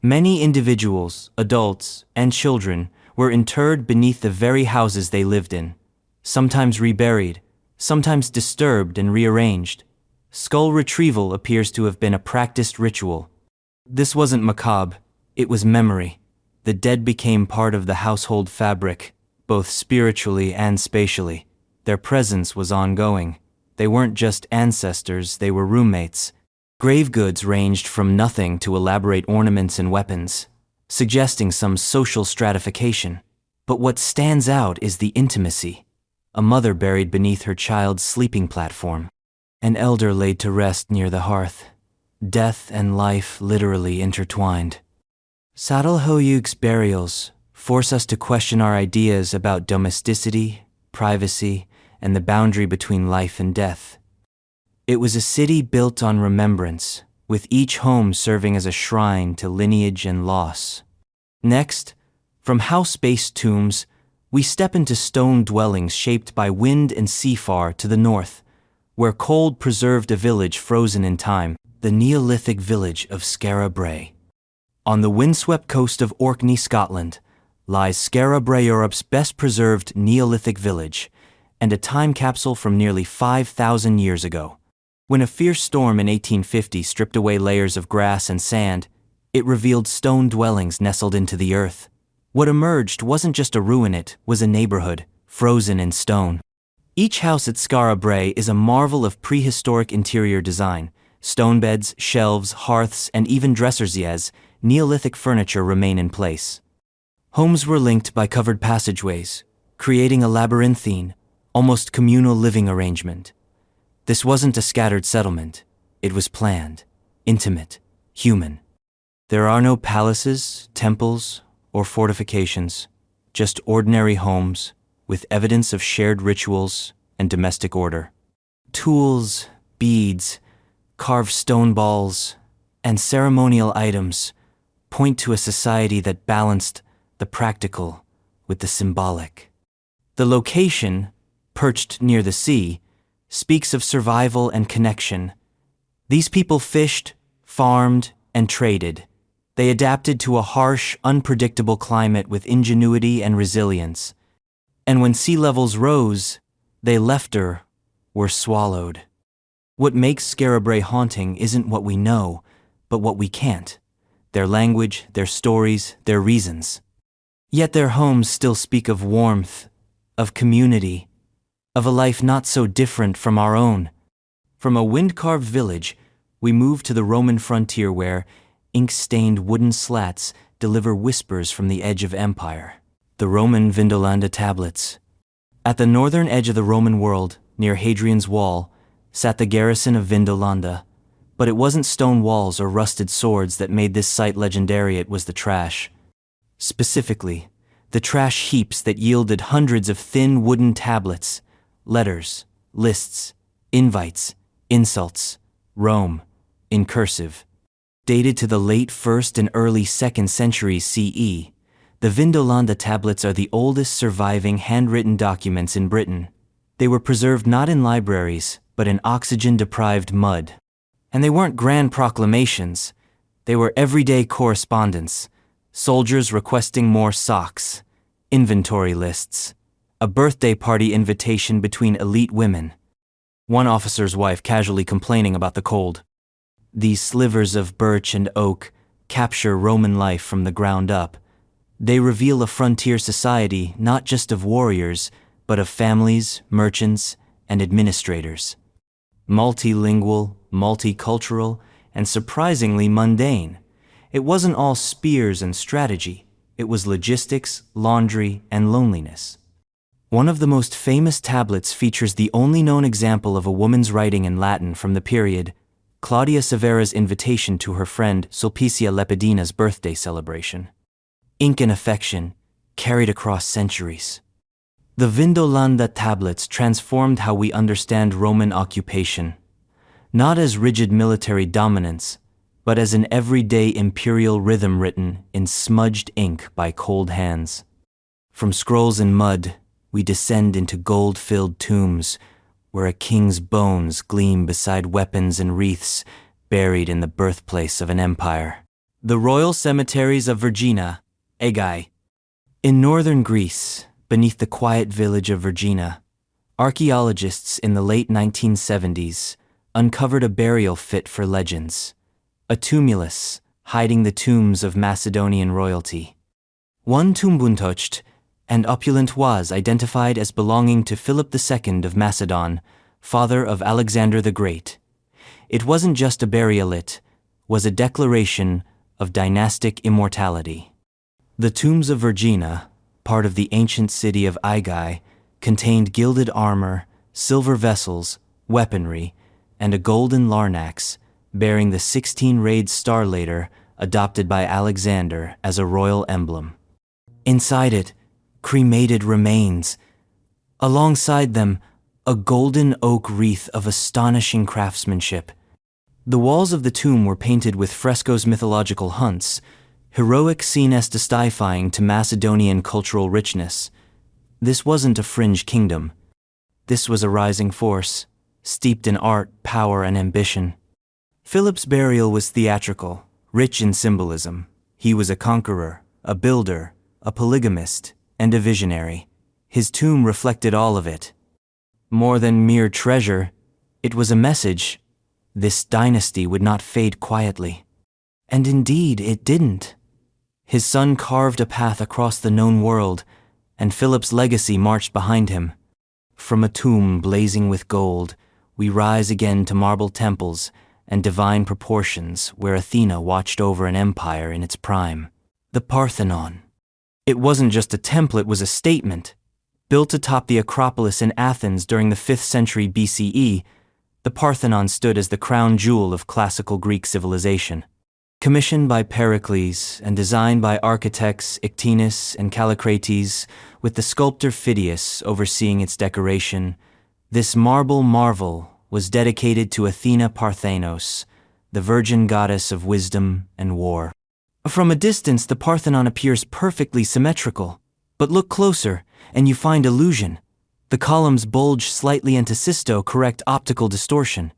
Many individuals, adults, and children were interred beneath the very houses they lived in, sometimes reburied, sometimes disturbed and rearranged. Skull retrieval appears to have been a practiced ritual. This wasn't macabre, it was memory. The dead became part of the household fabric, both spiritually and spatially. Their presence was ongoing. They weren't just ancestors, they were roommates. Grave goods ranged from nothing to elaborate ornaments and weapons, suggesting some social stratification. But what stands out is the intimacy. A mother buried beneath her child's sleeping platform. An elder laid to rest near the hearth. Death and life literally intertwined. Çatalhöyük's burials force us to question our ideas about domesticity, privacy, and the boundary between life and death. It was a city built on remembrance, with each home serving as a shrine to lineage and loss. Next, from house-based tombs, we step into stone dwellings shaped by wind and seafar to the north, where cold preserved a village frozen in time, the Neolithic village of Skara Brae. On the windswept coast of Orkney, Scotland, lies Skara Brae, Europe's best preserved Neolithic village, and a time capsule from nearly 5,000 years ago. When a fierce storm in 1850 stripped away layers of grass and sand, it revealed stone dwellings nestled into the earth. What emerged wasn't just a ruin, it was a neighborhood, frozen in stone. Each house at Skara Brae is a marvel of prehistoric interior design. Stone beds, shelves, hearths, and even dressers, as Neolithic furniture remain in place. Homes were linked by covered passageways, creating a labyrinthine, almost communal living arrangement. This wasn't a scattered settlement. It was planned, intimate, human. There are no palaces, temples, or fortifications, just ordinary homes with evidence of shared rituals and domestic order. Tools, beads, carved stone balls, and ceremonial items point to a society that balanced the practical with the symbolic. The location, perched near the sea, speaks of survival and connection. These people fished, farmed, and traded. They adapted to a harsh, unpredictable climate with ingenuity and resilience. And when sea levels rose, they left or were swallowed. What makes Skarabrae haunting isn't what we know, but what we can't. Their language, their stories, their reasons. Yet their homes still speak of warmth, of community, of a life not so different from our own. From a wind-carved village, we move to the Roman frontier where ink-stained wooden slats deliver whispers from the edge of empire. The Roman Vindolanda Tablets. At the northern edge of the Roman world, near Hadrian's Wall, sat the garrison of Vindolanda. But it wasn't stone walls or rusted swords that made this site legendary, it was the trash. Specifically, the trash heaps that yielded hundreds of thin wooden tablets, letters, lists, invites, insults, Rome, in cursive. Dated to the late 1st and early 2nd centuries CE, the Vindolanda tablets are the oldest surviving handwritten documents in Britain. They were preserved not in libraries, but in oxygen-deprived mud. And they weren't grand proclamations. They were everyday correspondence. Soldiers requesting more socks, inventory lists, a birthday party invitation between elite women, one officer's wife casually complaining about the cold. These slivers of birch and oak capture Roman life from the ground up. They reveal a frontier society not just of warriors, but of families, merchants, and administrators. Multilingual, multicultural, and surprisingly mundane. It wasn't all spears and strategy. It was logistics, laundry, and loneliness. One of the most famous tablets features the only known example of a woman's writing in Latin from the period, Claudia Severa's invitation to her friend Sulpicia Lepidina's birthday celebration. Ink and affection, carried across centuries. The Vindolanda tablets transformed how we understand Roman occupation, not as rigid military dominance, but as an everyday imperial rhythm written in smudged ink by cold hands. From scrolls in mud, we descend into gold-filled tombs, where a king's bones gleam beside weapons and wreaths buried in the birthplace of an empire. The royal cemeteries of Vergina, Aigai. In northern Greece, beneath the quiet village of Vergina, archaeologists in the late 1970s uncovered a burial fit for legends, a tumulus hiding the tombs of Macedonian royalty. One tumbuntocht, and opulent was identified as belonging to Philip II of Macedon, father of Alexander the Great. It wasn't just a burial, it was a declaration of dynastic immortality. The tombs of Vergina, part of the ancient city of Aigai, contained gilded armor, silver vessels, weaponry, and a golden larnax bearing the 16-rayed star later adopted by Alexander as a royal emblem. Inside it, cremated remains. Alongside them, a golden oak wreath of astonishing craftsmanship. The walls of the tomb were painted with frescoes mythological hunts, heroic scenes testifying to Macedonian cultural richness. This wasn't a fringe kingdom. This was a rising force, steeped in art, power, and ambition. Philip's burial was theatrical, rich in symbolism. He was a conqueror, a builder, a polygamist, and a visionary. His tomb reflected all of it. More than mere treasure, it was a message. This dynasty would not fade quietly. And indeed, it didn't. His son carved a path across the known world, and Philip's legacy marched behind him. From a tomb blazing with gold, we rise again to marble temples and divine proportions where Athena watched over an empire in its prime. The Parthenon. It wasn't just a temple, it was a statement. Built atop the Acropolis in Athens during the 5th century BCE, the Parthenon stood as the crown jewel of classical Greek civilization. Commissioned by Pericles and designed by architects Ictinus and Callicrates, with the sculptor Phidias overseeing its decoration, this marble marvel was dedicated to Athena Parthenos, the virgin goddess of wisdom and war. From a distance, the Parthenon appears perfectly symmetrical, but look closer and you find illusion. The columns bulge slightly and to correct optical distortion.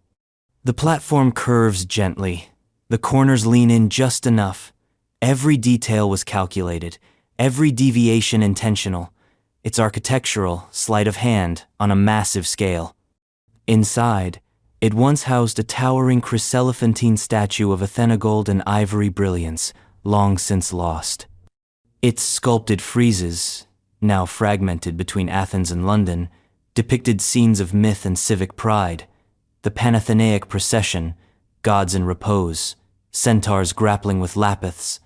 The platform curves gently. The corners lean in just enough. Every detail was calculated, every deviation intentional. It's architectural, sleight of hand, on a massive scale. Inside, it once housed a towering chryselephantine statue of Athena gold and ivory brilliance, long since lost. Its sculpted friezes, now fragmented between Athens and London, depicted scenes of myth and civic pride, the Panathenaic procession, gods in repose, centaurs grappling with lapiths.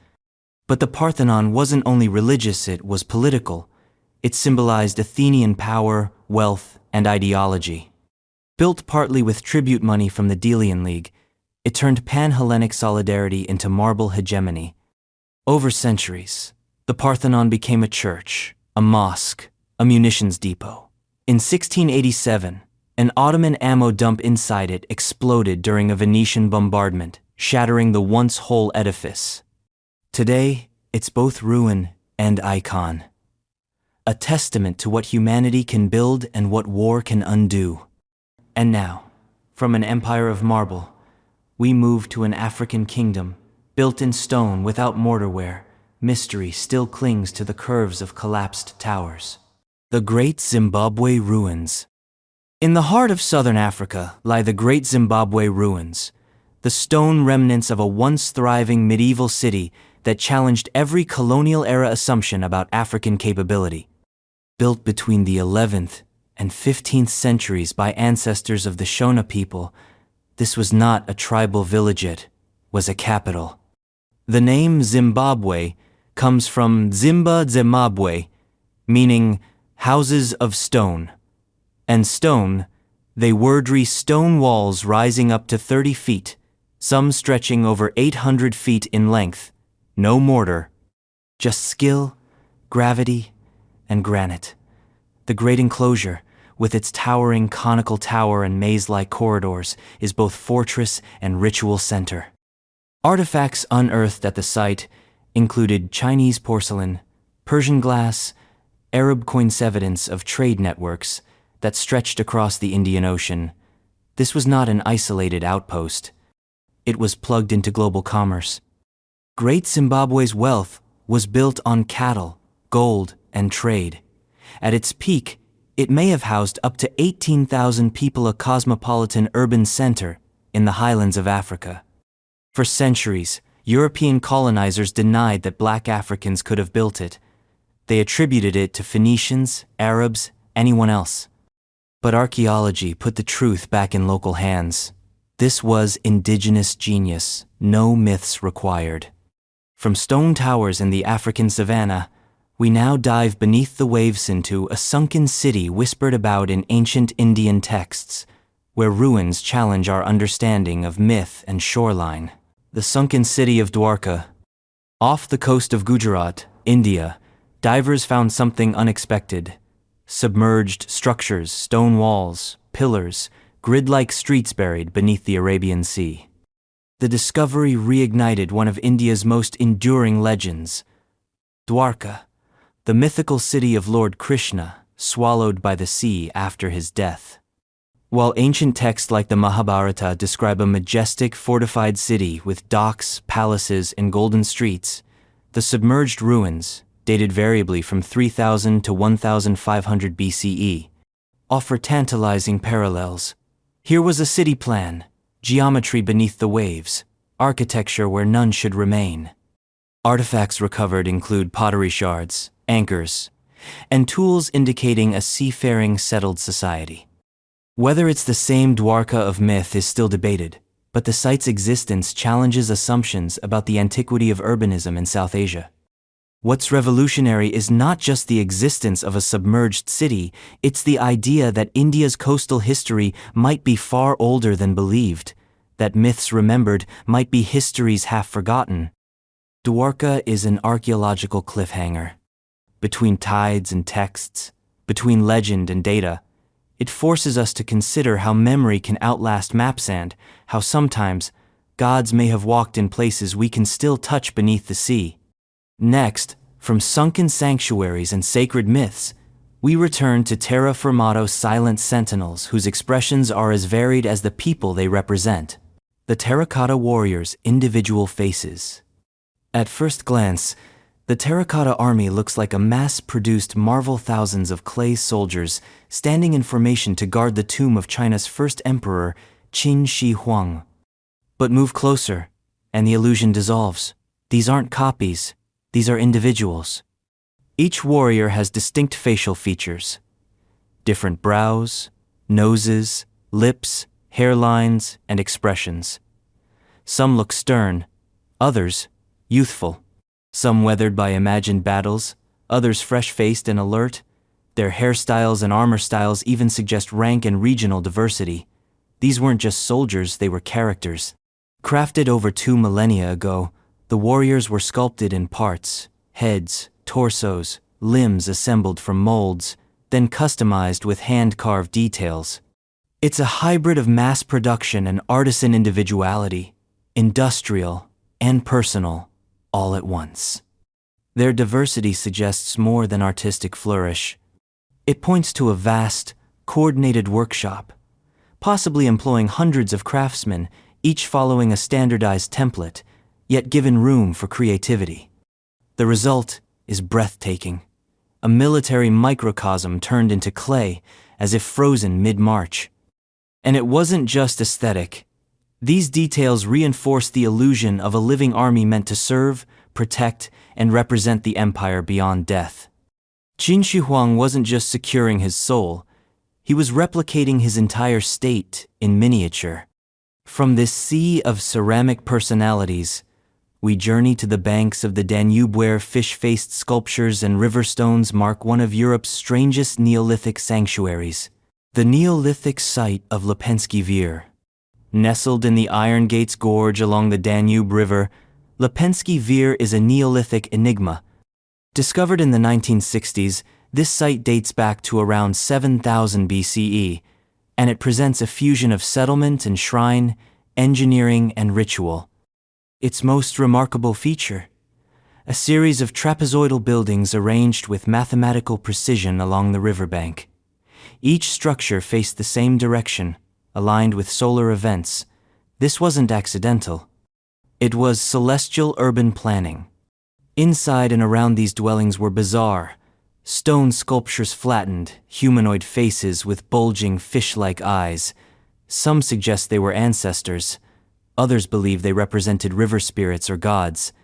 But the Parthenon wasn't only religious, it was political. It symbolized Athenian power, wealth, and ideology. Built partly with tribute money from the Delian League, it turned pan-Hellenic solidarity into marble hegemony. Over centuries, the Parthenon became a church, a mosque, a munitions depot. In 1687, an Ottoman ammo dump inside it exploded during a Venetian bombardment, shattering the once whole edifice. Today, it's both ruin and icon. A testament to what humanity can build and what war can undo. And now, from an empire of marble, we move to an African kingdom, built in stone without mortarware. Mystery still clings to the curves of collapsed towers. The Great Zimbabwe Ruins. In the heart of southern Africa lie the Great Zimbabwe Ruins, the stone remnants of a once thriving medieval city that challenged every colonial-era assumption about African capability. Built between the 11th and 15th centuries by ancestors of the Shona people, this was not a tribal village, it was a capital. The name Zimbabwe comes from Zimba Zimbabwe, meaning houses of stone. And stone, they wordry stone walls rising up to 30 feet, some stretching over 800 feet in length. No mortar, just skill, gravity, and granite. The great enclosure, with its towering conical tower and maze-like corridors, is both fortress and ritual center. Artifacts unearthed at the site included Chinese porcelain, Persian glass, Arab coins, evidence of trade networks that stretched across the Indian Ocean. This was not an isolated outpost. It was plugged into global commerce. Great Zimbabwe's wealth was built on cattle, gold, and trade. At its peak, it may have housed up to 18,000 people, a cosmopolitan urban center in the highlands of Africa. For centuries, European colonizers denied that black Africans could have built it. They attributed it to Phoenicians, Arabs, anyone else. But archaeology put the truth back in local hands. This was indigenous genius, no myths required. From stone towers in the African savanna, we now dive beneath the waves into a sunken city whispered about in ancient Indian texts, where ruins challenge our understanding of myth and shoreline. The sunken city of Dwarka. Off the coast of Gujarat, India, divers found something unexpected. Submerged structures, stone walls, pillars, grid-like streets buried beneath the Arabian Sea. The discovery reignited one of India's most enduring legends. Dwarka, the mythical city of Lord Krishna, swallowed by the sea after his death. While ancient texts like the Mahabharata describe a majestic, fortified city with docks, palaces, and golden streets, the submerged ruins, dated variably from 3000 to 1500 BCE, offer tantalizing parallels. Here was a city plan, geometry beneath the waves, architecture where none should remain. Artifacts recovered include pottery shards, anchors, and tools indicating a seafaring settled society. Whether it's the same Dwarka of myth is still debated, but the site's existence challenges assumptions about the antiquity of urbanism in South Asia. What's revolutionary is not just the existence of a submerged city, it's the idea that India's coastal history might be far older than believed. that myths remembered might be history's half-forgotten. Dwarka is an archaeological cliffhanger. Between tides and texts, between legend and data, it forces us to consider how memory can outlast mapsand, how sometimes gods may have walked in places we can still touch beneath the sea. Next, from sunken sanctuaries and sacred myths, we return to terra firma's silent sentinels whose expressions are as varied as the people they represent. The terracotta warriors' individual faces. At first glance, the Terracotta Army looks like a mass-produced marvel, thousands of clay soldiers standing in formation to guard the tomb of China's first emperor, Qin Shi Huang. But move closer, and the illusion dissolves. These aren't copies, these are individuals. Each warrior has distinct facial features. Different brows, noses, lips, hairlines, and expressions. Some look stern, others youthful. Some weathered by imagined battles, others fresh-faced and alert. Their hairstyles and armor styles even suggest rank and regional diversity. These weren't just soldiers, they were characters. Crafted over 2 millennia ago, the warriors were sculpted in parts, heads, torsos, limbs assembled from molds, then customized with hand-carved details. It's a hybrid of mass production and artisan individuality, industrial and personal, all at once. Their diversity suggests more than artistic flourish. It points to a vast, coordinated workshop, possibly employing hundreds of craftsmen, each following a standardized template, yet given room for creativity. The result is breathtaking. A military microcosm turned into clay, as if frozen mid-march. And it wasn't just aesthetic. These details reinforce the illusion of a living army meant to serve, protect, and represent the empire beyond death. Qin Shi Huang wasn't just securing his soul, he was replicating his entire state in miniature. From this sea of ceramic personalities, we journey to the banks of the Danube where fish-faced sculptures and river stones mark one of Europe's strangest Neolithic sanctuaries, the Neolithic site of Lepenski Vir. Nestled in the Iron Gates Gorge along the Danube River, Lepenski Vir is a Neolithic enigma. Discovered in the 1960s, this site dates back to around 7000 BCE, and it presents a fusion of settlement and shrine, engineering and ritual. Its most remarkable feature: a series of trapezoidal buildings arranged with mathematical precision along the riverbank. Each structure faced the same direction, aligned with solar events. This wasn't accidental. It was celestial urban planning. Inside and around these dwellings were bizarre, stone sculptures flattened, humanoid faces with bulging fish-like eyes. Some suggest they were ancestors. Others believe they represented river spirits or gods.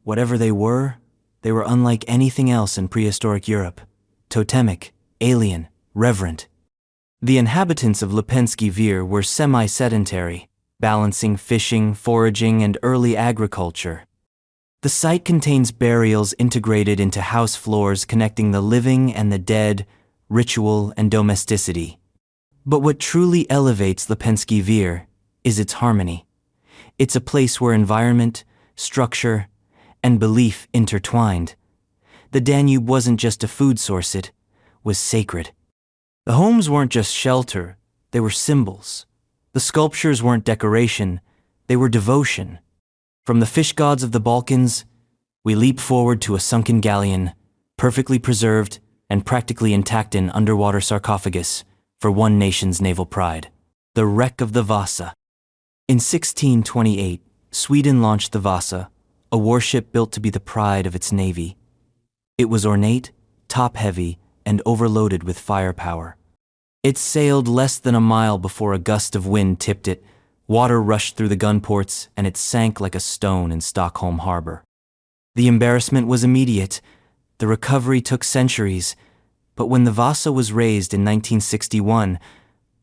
Whatever they were unlike anything else in prehistoric Europe. Totemic, alien, reverent. The inhabitants of Lepenski Vir were semi-sedentary, balancing fishing, foraging, and early agriculture. The site contains burials integrated into house floors connecting the living and the dead, ritual and domesticity. But what truly elevates Lepenski Vir is its harmony. It's a place where environment, structure, and belief intertwined. The Danube wasn't just a food source, it was sacred. The homes weren't just shelter, they were symbols. The sculptures weren't decoration, they were devotion. From the fish gods of the Balkans, we leap forward to a sunken galleon, perfectly preserved and practically intact in underwater sarcophagus for one nation's naval pride, the wreck of the Vasa. In 1628, Sweden launched the Vasa, a warship built to be the pride of its navy. It was ornate, top-heavy, and overloaded with firepower. It sailed less than a mile before a gust of wind tipped it. Water rushed through the gun ports, and it sank like a stone in Stockholm harbor. The embarrassment was immediate. The recovery took centuries. But when the Vasa was raised in 1961,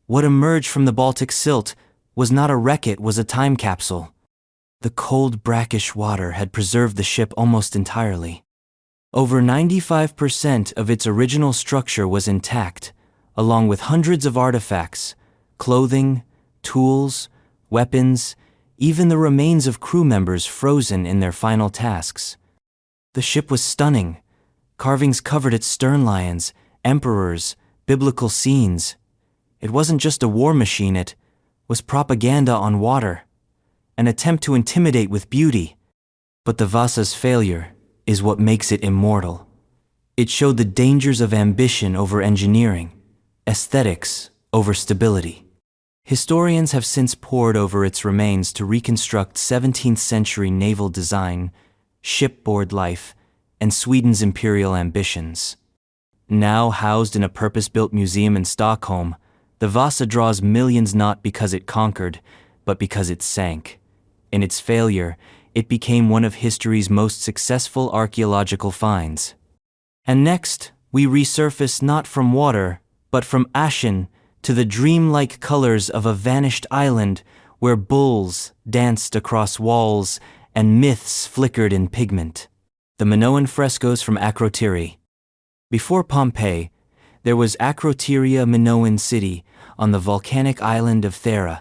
what emerged from the Baltic silt was not a wreck, it was a time capsule. The cold, brackish water had preserved the ship almost entirely. Over 95% of its original structure was intact, along with hundreds of artifacts, clothing, tools, weapons, even the remains of crew members frozen in their final tasks. The ship was stunning. Carvings covered its stern lions, emperors, biblical scenes. It wasn't just a war machine, it was propaganda on water, an attempt to intimidate with beauty. But the Vasa's failure is what makes it immortal. It showed the dangers of ambition over engineering, aesthetics over stability. Historians have since pored over its remains to reconstruct 17th century naval design, shipboard life, and Sweden's imperial ambitions. Now housed in a purpose-built museum in Stockholm, the Vasa draws millions not because it conquered, but because it sank. In its failure, it became one of history's most successful archaeological finds. And next, we resurface not from water, but from ashen to the dreamlike colors of a vanished island where bulls danced across walls and myths flickered in pigment. The Minoan frescoes from Akrotiri. Before Pompeii, there was Akrotiri Minoan city on the volcanic island of Thera,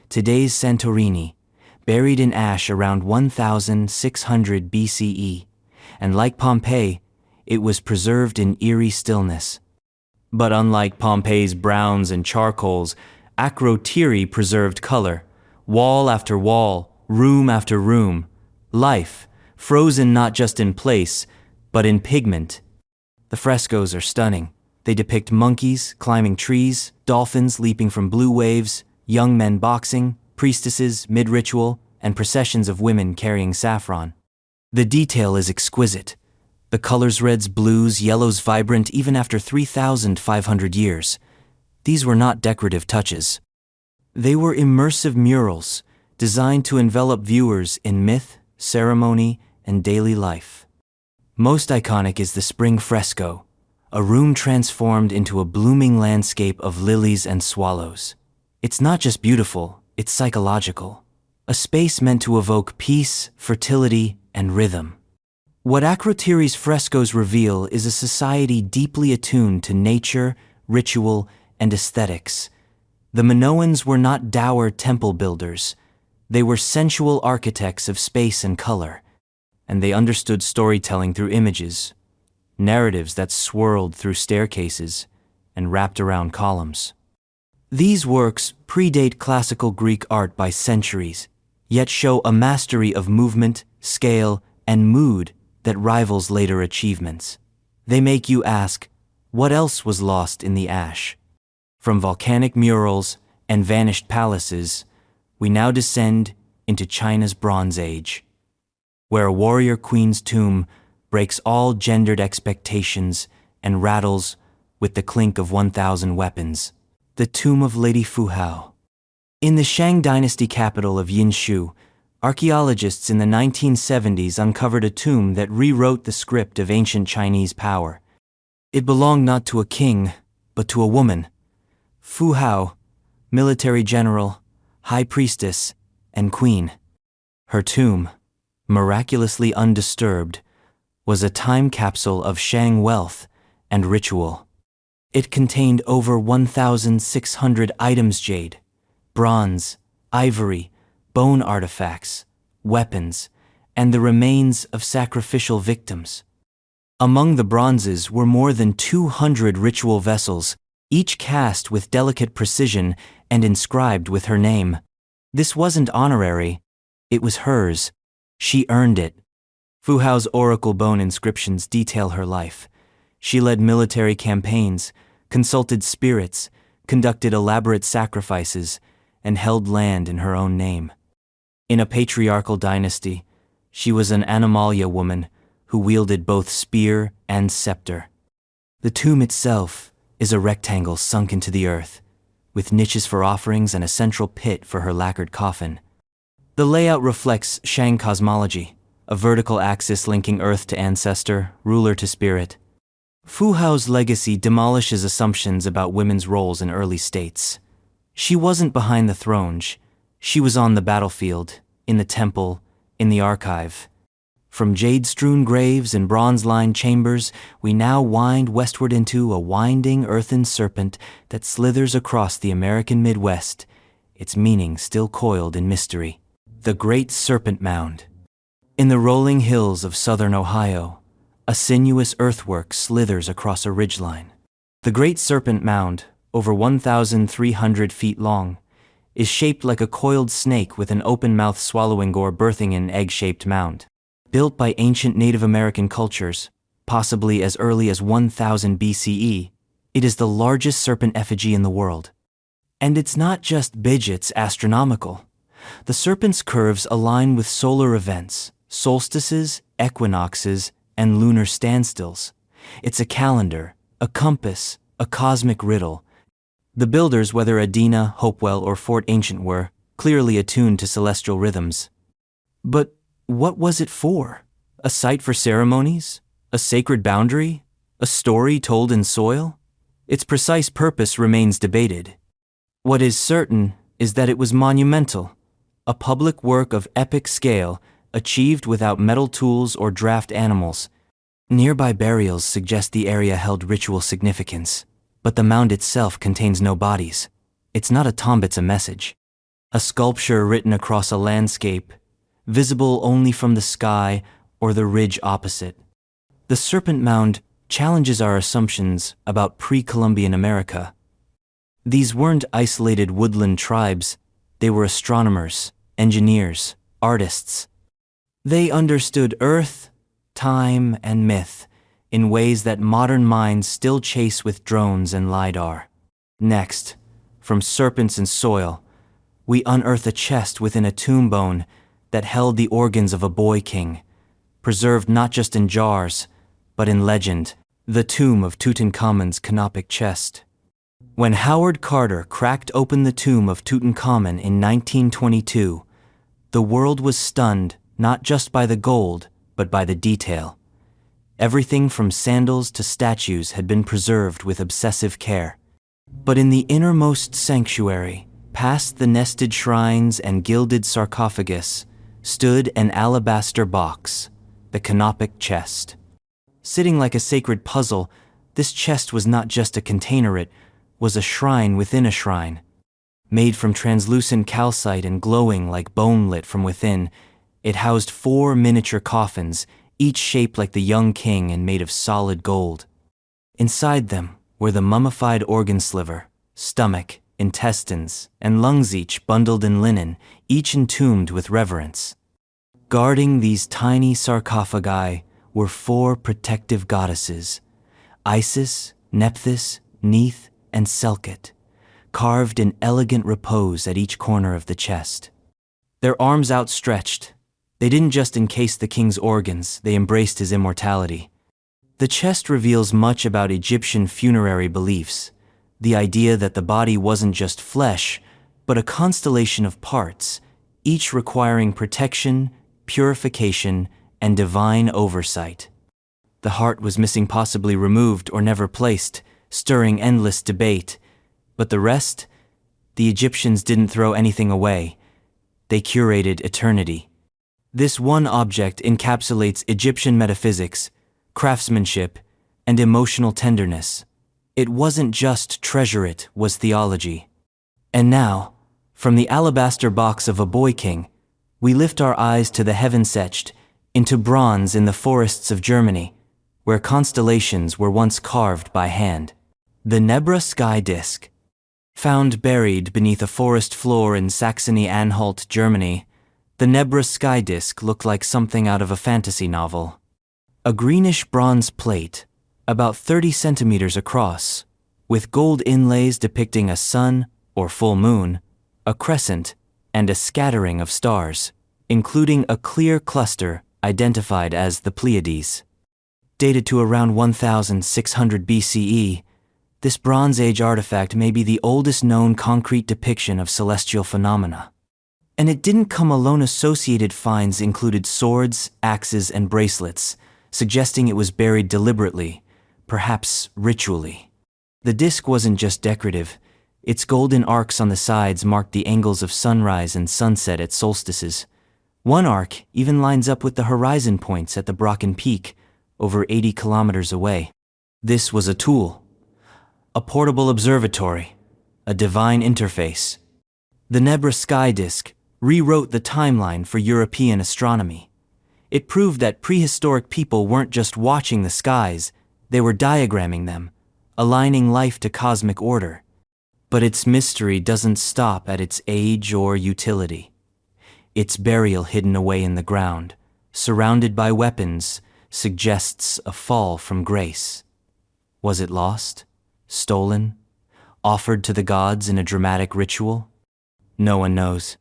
today's Santorini, buried in ash around 1600 BCE, and like Pompeii, it was preserved in eerie stillness. But unlike Pompeii's browns and charcoals, Akrotiri preserved color, wall after wall, room after room, life, frozen not just in place, but in pigment. The frescoes are stunning. They depict monkeys climbing trees, dolphins leaping from blue waves, young men boxing, priestesses mid-ritual, and processions of women carrying saffron. The detail is exquisite. The colors reds, blues, yellows vibrant even after 3,500 years. These were not decorative touches. They were immersive murals designed to envelop viewers in myth, ceremony, and daily life. Most iconic is the spring fresco, a room transformed into a blooming landscape of lilies and swallows. It's not just beautiful, it's psychological. A space meant to evoke peace, fertility, and rhythm. What Akrotiri's frescoes reveal is a society deeply attuned to nature, ritual, and aesthetics. The Minoans were not dour temple builders. They were sensual architects of space and color, and they understood storytelling through images, narratives that swirled through staircases and wrapped around columns. These works predate classical Greek art by centuries, yet show a mastery of movement, scale, and mood that rivals later achievements. They make you ask, what else was lost in the ash? From volcanic murals and vanished palaces, we now descend into China's Bronze Age, where a warrior queen's tomb breaks all gendered expectations and rattles with the clink of 1,000 weapons. The tomb of Lady Fu Hao. In the Shang Dynasty capital of Yinshu, archaeologists in the 1970s uncovered a tomb that rewrote the script of ancient Chinese power. It belonged not to a king, but to a woman. Fu Hao, military general, high priestess, and queen. Her tomb, miraculously undisturbed, was a time capsule of Shang wealth and ritual. It contained over 1,600 items: jade, bronze, ivory, bone artifacts, weapons, and the remains of sacrificial victims. Among the bronzes were more than 200 ritual vessels, each cast with delicate precision and inscribed with her name. This wasn't honorary, it was hers. She earned it. Fu Hao's oracle bone inscriptions detail her life. She led military campaigns, consulted spirits, conducted elaborate sacrifices, and held land in her own name. In a patriarchal dynasty, she was an Animalia woman who wielded both spear and scepter. The tomb itself is a rectangle sunk into the earth, with niches for offerings and a central pit for her lacquered coffin. The layout reflects Shang cosmology, a vertical axis linking earth to ancestor, ruler to spirit. Fu Hao's legacy demolishes assumptions about women's roles in early states. She wasn't behind the throne, she was on the battlefield, in the temple, in the archive. From jade-strewn graves and bronze-lined chambers, we now wind westward into a winding earthen serpent that slithers across the American Midwest, its meaning still coiled in mystery. The Great Serpent Mound. In the rolling hills of southern Ohio, a sinuous earthwork slithers across a ridgeline. The Great Serpent Mound, over 1,300 feet long, is shaped like a coiled snake with an open-mouthed swallowing gore birthing an egg-shaped mound. Built by ancient Native American cultures, possibly as early as 1000 BCE, it is the largest serpent effigy in the world. And it's not just big, it's astronomical. The serpent's curves align with solar events, solstices, equinoxes, and lunar standstills. It's a calendar, a compass, a cosmic riddle. The builders, whether Adena, Hopewell, or Fort Ancient, were clearly attuned to celestial rhythms. But what was it for? A site for ceremonies? A sacred boundary? A story told in soil? Its precise purpose remains debated. What is certain is that it was monumental, a public work of epic scale achieved without metal tools or draft animals. Nearby burials suggest the area held ritual significance, but the mound itself contains no bodies. It's not a tomb, it's a message. A sculpture written across a landscape, visible only from the sky or the ridge opposite. The Serpent Mound challenges our assumptions about pre-Columbian America. These weren't isolated woodland tribes, they were astronomers, engineers, artists. They understood earth, time, and myth in ways that modern minds still chase with drones and LiDAR. Next, from serpents and soil, we unearth a chest within a tomb bone that held the organs of a boy king, preserved not just in jars, but in legend, the tomb of Tutankhamun's canopic chest. When Howard Carter cracked open the tomb of Tutankhamun in 1922, the world was stunned not just by the gold, but by the detail. Everything from sandals to statues had been preserved with obsessive care. But in the innermost sanctuary, past the nested shrines and gilded sarcophagus, stood an alabaster box, the canopic chest. Sitting like a sacred puzzle, this chest was not just a container, it was a shrine within a shrine. Made from translucent calcite and glowing like bone lit from within, it housed 4 miniature coffins, each shaped like the young king and made of solid gold. Inside them were the mummified organ sliver, stomach, intestines, and lungs, each bundled in linen, each entombed with reverence. Guarding these tiny sarcophagi were 4 protective goddesses, Isis, Nephthys, Neith, and Selket, carved in elegant repose at each corner of the chest. Their arms outstretched, they didn't just encase the king's organs, they embraced his immortality. The chest reveals much about Egyptian funerary beliefs, the idea that the body wasn't just flesh, but a constellation of parts, each requiring protection, purification, and divine oversight. The heart was missing, possibly removed or never placed, stirring endless debate. But the rest? The Egyptians didn't throw anything away. They curated eternity. This one object encapsulates Egyptian metaphysics, craftsmanship, and emotional tenderness. It wasn't just treasure, it was theology. And now, from the alabaster box of a boy king, we lift our eyes to the heavens etched into bronze in the forests of Germany, where constellations were once carved by hand. The Nebra sky disk. Found buried beneath a forest floor in Saxony-Anhalt, Germany, the Nebra sky disk looked like something out of a fantasy novel. A greenish bronze plate, about 30 centimeters across, with gold inlays depicting a sun or full moon, a crescent, and a scattering of stars, including a clear cluster identified as the Pleiades. Dated to around 1600 BCE, this Bronze Age artifact may be the oldest known concrete depiction of celestial phenomena. And it didn't come alone. Associated finds included swords, axes, and bracelets, suggesting it was buried deliberately, perhaps ritually. The disc wasn't just decorative. Its golden arcs on the sides marked the angles of sunrise and sunset at solstices. One arc even lines up with the horizon points at the Brocken Peak, over 80 kilometers away. This was a tool, a portable observatory, a divine interface. The Nebra sky disk rewrote the timeline for European astronomy. It proved that prehistoric people weren't just watching the skies, they were diagramming them, aligning life to cosmic order. But its mystery doesn't stop at its age or utility. Its burial hidden away in the ground, surrounded by weapons, suggests a fall from grace. Was it lost? Stolen? Offered to the gods in a dramatic ritual? No one knows,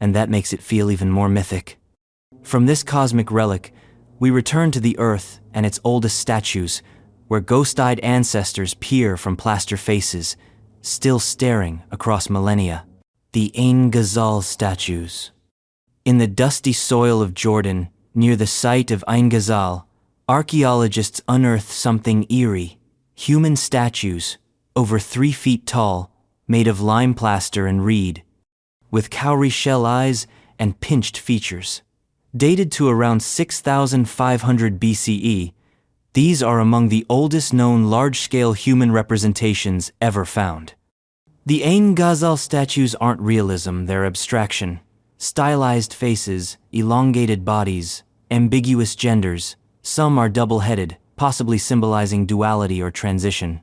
and that makes it feel even more mythic. From this cosmic relic, we return to the Earth and its oldest statues, where ghost-eyed ancestors peer from plaster faces, still staring across millennia. The Ain Ghazal statues. In the dusty soil of Jordan, near the site of Ain Ghazal, archaeologists unearth something eerie: human statues, over 3 feet tall, made of lime plaster and reed, with cowrie shell eyes and pinched features. Dated to around 6,500 BCE, these are among the oldest known large-scale human representations ever found. The Ain Ghazal statues aren't realism, they're abstraction. Stylized faces, elongated bodies, ambiguous genders. Some are double-headed, possibly symbolizing duality or transition.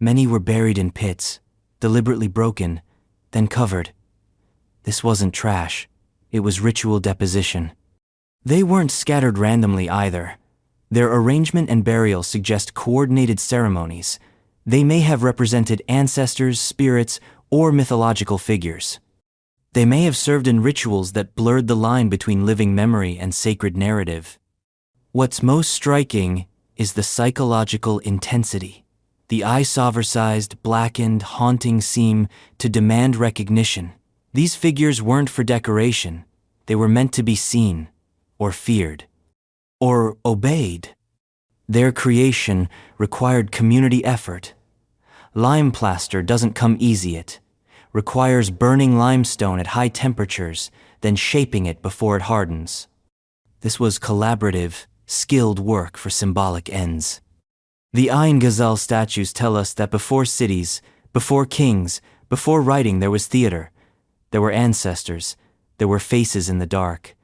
Many were buried in pits, deliberately broken, then covered. This wasn't trash, it was ritual deposition. They weren't scattered randomly either. Their arrangement and burial suggest coordinated ceremonies. They may have represented ancestors, spirits, or mythological figures. They may have served in rituals that blurred the line between living memory and sacred narrative. What's most striking is the psychological intensity. The eyes oversized, blackened, haunting seem to demand recognition. These figures weren't for decoration. They were meant to be seen, or feared, or obeyed. Their creation required community effort. Lime plaster doesn't come easy. It requires burning limestone at high temperatures, then shaping it before it hardens. This was collaborative, skilled work for symbolic ends. The Ain Ghazal statues tell us that before cities, before kings, before writing, there was theater. There were ancestors. There were faces in the dark.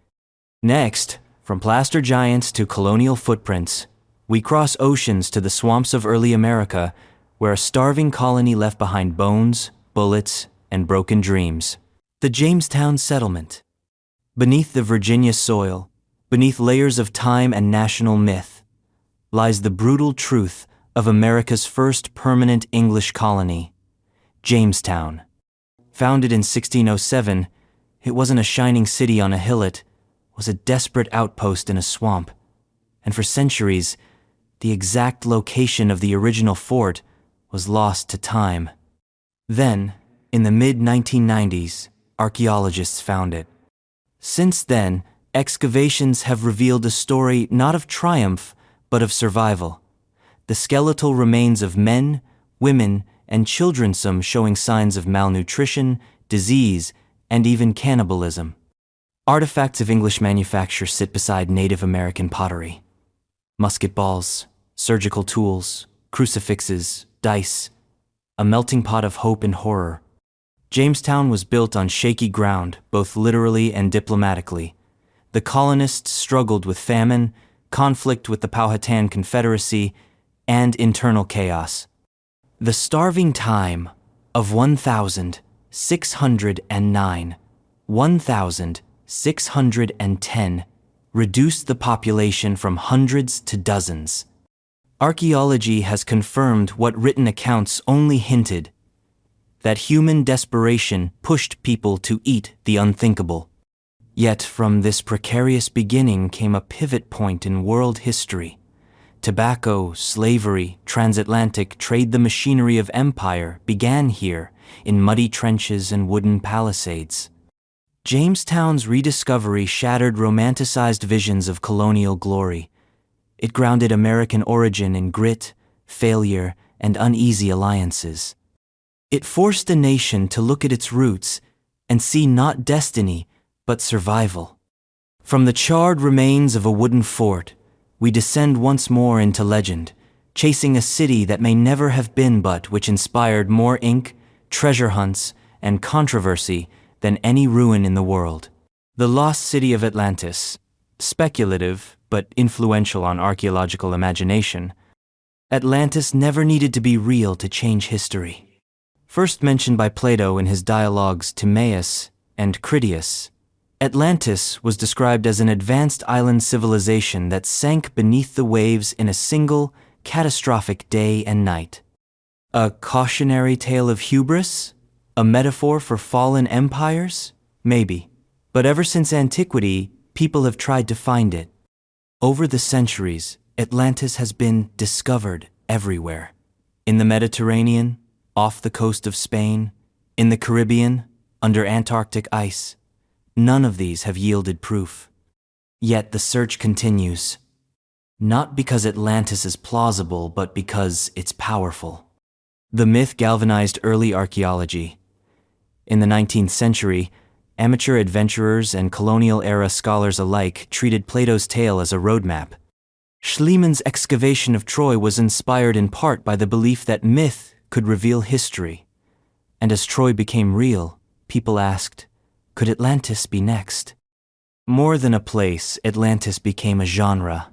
Next, from plaster giants to colonial footprints, we cross oceans to the swamps of early America, where a starving colony left behind bones, bullets, and broken dreams. The Jamestown settlement. Beneath the Virginia soil, beneath layers of time and national myth, lies the brutal truth of America's first permanent English colony, Jamestown. Founded in 1607, it wasn't a shining city on a hillet, was a desperate outpost in a swamp, and for centuries, the exact location of the original fort was lost to time. Then, in the mid-1990s, archaeologists found it. Since then, excavations have revealed a story not of triumph, but of survival. The skeletal remains of men, women, and children, some showing signs of malnutrition, disease, and even cannibalism. Artifacts of English manufacture sit beside Native American pottery. Musket balls, surgical tools, crucifixes, dice, a melting pot of hope and horror. Jamestown was built on shaky ground, both literally and diplomatically. The colonists struggled with famine, conflict with the Powhatan Confederacy, and internal chaos. The starving time of 1,609, 1,610 reduced the population from hundreds to dozens. Archaeology has confirmed what written accounts only hinted: that human desperation pushed people to eat the unthinkable. Yet from this precarious beginning came a pivot point in world history. Tobacco, slavery, transatlantic trade, the machinery of empire began here, in muddy trenches and wooden palisades. Jamestown's rediscovery shattered romanticized visions of colonial glory. It grounded American origin in grit, failure, and uneasy alliances. It forced the nation to look at its roots and see not destiny, but survival. From the charred remains of a wooden fort, we descend once more into legend, chasing a city that may never have been but which inspired more ink, treasure hunts, and controversy than any ruin in the world. The lost city of Atlantis, speculative but influential on archaeological imagination, Atlantis never needed to be real to change history. First mentioned by Plato in his dialogues Timaeus and Critias, Atlantis was described as an advanced island civilization that sank beneath the waves in a single, catastrophic day and night. A cautionary tale of hubris? A metaphor for fallen empires? Maybe. But ever since antiquity, people have tried to find it. Over the centuries, Atlantis has been discovered everywhere. In the Mediterranean, off the coast of Spain, in the Caribbean, under Antarctic ice. None of these have yielded proof. Yet the search continues. Not because Atlantis is plausible, but because it's powerful. The myth galvanized early archaeology. In the 19th century, amateur adventurers and colonial-era scholars alike treated Plato's tale as a roadmap. Schliemann's excavation of Troy was inspired in part by the belief that myth could reveal history. And as Troy became real, people asked, could Atlantis be next? More than a place, Atlantis became a genre.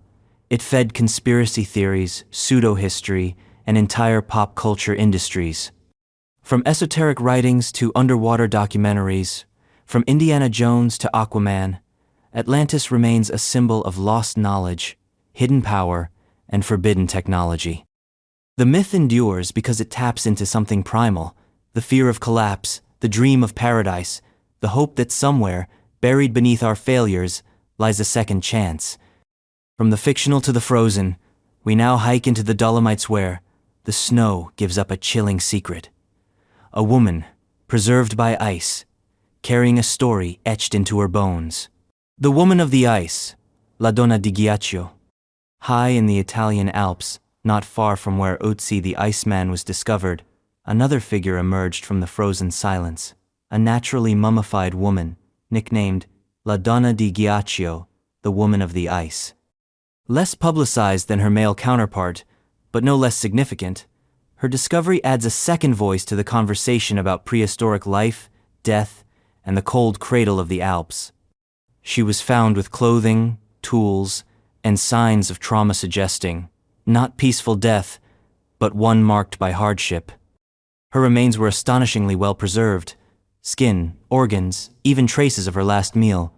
It fed conspiracy theories, pseudo-history, and entire pop culture industries. From esoteric writings to underwater documentaries, from Indiana Jones to Aquaman, Atlantis remains a symbol of lost knowledge, hidden power, and forbidden technology. The myth endures because it taps into something primal, the fear of collapse, the dream of paradise, the hope that somewhere, buried beneath our failures, lies a second chance. From the fictional to the frozen, we now hike into the Dolomites where the snow gives up a chilling secret. A woman, preserved by ice, carrying a story etched into her bones. The woman of the ice, La Donna di Ghiaccio. High in the Italian Alps, not far from where Ötzi the Iceman was discovered, another figure emerged from the frozen silence. A naturally mummified woman, nicknamed La Donna di Ghiaccio, the woman of the ice. Less publicized than her male counterpart, but no less significant, her discovery adds a second voice to the conversation about prehistoric life, death, and the cold cradle of the Alps. She was found with clothing, tools, and signs of trauma suggesting, not peaceful death, but one marked by hardship. Her remains were astonishingly well preserved. Skin, organs, even traces of her last meal.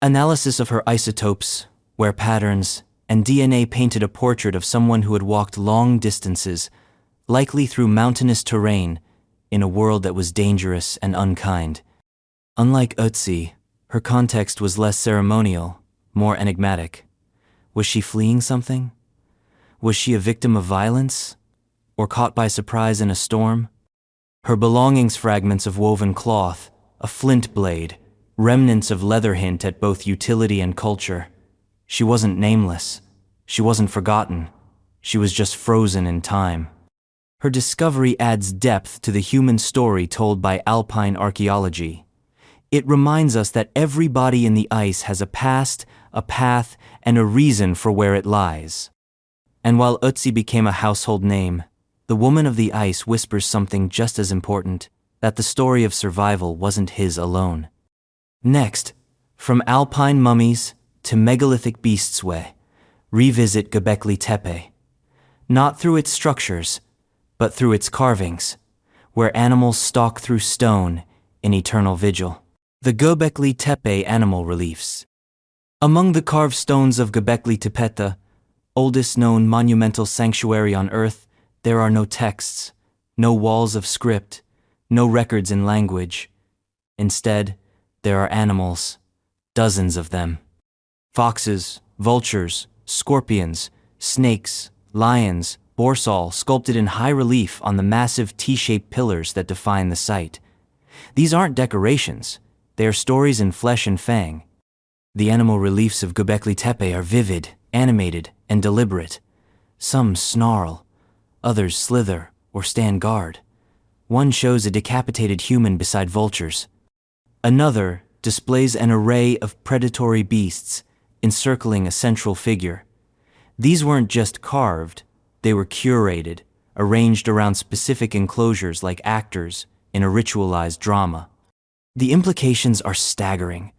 Analysis of her isotopes, wear patterns, and DNA painted a portrait of someone who had walked long distances, likely through mountainous terrain, in a world that was dangerous and unkind. Unlike Ötzi, her context was less ceremonial, more enigmatic. Was she fleeing something? Was she a victim of violence? Or caught by surprise in a storm? Her belongings, fragments of woven cloth, a flint blade, remnants of leather hint at both utility and culture. She wasn't nameless. She wasn't forgotten. She was just frozen in time. Her discovery adds depth to the human story told by alpine archaeology. It reminds us that every body in the ice has a past, a path, and a reason for where it lies. And while Ötzi became a household name, the woman of the ice whispers something just as important, that the story of survival wasn't his alone. Next, from alpine mummies to megalithic beasts revisit Göbekli Tepe. Not through its structures, but through its carvings, where animals stalk through stone in eternal vigil. The Göbekli Tepe animal reliefs. Among the carved stones of Göbekli Tepe, oldest known monumental sanctuary on Earth, there are no texts, no walls of script, no records in language. Instead, there are animals, dozens of them. Foxes, vultures, scorpions, snakes, lions, borsal sculpted in high relief on the massive T-shaped pillars that define the site. These aren't decorations, they are stories in flesh and fang. The animal reliefs of Göbekli Tepe are vivid, animated, and deliberate. Some snarl, others slither or stand guard. One shows a decapitated human beside vultures. Another displays an array of predatory beasts encircling a central figure. These weren't just carved, they were curated, arranged around specific enclosures like actors in a ritualized drama. The implications are staggering.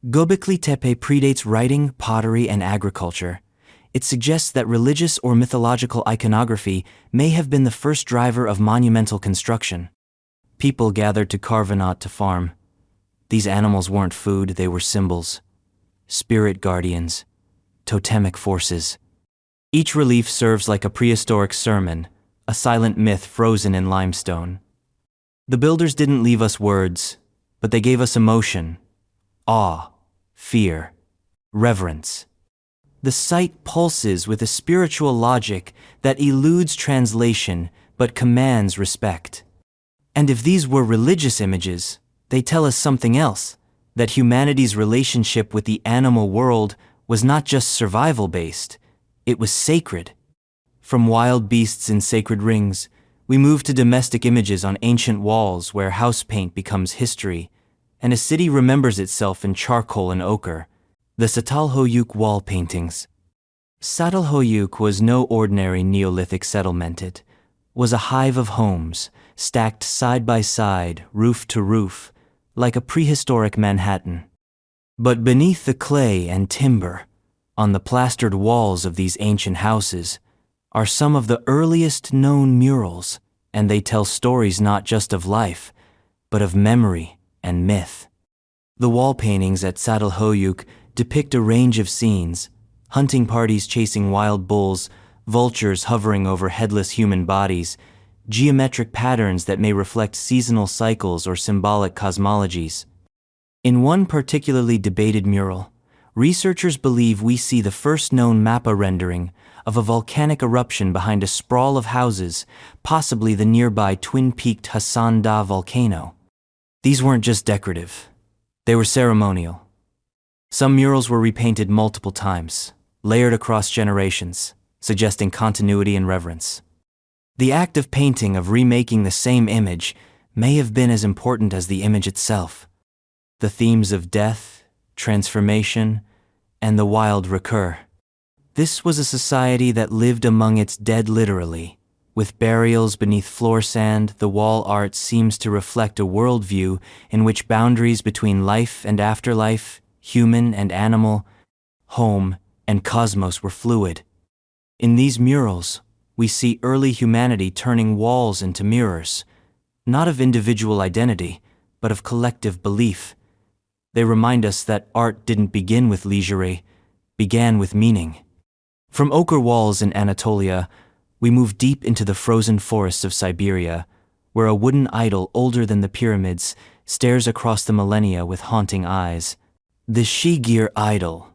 Göbekli Tepe predates writing, pottery, and agriculture. It suggests that religious or mythological iconography may have been the first driver of monumental construction. People gathered to carve and not to farm. These animals weren't food, they were symbols. Spirit guardians. Totemic forces. Each relief serves like a prehistoric sermon, a silent myth frozen in limestone. The builders didn't leave us words, but they gave us emotion, awe, fear, reverence. The site pulses with a spiritual logic that eludes translation but commands respect. And if these were religious images, they tell us something else, that humanity's relationship with the animal world was not just survival-based, it was sacred. From wild beasts in sacred rings, we move to domestic images on ancient walls where house paint becomes history, and a city remembers itself in charcoal and ochre, the Çatalhöyük wall paintings. Çatalhöyük was no ordinary Neolithic settlement. It was a hive of homes, stacked side by side, roof to roof, like a prehistoric Manhattan. But beneath the clay and timber, on the plastered walls of these ancient houses, are some of the earliest known murals, and they tell stories not just of life, but of memory and myth. The wall paintings at Çatalhöyük depict a range of scenes: hunting parties chasing wild bulls, vultures hovering over headless human bodies, geometric patterns that may reflect seasonal cycles or symbolic cosmologies. In one particularly debated mural, researchers believe we see the first known mappa rendering of a volcanic eruption behind a sprawl of houses, possibly the nearby twin-peaked Hasan Dağ volcano. These weren't just decorative, they were ceremonial. Some murals were repainted multiple times, layered across generations, suggesting continuity and reverence. The act of painting, of remaking the same image, may have been as important as the image itself. The themes of death, transformation, and the wild recur. This was a society that lived among its dead literally. With burials beneath floor sand, the wall art seems to reflect a worldview in which boundaries between life and afterlife, human and animal, home and cosmos were fluid. In these murals, we see early humanity turning walls into mirrors, not of individual identity, but of collective belief. They remind us that art didn't begin with leisurely, began with meaning. From ochre walls in Anatolia, we move deep into the frozen forests of Siberia, where a wooden idol older than the pyramids stares across the millennia with haunting eyes. The Shigir idol.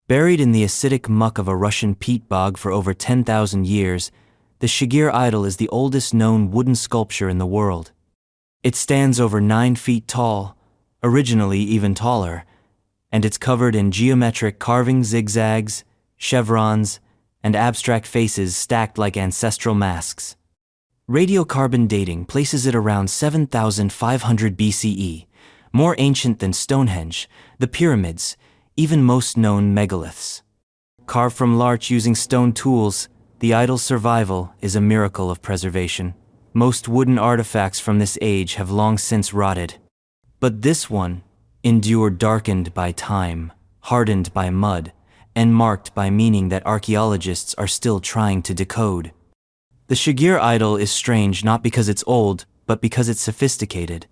Buried in the acidic muck of a Russian peat bog for over 10,000 years, the Shigir idol is the oldest known wooden sculpture in the world. It stands over 9 feet tall, originally even taller, and it's covered in geometric carving zigzags, chevrons, and abstract faces stacked like ancestral masks. Radiocarbon dating places it around 7,500 BCE, more ancient than Stonehenge, the pyramids, even most known megaliths. Carved from larch using stone tools, the idol's survival is a miracle of preservation. Most wooden artifacts from this age have long since rotted. But this one endured, darkened by time, hardened by mud, and marked by meaning that archaeologists are still trying to decode. The Shigir idol is strange not because it's old, but because it's sophisticated.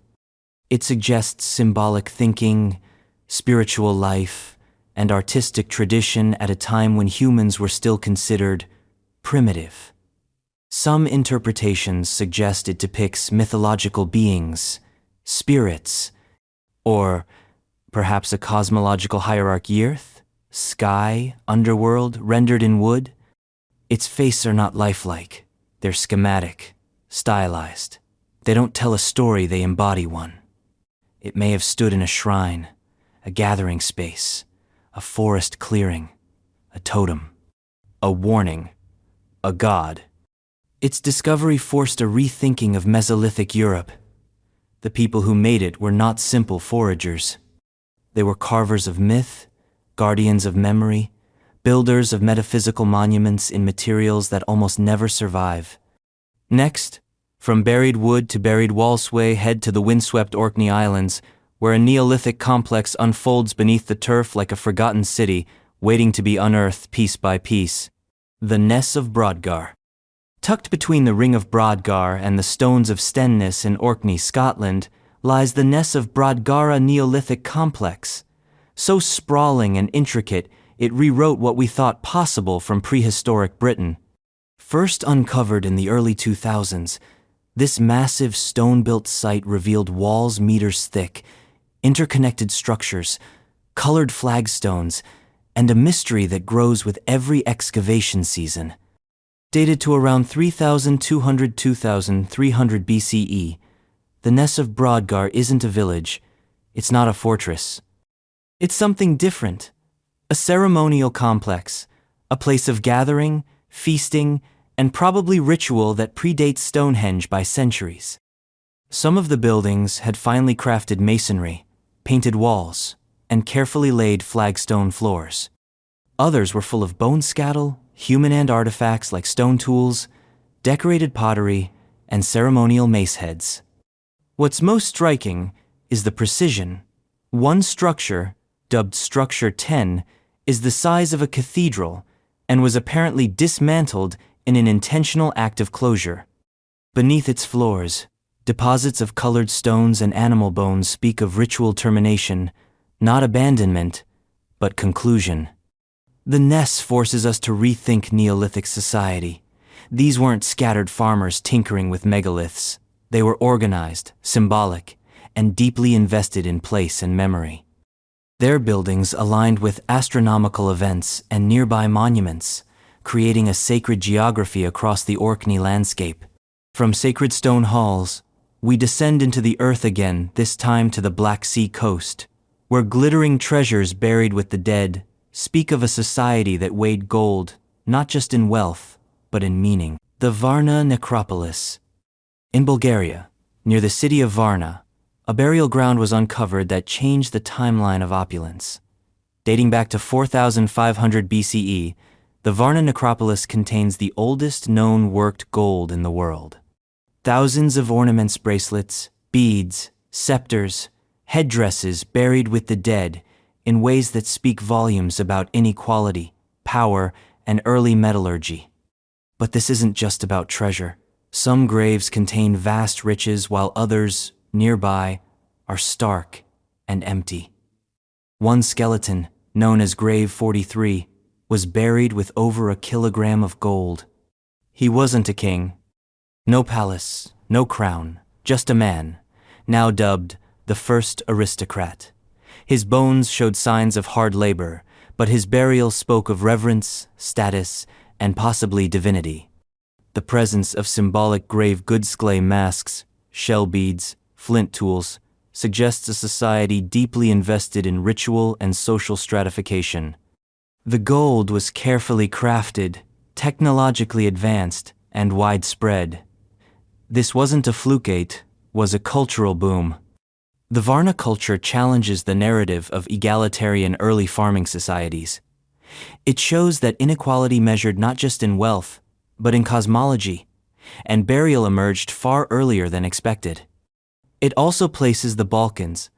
It suggests symbolic thinking, spiritual life, and artistic tradition at a time when humans were still considered primitive. Some interpretations suggest it depicts mythological beings, spirits, or perhaps a cosmological hierarchy: earth, sky, underworld, rendered in wood. Its faces are not lifelike. They're schematic, stylized. They don't tell a story, they embody one. It may have stood in a shrine, a gathering space, a forest clearing, a totem, a warning, a god. Its discovery forced a rethinking of Mesolithic Europe. The people who made it were not simple foragers. They were carvers of myth, guardians of memory, builders of metaphysical monuments in materials that almost never survive. Next, from buried wood to buried wall sway, head to the windswept Orkney Islands, where a Neolithic complex unfolds beneath the turf like a forgotten city, waiting to be unearthed piece by piece. The Ness of Brodgar. Tucked between the Ring of Brodgar and the Stones of Stenness in Orkney, Scotland, lies the Ness of Brodgar, a Neolithic complex. So sprawling and intricate, it rewrote what we thought possible from prehistoric Britain. First uncovered in the early 2000s, this massive stone-built site revealed walls meters thick, interconnected structures, colored flagstones, and a mystery that grows with every excavation season. Dated to around 3,200–2,300 BCE, the Ness of Brodgar isn't a village, it's not a fortress. It's something different, a ceremonial complex, a place of gathering, feasting, and probably ritual that predates Stonehenge by centuries. Some of the buildings had finely crafted masonry, painted walls, and carefully laid flagstone floors. Others were full of bone scattle, human hand artifacts like stone tools, decorated pottery, and ceremonial mace heads. What's most striking is the precision. One structure, dubbed Structure 10, is the size of a cathedral and was apparently dismantled in an intentional act of closure. Beneath its floors, deposits of colored stones and animal bones speak of ritual termination, not abandonment, but conclusion. The Ness forces us to rethink Neolithic society. These weren't scattered farmers tinkering with megaliths. They were organized, symbolic, and deeply invested in place and memory. Their buildings aligned with astronomical events and nearby monuments, creating a sacred geography across the Orkney landscape. From sacred stone halls, we descend into the earth again, this time to the Black Sea coast, where glittering treasures buried with the dead speak of a society that weighed gold, not just in wealth, but in meaning. The Varna Necropolis. In Bulgaria, near the city of Varna, a burial ground was uncovered that changed the timeline of opulence. Dating back to 4,500 BCE, the Varna Necropolis contains the oldest known worked gold in the world. Thousands of ornaments, bracelets, beads, scepters, headdresses buried with the dead in ways that speak volumes about inequality, power, and early metallurgy. But this isn't just about treasure. Some graves contain vast riches while others, nearby, are stark and empty. One skeleton, known as Grave 43, was buried with over 1 kilogram of gold. He wasn't a king. No palace, no crown, just a man, now dubbed the first aristocrat. His bones showed signs of hard labor, but his burial spoke of reverence, status, and possibly divinity. The presence of symbolic grave goods, clay masks, shell beads, flint tools, suggests a society deeply invested in ritual and social stratification. The gold was carefully crafted, technologically advanced, and widespread. This wasn't a fluke, it was a cultural boom. The Varna culture challenges the narrative of egalitarian early farming societies. It shows that inequality measured not just in wealth, but in cosmology, and burial emerged far earlier than expected. It also places the Balkans,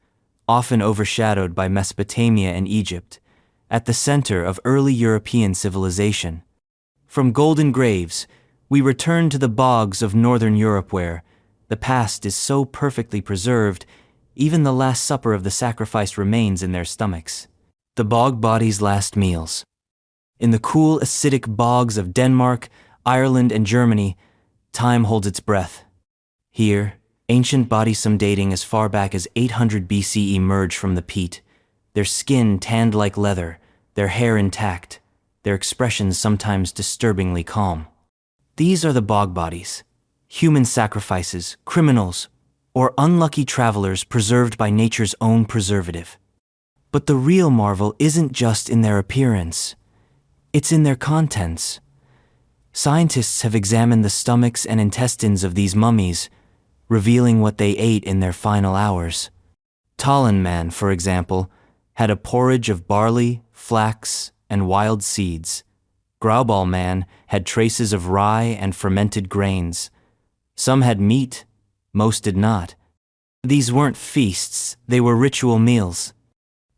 often overshadowed by Mesopotamia and Egypt, at the center of early European civilization. From golden graves, we return to the bogs of northern Europe where the past is so perfectly preserved, even the Last Supper of the sacrificed remains in their stomachs. The bog bodies' last meals. In the cool, acidic bogs of Denmark, Ireland, and Germany, time holds its breath. Here, ancient bodies, some dating as far back as 800 BCE, emerge from the peat, their skin tanned like leather, their hair intact, their expressions sometimes disturbingly calm. These are the bog bodies, human sacrifices, criminals, or unlucky travelers preserved by nature's own preservative. But the real marvel isn't just in their appearance, it's in their contents. Scientists have examined the stomachs and intestines of these mummies, revealing what they ate in their final hours. Talon Man, for example, had a porridge of barley, flax, and wild seeds. Graubal Man had traces of rye and fermented grains. Some had meat, most did not. These weren't feasts, they were ritual meals.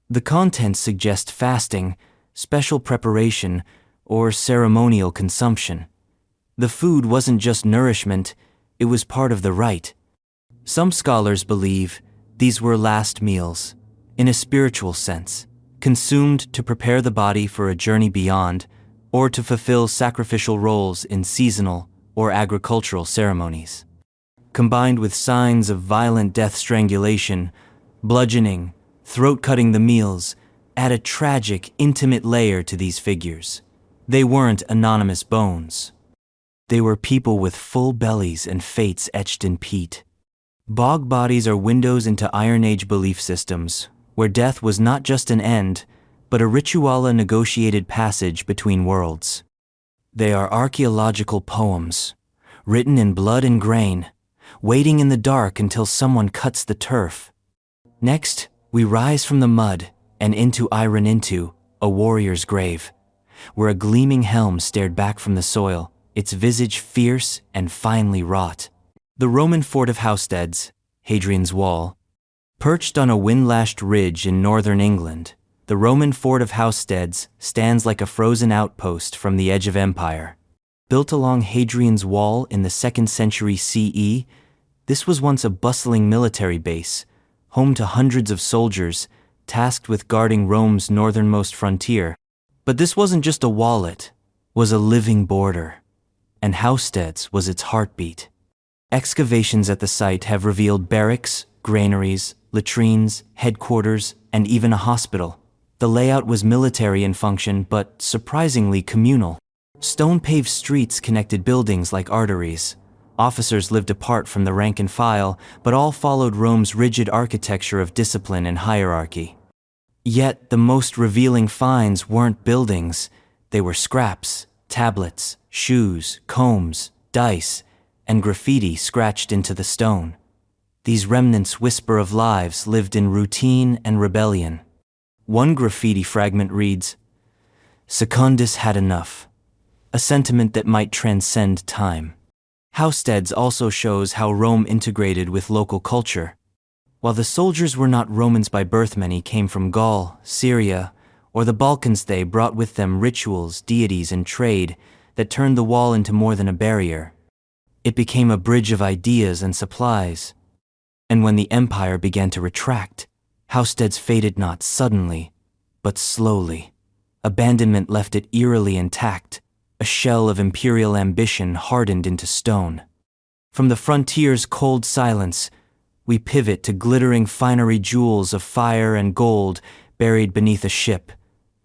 The contents suggest fasting, special preparation, or ceremonial consumption. The food wasn't just nourishment, it was part of the rite. Some scholars believe these were last meals, in a spiritual sense, consumed to prepare the body for a journey beyond, or to fulfill sacrificial roles in seasonal or agricultural ceremonies. Combined with signs of violent death, strangulation, bludgeoning, throat-cutting, the meals add a tragic, intimate layer to these figures. They weren't anonymous bones. They were people with full bellies and fates etched in peat. Bog bodies are windows into Iron Age belief systems, where death was not just an end, but a ritual, negotiated passage between worlds. They are archaeological poems, written in blood and grain, waiting in the dark until someone cuts the turf. Next, we rise from the mud and into a warrior's grave, where a gleaming helm stared back from the soil, its visage fierce and finely wrought. The Roman fort of Housesteads, Hadrian's Wall. Perched on a wind-lashed ridge in northern England, the Roman fort of Housesteads stands like a frozen outpost from the edge of empire. Built along Hadrian's Wall in the 2nd century CE, this was once a bustling military base, home to hundreds of soldiers, tasked with guarding Rome's northernmost frontier. But this wasn't just a wall, it was a living border, and Housesteads was its heartbeat. Excavations at the site have revealed barracks, granaries, latrines, headquarters, and even a hospital. The layout was military in function, but surprisingly communal. Stone-paved streets connected buildings like arteries. Officers lived apart from the rank and file, but all followed Rome's rigid architecture of discipline and hierarchy. Yet, the most revealing finds weren't buildings. They were scraps, tablets, shoes, combs, dice, and graffiti scratched into the stone. These remnants whisper of lives lived in routine and rebellion. One graffiti fragment reads, "Secundus had enough," a sentiment that might transcend time. Housesteads also shows how Rome integrated with local culture. While the soldiers were not Romans by birth, many came from Gaul, Syria, or the Balkans. They brought with them rituals, deities, and trade that turned the wall into more than a barrier. It became a bridge of ideas and supplies. And when the empire began to retract, Housesteads faded not suddenly, but slowly. Abandonment left it eerily intact, a shell of imperial ambition hardened into stone. From the frontier's cold silence, we pivot to glittering finery, jewels of fire and gold buried beneath a ship,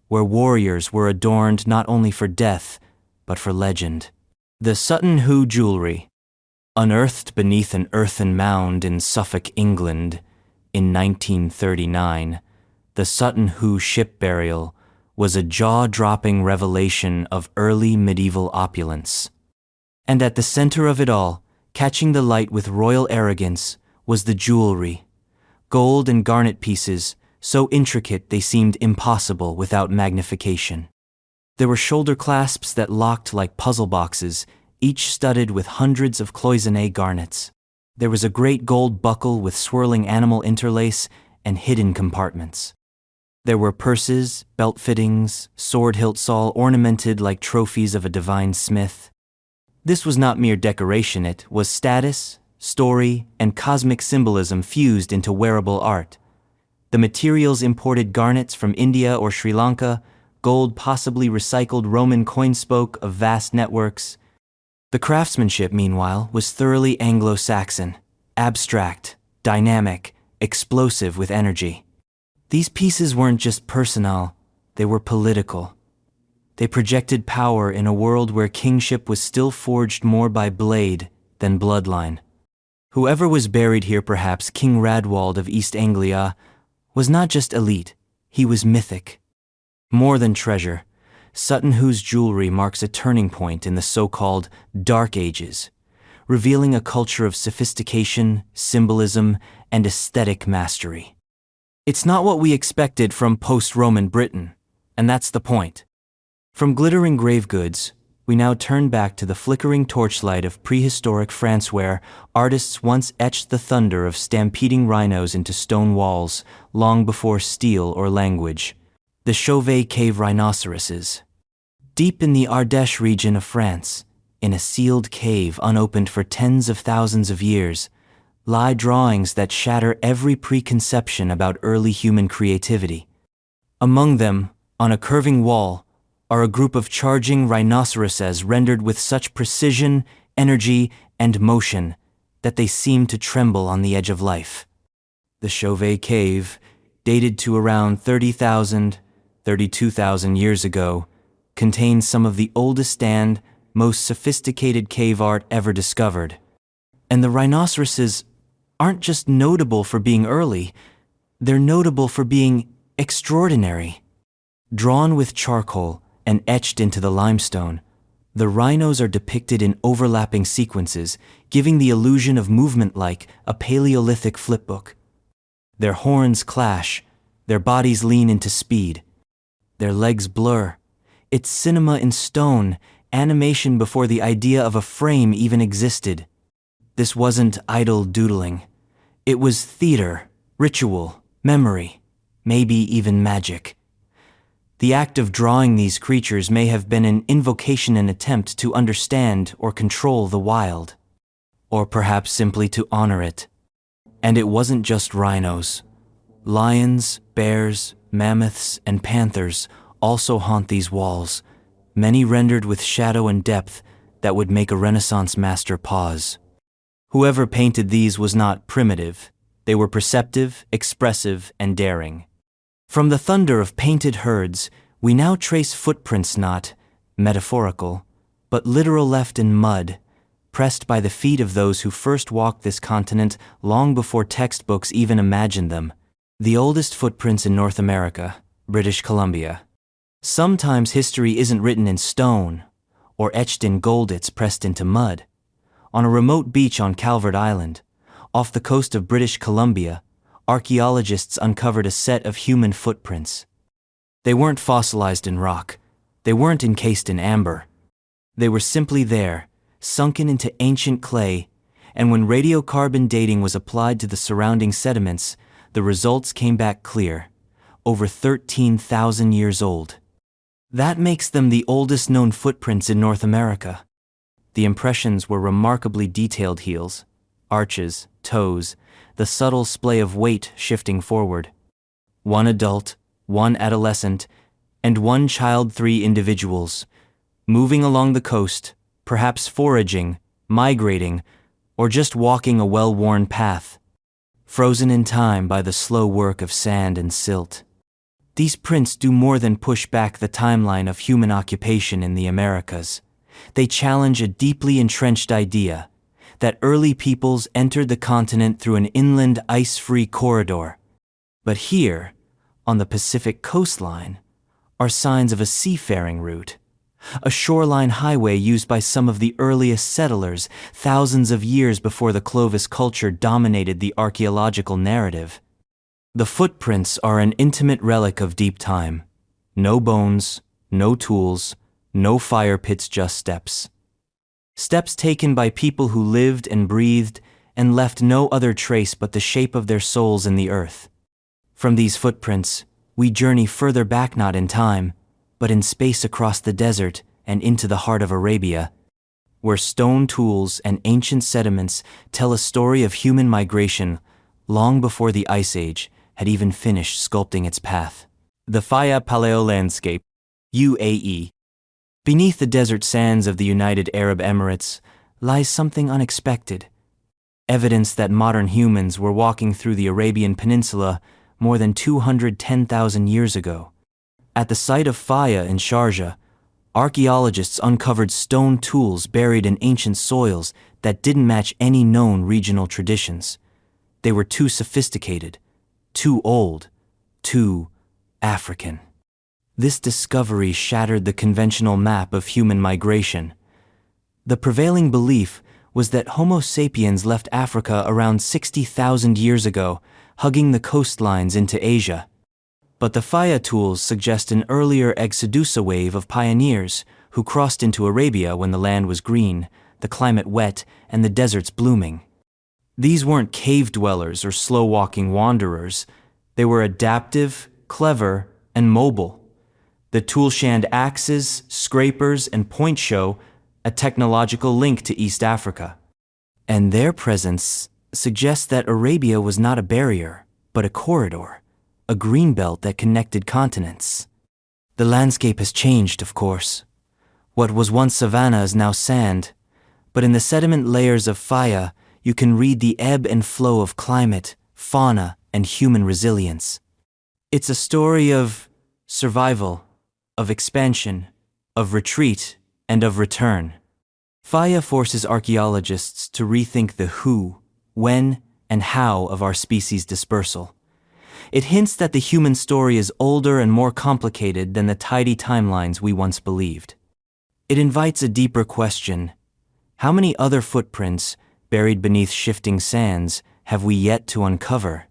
where warriors were adorned not only for death, but for legend. The Sutton Hoo jewelry. Unearthed beneath an earthen mound in Suffolk, England, in 1939, the Sutton Hoo ship burial was a jaw-dropping revelation of early medieval opulence. And at the center of it all, catching the light with royal arrogance, was the jewelry. Gold and garnet pieces, so intricate they seemed impossible without magnification. There were shoulder clasps that locked like puzzle boxes, each studded with hundreds of cloisonné garnets. There was a great gold buckle with swirling animal interlace and hidden compartments. There were purses, belt fittings, sword hilts, all ornamented like trophies of a divine smith. This was not mere decoration, it was status, story, and cosmic symbolism fused into wearable art. The materials imported garnets from India or Sri Lanka, gold possibly recycled Roman coin spoke of vast networks. The craftsmanship, meanwhile, was thoroughly Anglo-Saxon, abstract, dynamic, explosive with energy. These pieces weren't just personal, they were political. They projected power in a world where kingship was still forged more by blade than bloodline. Whoever was buried here, perhaps King Radwald of East Anglia, was not just elite, he was mythic. More than treasure, Sutton Hoo's jewelry marks a turning point in the so-called Dark Ages, revealing a culture of sophistication, symbolism, and aesthetic mastery. It's not what we expected from post-Roman Britain, and that's the point. From glittering grave goods, we now turn back to the flickering torchlight of prehistoric France where artists once etched the thunder of stampeding rhinos into stone walls long before steel or language. The Chauvet Cave rhinoceroses. Deep in the Ardèche region of France, in a sealed cave unopened for tens of thousands of years, lie drawings that shatter every preconception about early human creativity. Among them, on a curving wall, are a group of charging rhinoceroses rendered with such precision, energy, and motion that they seem to tremble on the edge of life. The Chauvet Cave, dated to around 30,000, 32,000 years ago, contains some of the oldest and most sophisticated cave art ever discovered. And the rhinoceroses aren't just notable for being early, they're notable for being extraordinary. Drawn with charcoal and etched into the limestone, the rhinos are depicted in overlapping sequences, giving the illusion of movement like a Paleolithic flipbook. Their horns clash, their bodies lean into speed, their legs blur. It's cinema in stone, animation before the idea of a frame even existed. This wasn't idle doodling. It was theater, ritual, memory, maybe even magic. The act of drawing these creatures may have been an invocation, an attempt to understand or control the wild, or perhaps simply to honor it. And it wasn't just rhinos. Lions, bears, mammoths, and panthers also haunt these walls, many rendered with shadow and depth that would make a Renaissance master pause. Whoever painted these was not primitive. They were perceptive, expressive, and daring. From the thunder of painted herds, we now trace footprints not metaphorical, but literal left in mud, pressed by the feet of those who first walked this continent long before textbooks even imagined them. The oldest footprints in North America, British Columbia. Sometimes history isn't written in stone, or etched in gold, it's pressed into mud. On a remote beach on Calvert Island, off the coast of British Columbia, archaeologists uncovered a set of human footprints. They weren't fossilized in rock. They weren't encased in amber. They were simply there, sunken into ancient clay, and when radiocarbon dating was applied to the surrounding sediments, the results came back clear, over 13,000 years old. That makes them the oldest known footprints in North America. The impressions were remarkably detailed: heels, arches, toes, the subtle splay of weight shifting forward. One adult, one adolescent, and one child, 3 individuals, moving along the coast, perhaps foraging, migrating, or just walking a well-worn path, frozen in time by the slow work of sand and silt. These prints do more than push back the timeline of human occupation in the Americas. They challenge a deeply entrenched idea that early peoples entered the continent through an inland ice-free corridor. But here, on the Pacific coastline, are signs of a seafaring route, a shoreline highway used by some of the earliest settlers thousands of years before the Clovis culture dominated the archaeological narrative. The footprints are an intimate relic of deep time. No bones, no tools, no fire pits, just steps. Steps taken by people who lived and breathed and left no other trace but the shape of their souls in the earth. From these footprints, we journey further back, not in time, but in space, across the desert and into the heart of Arabia, where stone tools and ancient sediments tell a story of human migration long before the Ice Age had even finished sculpting its path. The Faya Paleo landscape, UAE. Beneath the desert sands of the United Arab Emirates lies something unexpected. Evidence that modern humans were walking through the Arabian Peninsula more than 210,000 years ago. At the site of Faya in Sharjah, archaeologists uncovered stone tools buried in ancient soils that didn't match any known regional traditions. They were too sophisticated, too old, too African. This discovery shattered the conventional map of human migration. The prevailing belief was that Homo sapiens left Africa around 60,000 years ago, hugging the coastlines into Asia. But the Faya tools suggest an earlier Exodusa wave of pioneers who crossed into Arabia when the land was green, the climate wet, and the deserts blooming. These weren't cave dwellers or slow-walking wanderers. They were adaptive, clever, and mobile. The tool-shand axes, scrapers, and point show a technological link to East Africa. And their presence suggests that Arabia was not a barrier, but a corridor, a green belt that connected continents. The landscape has changed, of course. What was once savanna is now sand, but in the sediment layers of Faya, you can read the ebb and flow of climate, fauna, and human resilience. It's a story of survival, of expansion, of retreat, and of return. Faya forces archaeologists to rethink the who, when, and how of our species' dispersal. It hints that the human story is older and more complicated than the tidy timelines we once believed. It invites a deeper question. How many other footprints, buried beneath shifting sands, have we yet to uncover?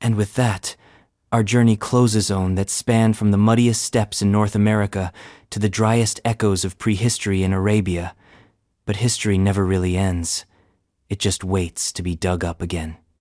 And with that, our journey closes on that span from the muddiest steppes in North America to the driest echoes of prehistory in Arabia. But history never really ends. It just waits to be dug up again.